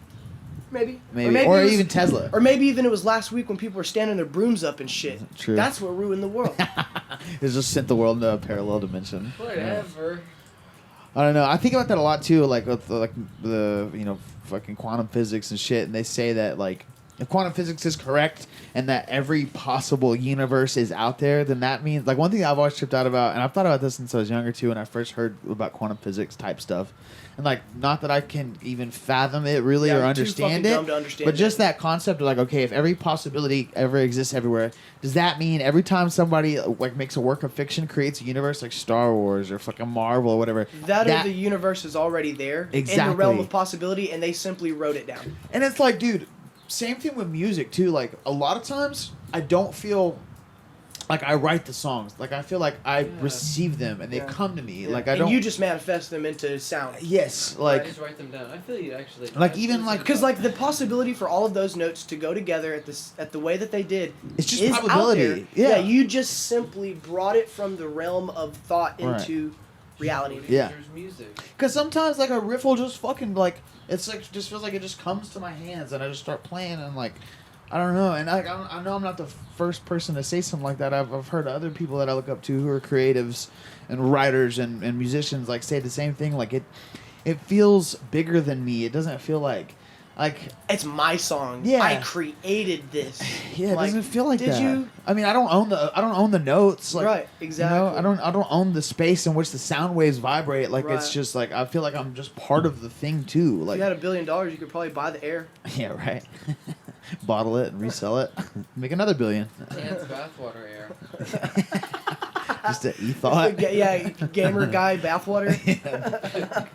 Maybe. Maybe. Or it was- even Tesla. Or maybe even it was last week when people were standing their brooms up and shit. True. That's what ruined the world. It just sent the world into a parallel dimension. Whatever. I don't know. I think about that a lot too, like with the fucking quantum physics and shit. And they say that like if quantum physics is correct and that every possible universe is out there, then that means like one thing I've always tripped out about, and I've thought about this since I was younger too, when I first heard about quantum physics type stuff. And like not that I can even fathom it really Yeah, or I'm too understand fucking it, dumb to understand but just it. that concept of like, okay, if every possibility ever exists everywhere, does that mean every time somebody like makes a work of fiction, creates a universe like Star Wars or fucking Marvel or whatever, That or the universe is already there in the realm Exactly. of possibility, and they simply wrote it down. and it's like, dude, same thing with music too. Like a lot of times, I don't feel like I write the songs. Like I feel like I receive them and they come to me. Yeah. Like I and don't. you just manifest them into sound. Yes, I like just write them down. I feel you actually. Like, even, like- Because like the possibility for all of those notes to go together at the way that they did, it's just is probability. out there. Yeah. You just simply brought it from the realm of thought Right. into reality. Yeah. There's music. Because sometimes like a riff will just fucking like it's like just feels like it just comes to my hands and I just start playing and like I don't know and I know I'm not the first person to say something like that. I've heard other people that I look up to who are creatives and writers and musicians like say the same thing. Like it feels bigger than me. It doesn't feel like It's my song. Yeah. I created this. yeah. It Like, doesn't feel like did that. you? I mean I don't own the notes. Like, Right, exactly. You know, I don't own the space in which the sound waves vibrate. Like it's Right. just like I feel like I'm just part of the thing too. If Like you had $1 billion, you could probably buy the air. yeah, right. Bottle it and resell it, make another $1 billion. Dance bathwater air. Just an e-thought. Gamer guy bathwater.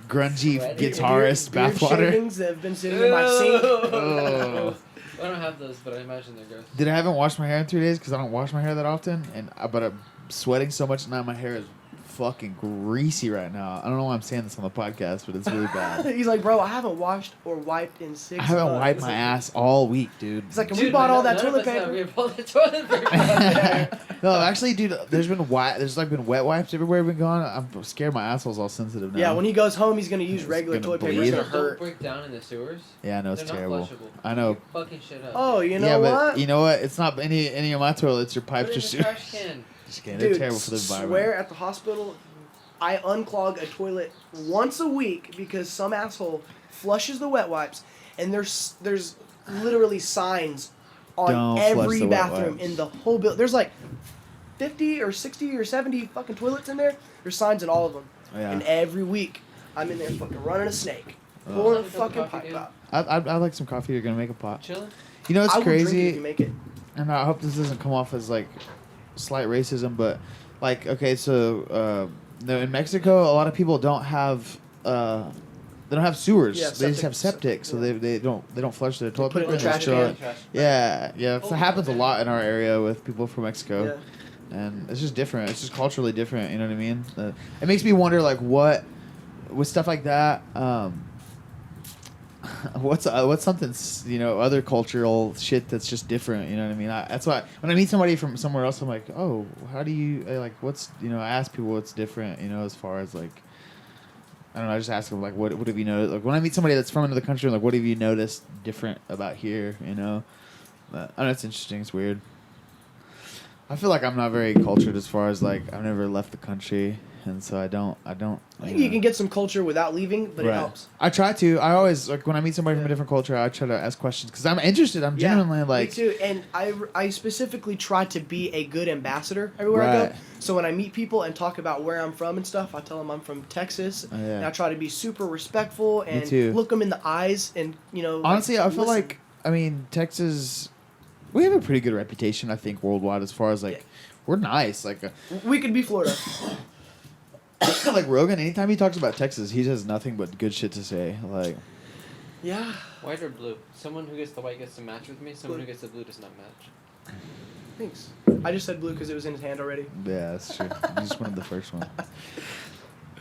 Grungy Beard- guitarist Beard bathwater. shavings that have been sitting in my sink. Oh. I don't have those, but I imagine they're gross. Dude, I haven't washed my hair in 3 days because I don't wash my hair that often, but I'm sweating so much now. My hair is fucking greasy right now. I don't know why I'm saying this on the podcast, but it's really bad. He's like, bro, I haven't washed or wiped in 6 I haven't months. wiped my ass all week, dude. He's like, and Dude, we bought all that none of toilet us have. paper. We have all the toilet paper. No, actually, dude, there's been wet wipes everywhere we've been gone. I'm scared my asshole's all sensitive now. Yeah, when he goes home, he's gonna use It's regular gonna toilet paper. bleed. It's gonna Don't hurt. break down in the sewers. Yeah, I know it's They're terrible. not flushable. I know. You're fucking shit up. Oh, you know yeah, but what? you know what? It's not any of my toilets. Your Put pipes it are in the super. trash can. Just kidding. They're Dude, terrible for the environment. swear at the hospital, I unclog a toilet once a week because some asshole flushes the wet wipes, and there's literally signs on Don't flush every the wet bathroom wipes. in the whole building. There's like 50 or 60 or 70 fucking toilets in there. There's signs in all of them. Yeah. And every week, I'm in there fucking running a snake, Oh. pulling a Have a cup of fucking coffee, pipe dude. out. I'd like some coffee. You're gonna make a pot. Chilling. You know it's I would drink it if crazy, you make it. and I hope this doesn't come off as like slight racism, but like okay, so in Mexico, a lot of people don't have sewers. Yeah, they just have septic, septic, so yeah. they don't flush their toilet put it in paper. the They just trash throw can. it- Yeah, yeah. Oh, It happens a okay. lot in our area with people from Mexico. Yeah. And it's just different. It's just culturally different. You know what I mean? It makes me wonder, like, what with stuff like that. What's something other cultural shit that's just different. You know what I mean? That's why when I meet somebody from somewhere else, I'm like, oh, how do you like? What's I ask people what's different. As far as like. I don't know. I just ask them like, what have you noticed? Like when I meet somebody that's from another country, I'm like, what have you noticed different about here? But I don't know. It's interesting. It's weird. I feel like I'm not very cultured as far as like I've never left the country, and so I don't. I think you can get some culture without leaving, but it helps. I try to. I always like when I meet somebody from a different culture, I try to ask questions because I'm interested. I'm genuinely like. Me too, and I specifically try to be a good ambassador everywhere I Right. go. So when I meet people and talk about where I'm from and stuff, I tell them I'm from Texas, Oh, yeah. and I try to be super respectful and too. look them in the eyes and Honestly, I feel listen. like Texas. We have a pretty good reputation, I think, worldwide as far as like we're nice. Like we could be Florida. like Rogan, anytime he talks about Texas, he has nothing but good shit to say. Like Yeah. White or blue? Someone who gets the white gets to match with me. Someone who gets the blue does not match. Thanks. I just said blue because it was in his hand already. yeah, that's true. You just wanted the first one.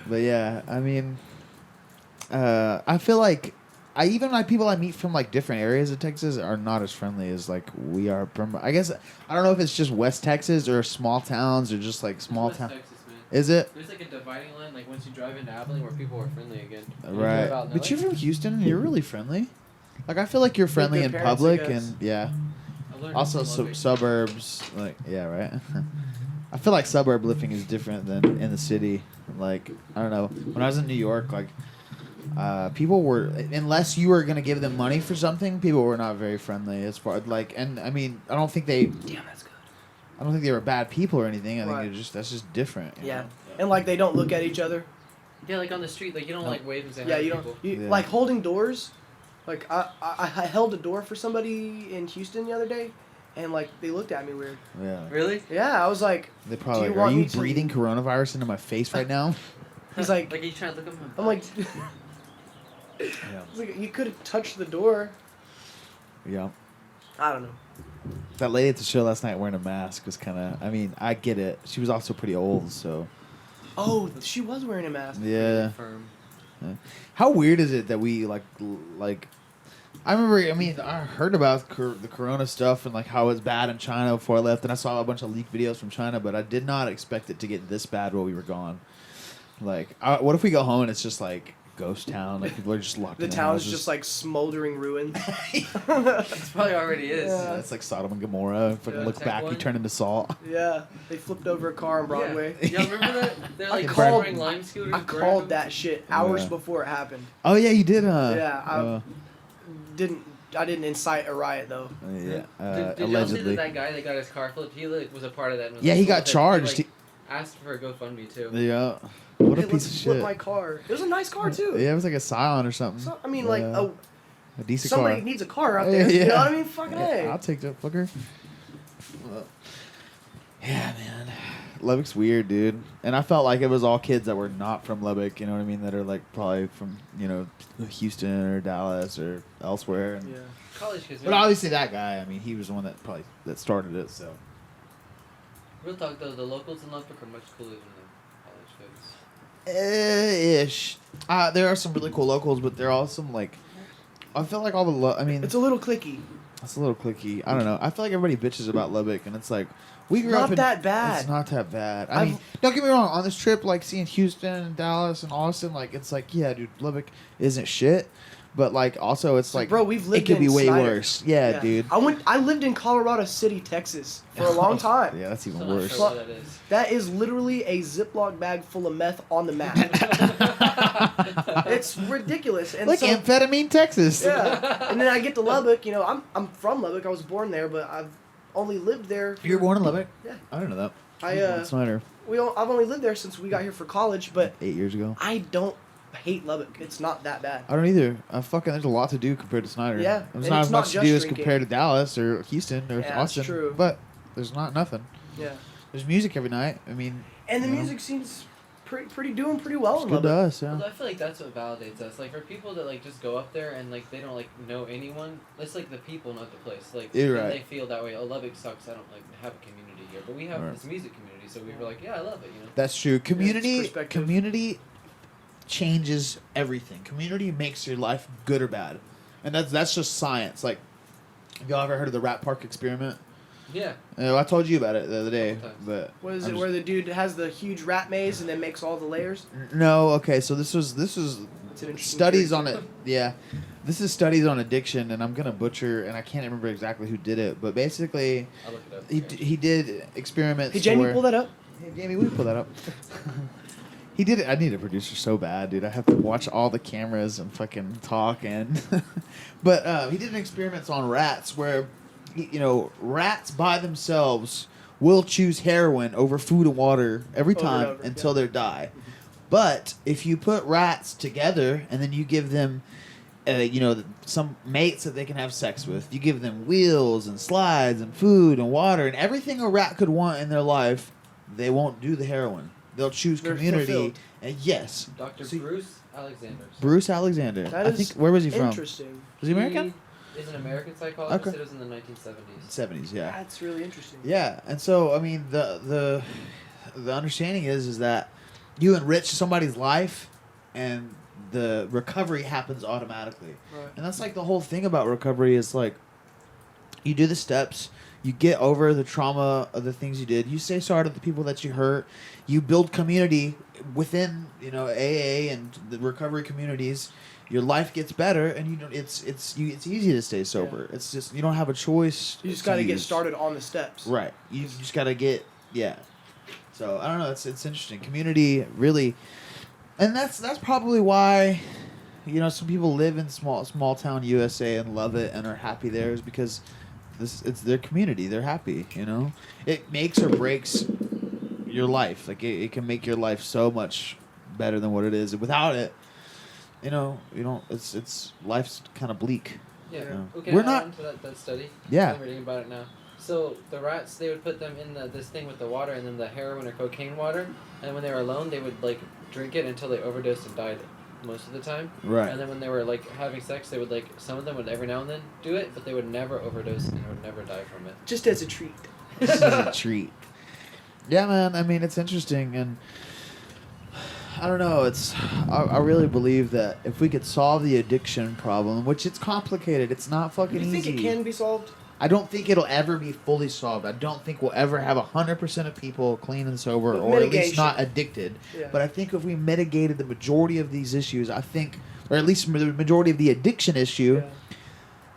But yeah, I mean, I feel like even like people I meet from like different areas of Texas are not as friendly as like we are from. I guess I don't know if it's just West Texas or small towns or just like small West town. Texas, man. Is it There's like a dividing line, like once you drive into Abilene, where people are friendly again. You right? drive out and But they're you're like, from Houston. And you're really friendly. Like I feel like you're friendly good in parents, I public guess. and yeah. I learned Also, from Lubbock. suburbs, like yeah, right. I feel like suburb living is different than in the city. Like I don't know. When I was in New York, like people were unless you were gonna give them money for something, people were not very friendly as far like. And I mean, I don't think they. Damn, that's good. I don't think they were bad people or anything. I think Right. that's just different. you Yeah. know? And like they don't look at each other. Yeah, like on the street, like you don't like wave and say hi Yeah, to you people. don't. You, Yeah. Like holding doors. Like I held a door for somebody in Houston the other day, and like they looked at me weird. Yeah. Really? Yeah, I was like, They probably Do you like, are want you me to- breathing coronavirus into my face right now? he's like, Like are you trying to look at my I'm like, Yeah. he's like, you could have touched the door. Yeah. I don't know. That lady at the show last night wearing a mask was kind of. I mean, I get it. She was also pretty old, so. Oh, she was wearing a mask. Yeah. Firm. How weird is it that we like? I remember. I mean, I heard about the Corona stuff and like how it's bad in China before I left, and I saw a bunch of leaked videos from China, but I did not expect it to get this bad while we were gone. Like, what if we go home and it's just like ghost town? Like people are just locked. The in their town's houses? just like smoldering ruins. It probably already is. Yeah. It's like Sodom and Gomorrah. Fucking Yeah. look Tech back, you one? turn into salt. Yeah, they flipped over a car on Broadway. Yeah. Y'all remember that? They're like called- destroying lime scooters. I burning called them. that shit hours Yeah. before it happened. Oh yeah, you did. Yeah, I didn't incite a riot though. Yeah. Did y'all see Allegedly. that guy that got his car flipped? He like, was a part of that. Yeah, he got charged. He, like, asked for a GoFundMe too. Yeah. What a Hey, piece let's of flip shit. my car. It was a nice car too. Yeah, it was like a Scion or something. So, I mean, like Yeah. a decent somebody car. needs a car out there. You know what I mean? Fucking Yeah, I'll hey. take that fucker. Yeah, man. Lubbock's weird, dude. And I felt like it was all kids that were not from Lubbock, you know what I mean? That are like probably from, Houston or Dallas or elsewhere. And, Yeah. College kids. But obviously that guy, I mean, he was the one that started it, so. Real talk though, the locals in Lubbock are much cooler than the college kids. Ish. There are some really cool locals, but there are some like, I feel like all the I mean, It's a little clicky. it's a little cliquey. I don't know. I feel like everybody bitches about Lubbock, and it's like we grew up Not in. that bad. It's not that bad. I mean, don't get me wrong. On this trip, like seeing Houston and Dallas and Austin, like it's like, yeah, dude, Lubbock isn't shit, but like also it's like, Bro, we've lived it could in be way Snyder. worse. Yeah, dude. I lived in Colorado City, Texas for a long time. Yeah, that's even Still not worse. sure what that is. That is literally a Ziploc bag full of meth on the map. It's ridiculous. And Like so, amphetamine, Texas. yeah. And then I get to Lubbock. I'm from Lubbock. I was born there, but I've only lived there. You were born in Lubbock? Yeah. I didn't know that. I was born in Snyder I've only lived there since we got here for college, but 8 years ago. I don't hate Lubbock. It's not that bad. I don't either. There's a lot to do compared to Snyder. Yeah, There's and not it's as not much to just do as drinking. compared to Dallas or Houston or Yeah, that's Austin. true. But there's nothing. Yeah. There's music every night. I mean, And the you know, music seems doing pretty well it's in good to Lubbock. us. Yeah. Although I feel like that's what validates us. Like for people that like just go up there and like they don't like know anyone, it's like the people, not the place. Like You're and right. they feel that way. Oh, Lubbock sucks. I don't like have a community here, but we have Right. this music community, so we were like, yeah, I love it. That's true. Community perspective. community changes everything. Community makes your life good or bad, and that's just science. Like, have y'all ever heard of the rat park experiment? Yeah. I told you about it the other day, Couple times. but What is I'm it just- where the dude has the huge rat maze and then makes all the layers? No, okay. So this was It's an interesting studies theory. on it. Yeah, this is studies on addiction, and I'm gonna butcher, and I can't remember exactly who did it, but basically, I'll look it up. he did experiments. Hey, Jamie, where, pull that up. Hey, Jamie, will you pull that up? He did it. I need a producer so bad, dude. I have to watch all the cameras and fucking talk and. But he did an experiments on rats where, rats by themselves will choose heroin over food and water every Over and time over, until yeah. they die. But if you put rats together and then you give them, some mates that they can have sex with, you give them wheels and slides and food and water and everything a rat could want in their life, they won't do the heroin. They'll choose They're community. fulfilled. And yes, Dr. See- Bruce Alexander. Bruce Alexander. That I is think where was he from? Interesting. Was he American? He is an American psychologist. Okay. It was in the 1970s. 70s, yeah. That's really interesting. Yeah, and so I mean the understanding is that you enrich somebody's life, and the recovery happens automatically. Right. And that's like the whole thing about recovery is like, you do the steps, you get over the trauma of the things you did, you say sorry to the people that you hurt, you build community within AA and the recovery communities. Your life gets better, and it's easy to stay sober. It's just you don't have a choice. You just got to get use. started on the steps. Right. You just got to get So I don't know. It's interesting. Community really, and that's probably why, some people live in small town USA and love it and are happy there is because it's their community. They're happy. It makes or breaks your life. Like it can make your life so much better than what it is. Without it, you don't. It's life's kind of bleak. Yeah. Yeah. Okay, We're add not- on to that study. Yeah. I'm reading about it now. So the rats, they would put them in this thing with the water and then the heroin or cocaine water, and when they were alone, they would like drink it until they overdosed and died. most of the time. Right. And then when they were like having sex, they would like some of them would every now and then do it, but they would never overdose and would never die from it. Just as a treat. This is a treat. Yeah, man. I mean, it's interesting, and I don't know. I really believe that if we could solve the addiction problem, which it's complicated, it's not fucking You think easy. it can be solved? I don't think it'll ever be fully solved. I don't think we'll ever have 100% of people clean and sober, With or at least mitigation. not addicted. Yeah. But I think if we mitigated the majority of these issues, I think, or at least the majority of the addiction issue, Yeah.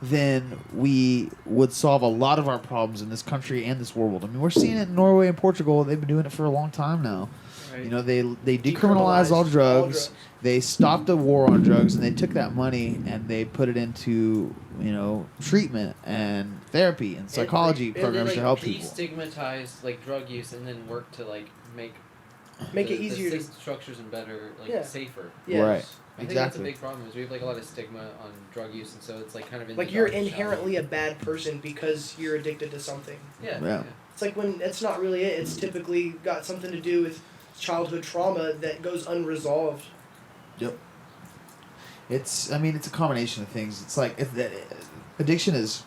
then we would solve a lot of our problems in this country and this world. I mean, we're seeing it in Norway and Portugal. They've been doing it for a long time now. Right. You know, they decriminalized all drugs. They stopped the war on drugs, and they took that money and they put it into, you know, treatment and therapy and psychology programs to help people. Destigmatize like drug use and then work to like make It easier the to. structures and better like Yeah. safer. Yes. Right. I think that's a Exactly. big problem is we have like a lot of stigma on drug use, and so it's like kind of in Like the you're dark inherently a bad person because you're addicted to something. shadow. Yeah. It's like when it's not really it. It's typically got something to do with childhood trauma that goes unresolved. Yep. It's a combination of things. It's like addiction is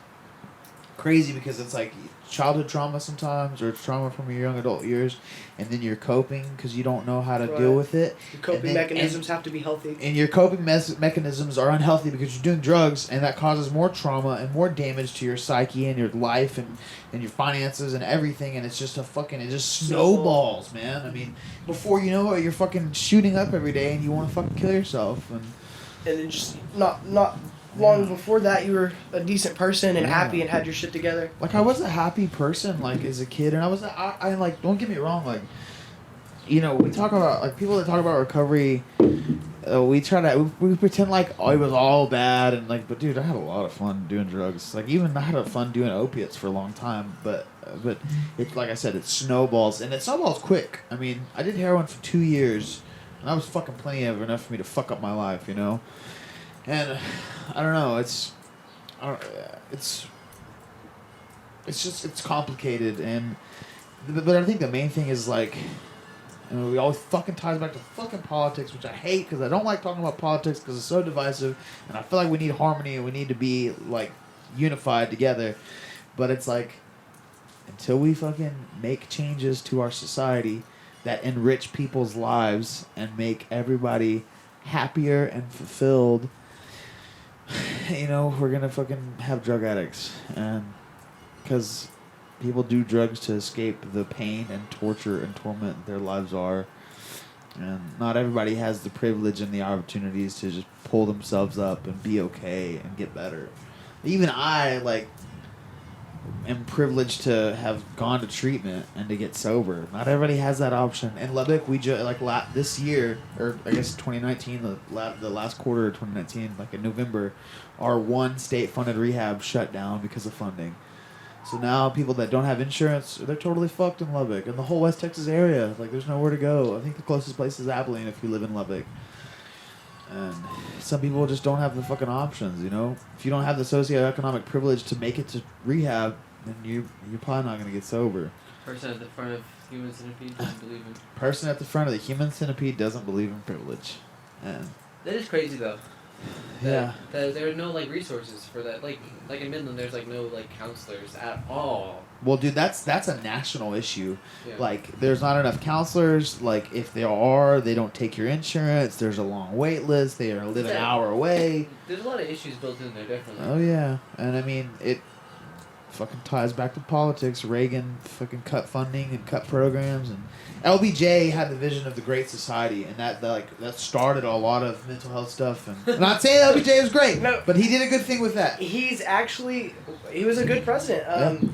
crazy because it's like childhood trauma sometimes, or it's trauma from your young adult years, and then you're coping because you don't know how to deal Right. with it. Your coping And then- mechanisms have to be healthy. And your coping mechanisms are unhealthy because you're doing drugs, and that causes more trauma and more damage to your psyche and your life and your finances and everything. And it's just it just snowballs, man. I mean, before you know it, you're fucking shooting up every day, and you want to fucking kill yourself. And And just not long before that, you were a decent person and happy and had your shit together. like, I was a happy person, like, as a kid, and I like, don't get me wrong, like, you know, we talk about, like, people that talk about recovery, we pretend like, oh, it was all bad, and like, but dude, I had a lot of fun doing drugs. Like, even I had a fun doing opiates for a long time, but it's like I said, it snowballs, and it snowballs quick. I mean, I did heroin for 2 years, and that was fucking plenty of enough for me to fuck up my life, you know. And I don't know, it's complicated, and but I think the main thing is, like, you know, we always fucking ties back to fucking politics, which I hate because I don't like talking about politics because it's so divisive, and I feel like we need harmony and we need to be like unified together. But it's like, until we fucking make changes to our society that enrich people's lives and make everybody happier and fulfilled, you know, we're gonna fucking have drug addicts, and because people do drugs to escape the pain and torture and torment their lives are, and not everybody has the privilege and the opportunities to just pull themselves up and be okay and get better. Even I, like, am privileged to have gone to treatment and to get sober. Not everybody has that option. In Lubbock, we this year, or I guess 2019, the last quarter of 2019, like in November, our one state-funded rehab shut down because of funding. So now people that don't have insurance, they're totally fucked in Lubbock. And the whole West Texas area, like, there's nowhere to go. I think the closest place is Abilene if you live in Lubbock. And some people just don't have the fucking options, you know? If you don't have the socioeconomic privilege to make it to rehab, then you're probably not going to get sober. Person at the front of Human Centipede doesn't believe in. Person at the front of the Human Centipede doesn't believe in privilege. And That is crazy though. yeah. That there are no like resources for that. Like in Midland, there's like no like counselors at all. Well, dude, that's a national issue. Yeah. Like, there's not enough counselors. Like, if there are, they don't take your insurance. There's a long wait list. They live an hour away. There's a lot of issues built in there, definitely. Oh, yeah. And, I mean, it fucking ties back to politics. Reagan fucking cut funding and cut programs. And LBJ had the vision of the Great Society, and that started a lot of mental health stuff. And I'm not saying LBJ was great, No. but he did a good thing with that. He was a good president.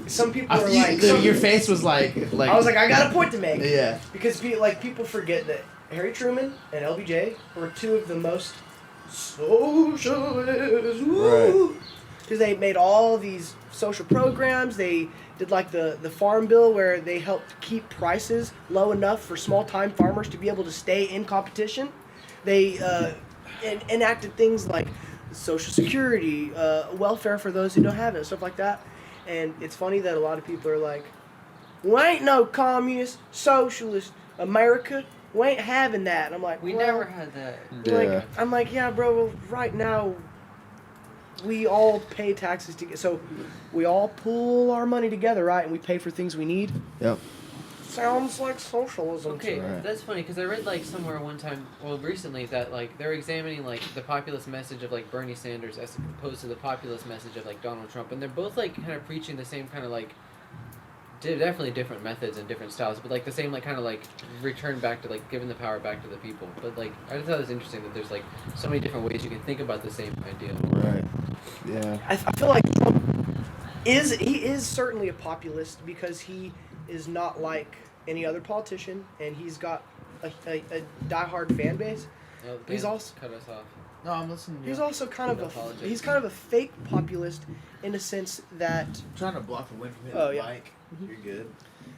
Some people were Your face was like I was like, I got a point to make. yeah. Because people forget that Harry Truman and LBJ were two of the most socialists. Right. Because they made all these social programs. They did like the farm bill where they helped keep prices low enough for small time farmers to be able to stay in competition. They enacted things like Social Security, welfare for those who don't have it, stuff like that. And it's funny that a lot of people are like, well, ain't no communist, socialist America. we ain't having that. And I'm like, We well, never had that. Yeah. I'm like, yeah, bro. Well, right now, we all pay taxes together, so we all pool our money together, right? And we pay for things we need. Yep. Sounds like socialism. Okay, to me. Right. that's funny because I read like somewhere one time, well, recently that like they're examining like the populist message of like Bernie Sanders as opposed to the populist message of like Donald Trump, and they're both like kind of preaching the same kind of like, definitely different methods and different styles, but like the same like kind of like return back to like giving the power back to the people. But like I just thought it was interesting that there's like so many different ways you can think about the same idea. Right. Yeah. I feel like Trump is certainly a populist because he is not like any other politician, and he's got a diehard fan base. No, He's Ben also- cut us off. No, I'm listening. He's also kind of No apologies. he's kind of a fake populist in a sense that trying to block the wind from hitting Oh, the yeah. mic. You're good.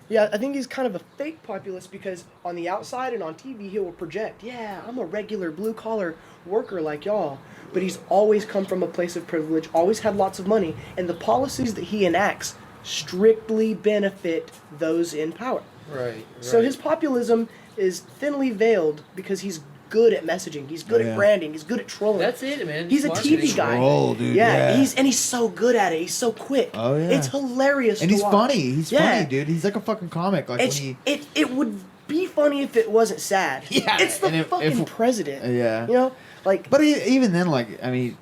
yeah, I think he's kind of a fake populist because on the outside and on TV he will project, yeah, I'm a regular blue collar worker like y'all, but he's always come from a place of privilege, always had lots of money, and the policies that he enacts strictly benefit those in power. Right. So his populism is thinly veiled because he's good at messaging. He's good Yeah. at branding. He's good at trolling. That's it, man. He's a Marketing. TV guy. Troll, dude. Yeah, Yeah. he's so good at it. He's so quick. Oh, yeah. It's hilarious. And to he's watch. funny. He's Yeah. funny, dude. He's like a fucking comic. Like It's when it would be funny if it wasn't sad. Yeah, It's the and if- fucking president. yeah. You know, like But even then, like, I mean,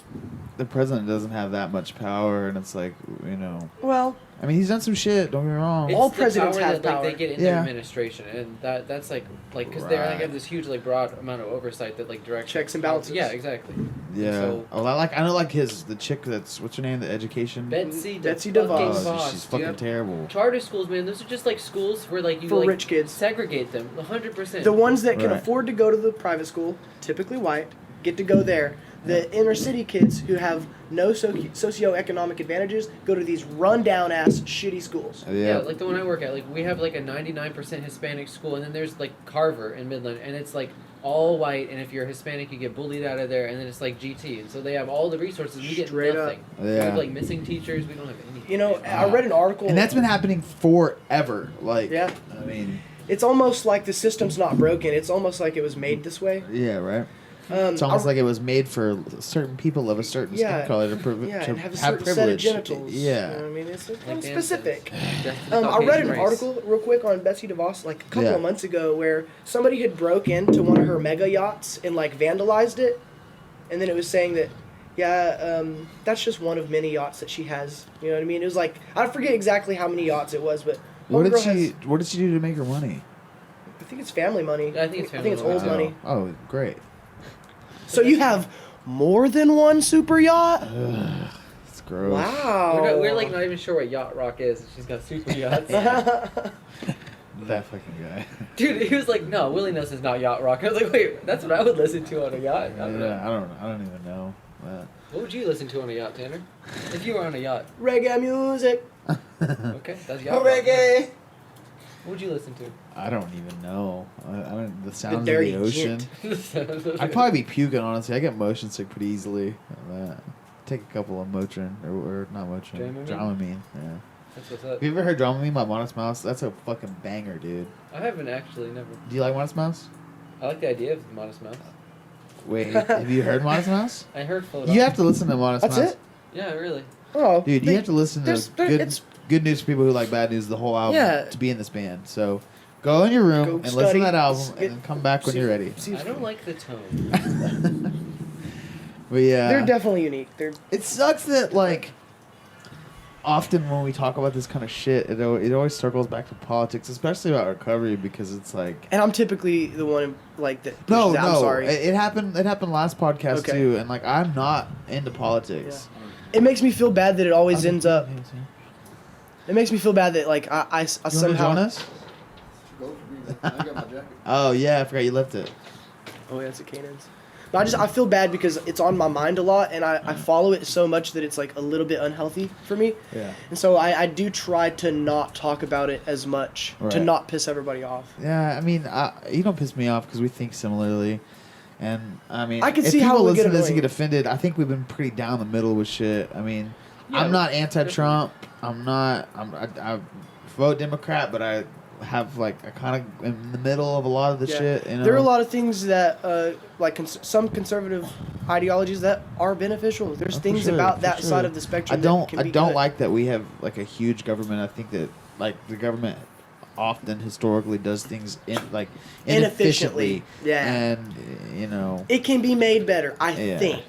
the president doesn't have that much power, and it's like, you know, well, I mean, he's done some shit. Don't get me wrong. It's All the presidents power have that, like, power. they get in Yeah. their administration, and that's like because they like Right. have this huge like broad amount of oversight that like directs Checks and balances. Yeah, exactly. Yeah. So- Oh, I know, like the chick that's what's her name, the education. Betsy Betsy fucking DeVos. Oh, Vos, she's dude. fucking terrible. Charter schools, man, those are just like schools where like you For like, rich kids. segregate them 100%. the ones that can Right. afford to go to the private school, typically white, get to go there. The inner city kids who have no socioeconomic advantages go to these rundown ass shitty schools. Yeah, like the one I work at, like we have like a 99% Hispanic school, and then there's like Carver in Midland, and it's like all white, and if you're Hispanic, you get bullied out of there, and then it's like GT, and so they have all the resources. We get Straight up. nothing. We Yeah. have like missing teachers. We don't have anything. You know, I read an article. And that's been happening forever. Like, Yeah. I mean, It's almost like the system's not broken. It's almost like it was made this way. yeah, right. It's almost I- like it was made for certain people of a certain Yeah. skin color to, yeah, to and have a have certain set of privilege. genitals. Yeah. You know what I mean, it's Like Dan specific. says, that's the I read Caucasian an race. article real quick on Betsy DeVos like a couple Yeah. of months ago where somebody had broke into one of her mega yachts and like vandalized it, and then it was saying that, yeah, that's just one of many yachts that she has. You know what I mean? It was like I forget exactly how many yachts it was, but What did homegirl she? has- What did she do to make her money? I think it's family money. Yeah, I think it's family old money. money. Oh, great. So you have more than one super yacht? Ugh, it's gross. Wow. We're like not even sure what yacht rock is. She's got super yachts. That fucking guy. Dude, he was like, "No, Willie Nelson's not yacht rock." I was like, "Wait, that's what I would listen to on a yacht." I don't know. Yeah, I don't even know. What would you listen to on a yacht, Tanner? If you were on a yacht, Reggae music. okay, that's yacht rock. Reggae. What would you listen to? I don't even know. I don't. The sounds of dirty the ocean. I'd probably be puking. Honestly, I get motion sick pretty easily. Take a couple of Motrin or not Motrin. Dramamine? Dramamine. Yeah. That's what's up. Have you ever heard Dramamine by Modest Mouse? That's a fucking banger, dude. I haven't actually never. Do you like Modest Mouse? I like the idea of Modest Mouse. Wait, have you heard Modest Mouse? I heard Float You On. have to listen to Modest That's Mouse. it? Yeah, really. Oh, Dude, you have to listen to it's good news for people who like bad news, the whole album, Yeah. to be in this band. So go in your room Go and study, listen to that album get- and then come back when see- you're ready. see- I don't like the tone. But yeah, They're definitely unique. They're it sucks that like often when we talk about this kind of shit, it always circles back to politics, especially about recovery, because it's like and I'm typically the one like that. no, pushes it. I'm sorry. it happened last podcast Okay. too, and like I'm not into politics. It makes me feel bad that it always ends up. It makes me feel bad that like I You wanna somehow. join us? Go for me. I got my jacket. Oh yeah, I forgot you left it. Oh yeah, it's a Canaan's. But I feel bad because it's on my mind a lot, and I follow it so much that it's like a little bit unhealthy for me. Yeah. And so I do try to not talk about it as much to Right. not piss everybody off. Yeah, I mean, you don't piss me off because we think similarly, and I mean, I can if see how people it would get listen to this and annoying. get offended, I think we've been pretty down the middle with shit. I mean, Yeah, I'm not anti-Trump. I'm not. I vote Democrat, but I have like a kind of in the middle of a lot of the shit. You know? There are a lot of things that, some conservative ideologies that are beneficial. There's things about that side of the spectrum. I don't that can be good. like that we have like a huge government. I think that like the government often historically does things inefficiently. Yeah. And you know, It can be made better. I think.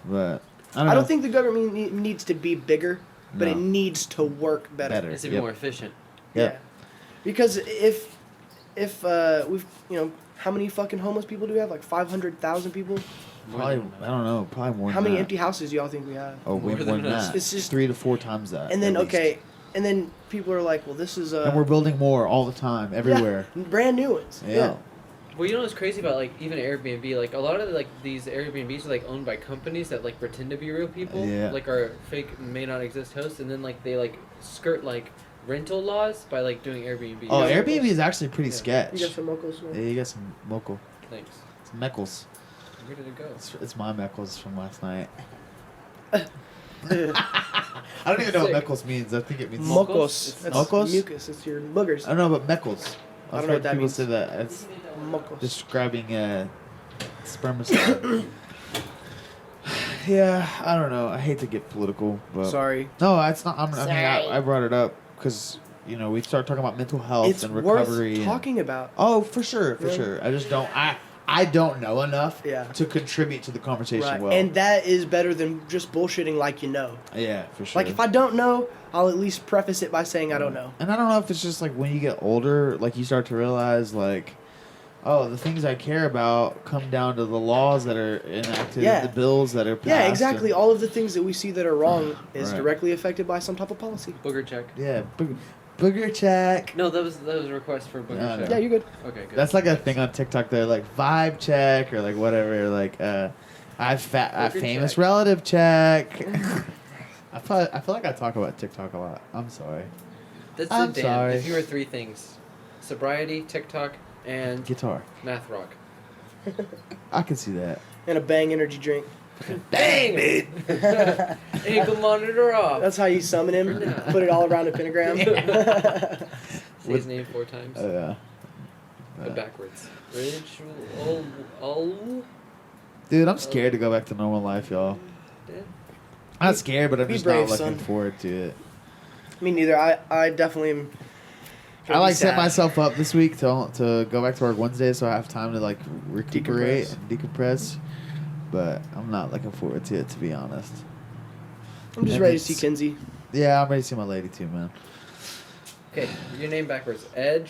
but I don't think the government needs to be bigger, but it needs to work better. It's to be more efficient. Yeah. Because if we've how many fucking homeless people do we have? Like 500,000 people. Probably I don't know. Probably more. How than many that. empty houses do y'all think we have? Oh, way more than us. that. It's just 3 to 4 times that. And then at least. and then people are like, well, this is And we're building more all the time, everywhere. brand new ones. Yeah. Well, you know what's crazy about like even Airbnb? Like a lot of like these Airbnbs are like owned by companies that like pretend to be real people, like are fake, may not exist hosts, and then like they like skirt like rental laws by like doing Airbnb. Oh, Airbnb is actually pretty sketch. You got some locals. Yeah, you got some local. Thanks. It's Meckles. Where did it go? It's my Meckles from last night. I don't even know what Meckles means. I think it means Mocos. That's Mocos? mucus. It's your boogers. I don't know, but Meckles. I don't know what that people means. say that. It's Mocos. describing spermicide. Yeah, I don't know. I hate to get political, but Sorry. no, it's not. I brought it up because we start talking about mental health It's and recovery. worth talking about. Oh, for sure. I just don't. I don't know enough Yeah. to contribute to the conversation Right. well. And that is better than just bullshitting like you know. Yeah, for sure. Like if I don't know, I'll at least preface it by saying I don't know. And I don't know if it's just like when you get older, like you start to realize like, oh, the things I care about come down to the laws that are enacted, Yeah. the bills that are passed. Yeah, exactly. and- All of the things that we see that are wrong is Right. directly affected by some type of policy. Booger check. Yeah, booger check. No, that was a request for a booger No, check. Yeah, you're good. Okay, good. That's like a thing on TikTok. They're like vibe check or like whatever. Like I Booger famous check. relative check. I feel like I talk about TikTok a lot. I'm sorry. That's I'm Dan. sorry. If you were 3 things: sobriety, TikTok, and Guitar. math rock. I can see that. And a Bang energy drink. Bang, dude! Ankle monitor off. That's how you summon him. Put it all around a pentagram. Say his name 4 times. Yeah. But backwards. Ritual. Oh. Dude, I'm scared to go back to normal life, y'all. Dan? I'm not scared, but I'm Be just brave, not looking son. forward to it. Me neither. I definitely am. I like set myself up this week to go back to work Wednesday, so I have time to like recuperate Decompress. and decompress. But I'm not looking forward to it, to be honest. I'm just And ready to see it's- Kinsey. Yeah, I'm ready to see my lady too, man. Okay, your name backwards. Egg,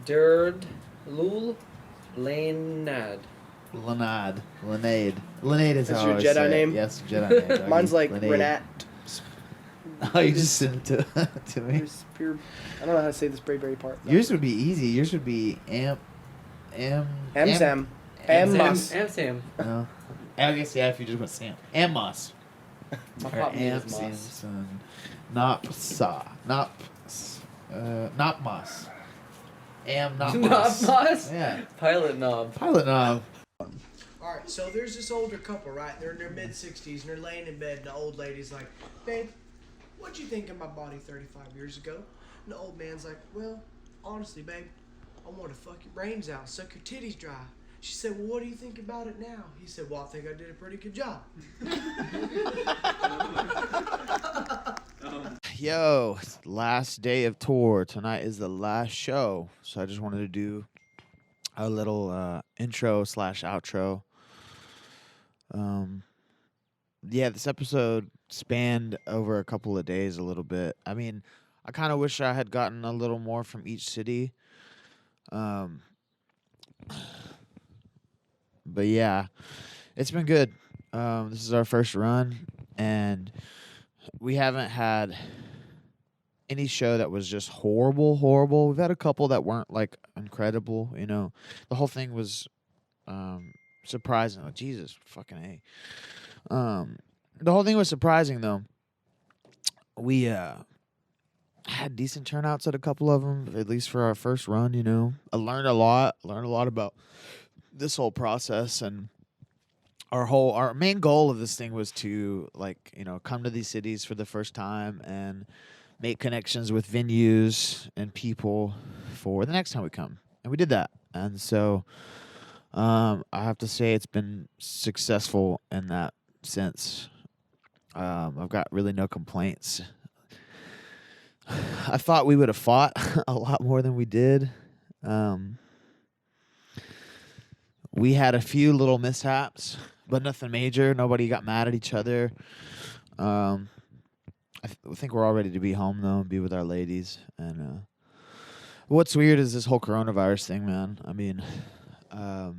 Derd, Lul, Lanad. Lenaid is That's how your I always Jedi say it. name? Yes, Jedi name. doggy. Mine's like Lenaid. Renat. Oh, you just sent it to me. Pure, I don't know how to say this very part. Yours would be easy. Yours would be Amsam. Sam. Ammas. Sam. No. I guess yeah. If you just went Sam, Amos. My Or pop name is Am Moss. Samson. Nopsa. Nopmas. Am Not Nopmas. Moss? Yeah. Pilot knob. Pilot knob. All right, so there's this older couple, right? They're in their mid 60s and they're laying in bed, and the old lady's like, "Babe, what'd you think of my body 35 years ago?" And the old man's like, "Well, honestly, babe, I want to fuck your brains out, suck your titties dry." She said, "Well, what do you think about it now?" He said, "Well, I think I did a pretty good job." Yo, last day of tour. Tonight is the last show. So I just wanted to do a little intro / outro. Yeah, this episode spanned over a couple of days a little bit. I mean, I kind of wish I had gotten a little more from each city. But yeah, it's been good. This is our first run, and we haven't had any show that was just horrible. We've had a couple that weren't like incredible, The whole thing was surprising. Oh, Jesus fucking A. The whole thing was surprising though. We had decent turnouts at a couple of them, at least for our first run, I learned a lot about this whole process, and our main goal of this thing was to come to these cities for the first time and make connections with venues and people for the next time we come. And we did that. And so I have to say it's been successful in that sense. I've got really no complaints. I thought we would have fought a lot more than we did. We had a few little mishaps, but nothing major. Nobody got mad at each other. I think we're all ready to be home, though, and be with our ladies. And what's weird is this whole coronavirus thing, man. I mean, I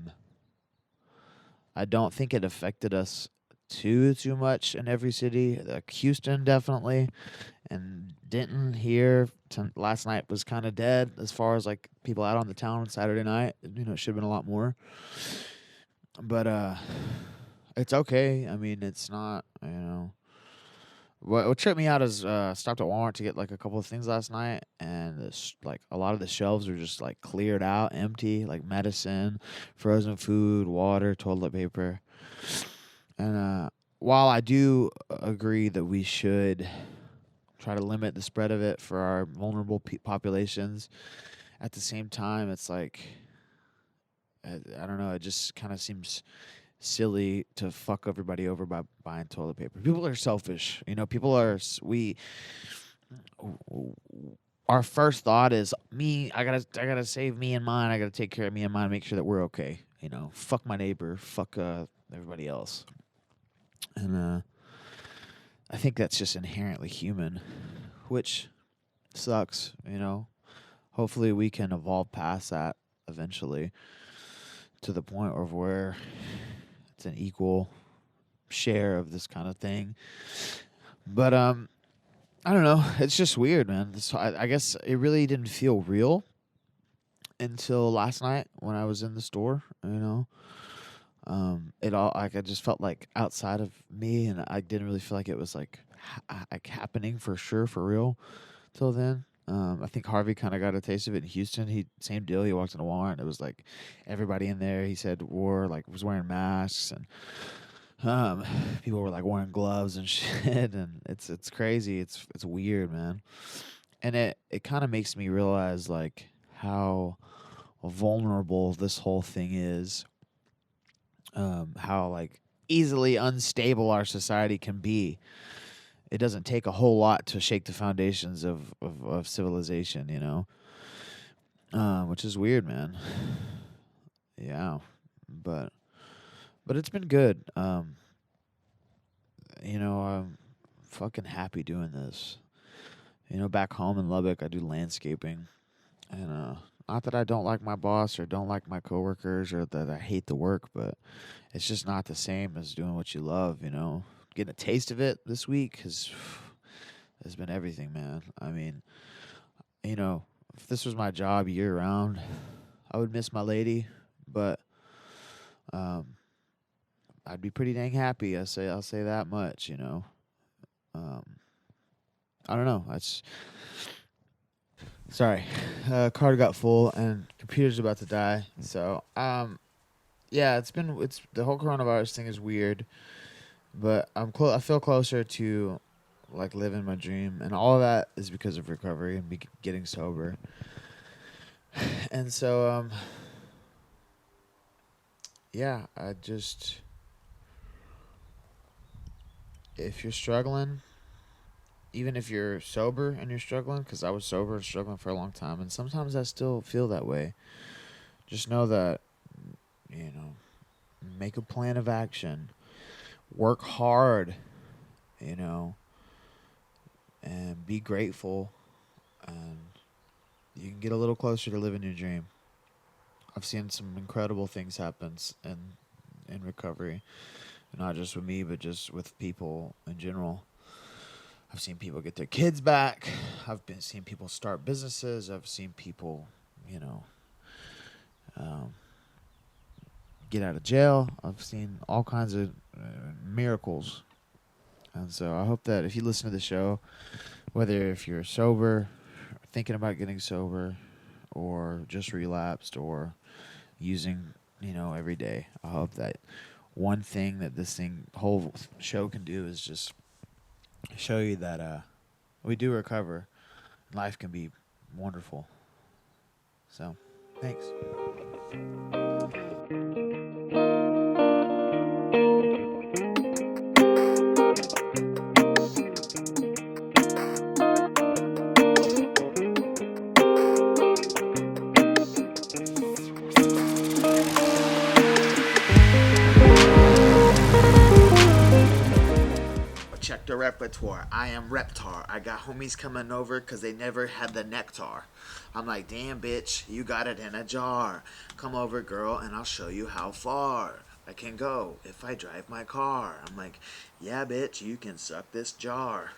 don't think it affected us too much in every city. Like Houston, definitely. And Denton here last night was kind of dead as far as like people out on the town on Saturday night. You know, it should have been a lot more. But it's okay. I mean, it's not, you know. What tripped me out is stopped at Walmart to get like a couple of things last night, and like a lot of the shelves are just like cleared out, empty, like medicine, frozen food, water, toilet paper. And while I do agree that we should try to limit the spread of it for our vulnerable populations, at the same time, it's like I don't know. It just kind of seems silly to fuck everybody over by buying toilet paper. People are selfish. You know, our first thought is me. I gotta save me and mine. I gotta take care of me and mine. Make sure that we're okay. You know, fuck my neighbor. Fuck everybody else. And I think that's just inherently human, which sucks. You know, hopefully we can evolve past that eventually to the point of where it's an equal share of this kind of thing. But I don't know. It's just weird, man. I guess it really didn't feel real until last night when I was in the store. You know, it all like I just felt like outside of me, and I didn't really feel like it was like happening for sure, for real, till then. I think Harvey kind of got a taste of it in Houston. Same deal. He walked into Walmart and it was like everybody in there, he said, was wearing masks, and people were like wearing gloves and shit. And it's crazy. It's weird, man. And it kind of makes me realize like how vulnerable this whole thing is. How like easily unstable our society can be. It doesn't take a whole lot to shake the foundations of civilization, you know, which is weird, man. Yeah, but it's been good. You know, I'm fucking happy doing this. You know, back home in Lubbock, I do landscaping, and not that I don't like my boss or don't like my coworkers or that I hate the work, but it's just not the same as doing what you love, you know. Getting a taste of it this week has been everything, man. I mean, you know, if this was my job year round, I would miss my lady, but I'd be pretty dang happy. I'll say that much, you know. I don't know. Sorry, card got full and computer's about to die. So yeah, it's the whole coronavirus thing is weird. But I feel closer to like living my dream, and all of that is because of recovery and getting sober. And so yeah, if you're struggling, even if you're sober and you're struggling, because I was sober and struggling for a long time, and sometimes I still feel that way, just know that, you know, make a plan of action. Work hard, you know, and be grateful, and you can get a little closer to living your dream. I've seen some incredible things happen in recovery, not just with me, but just with people in general. I've seen people get their kids back. I've seen people start businesses. I've seen people, you know, get out of jail. I've seen all kinds of miracles. And so I hope that if you listen to the show, whether if you're sober, thinking about getting sober, or just relapsed, or using, you know, every day, I hope that one thing that whole show can do is just show you that we do recover. life can be wonderful. So, thanks. Check the repertoire. I am Reptar. I got homies coming over because they never had the nectar. I'm like, damn, bitch, you got it in a jar. Come over, girl, and I'll show you how far I can go if I drive my car. I'm like, yeah, bitch, you can suck this jar.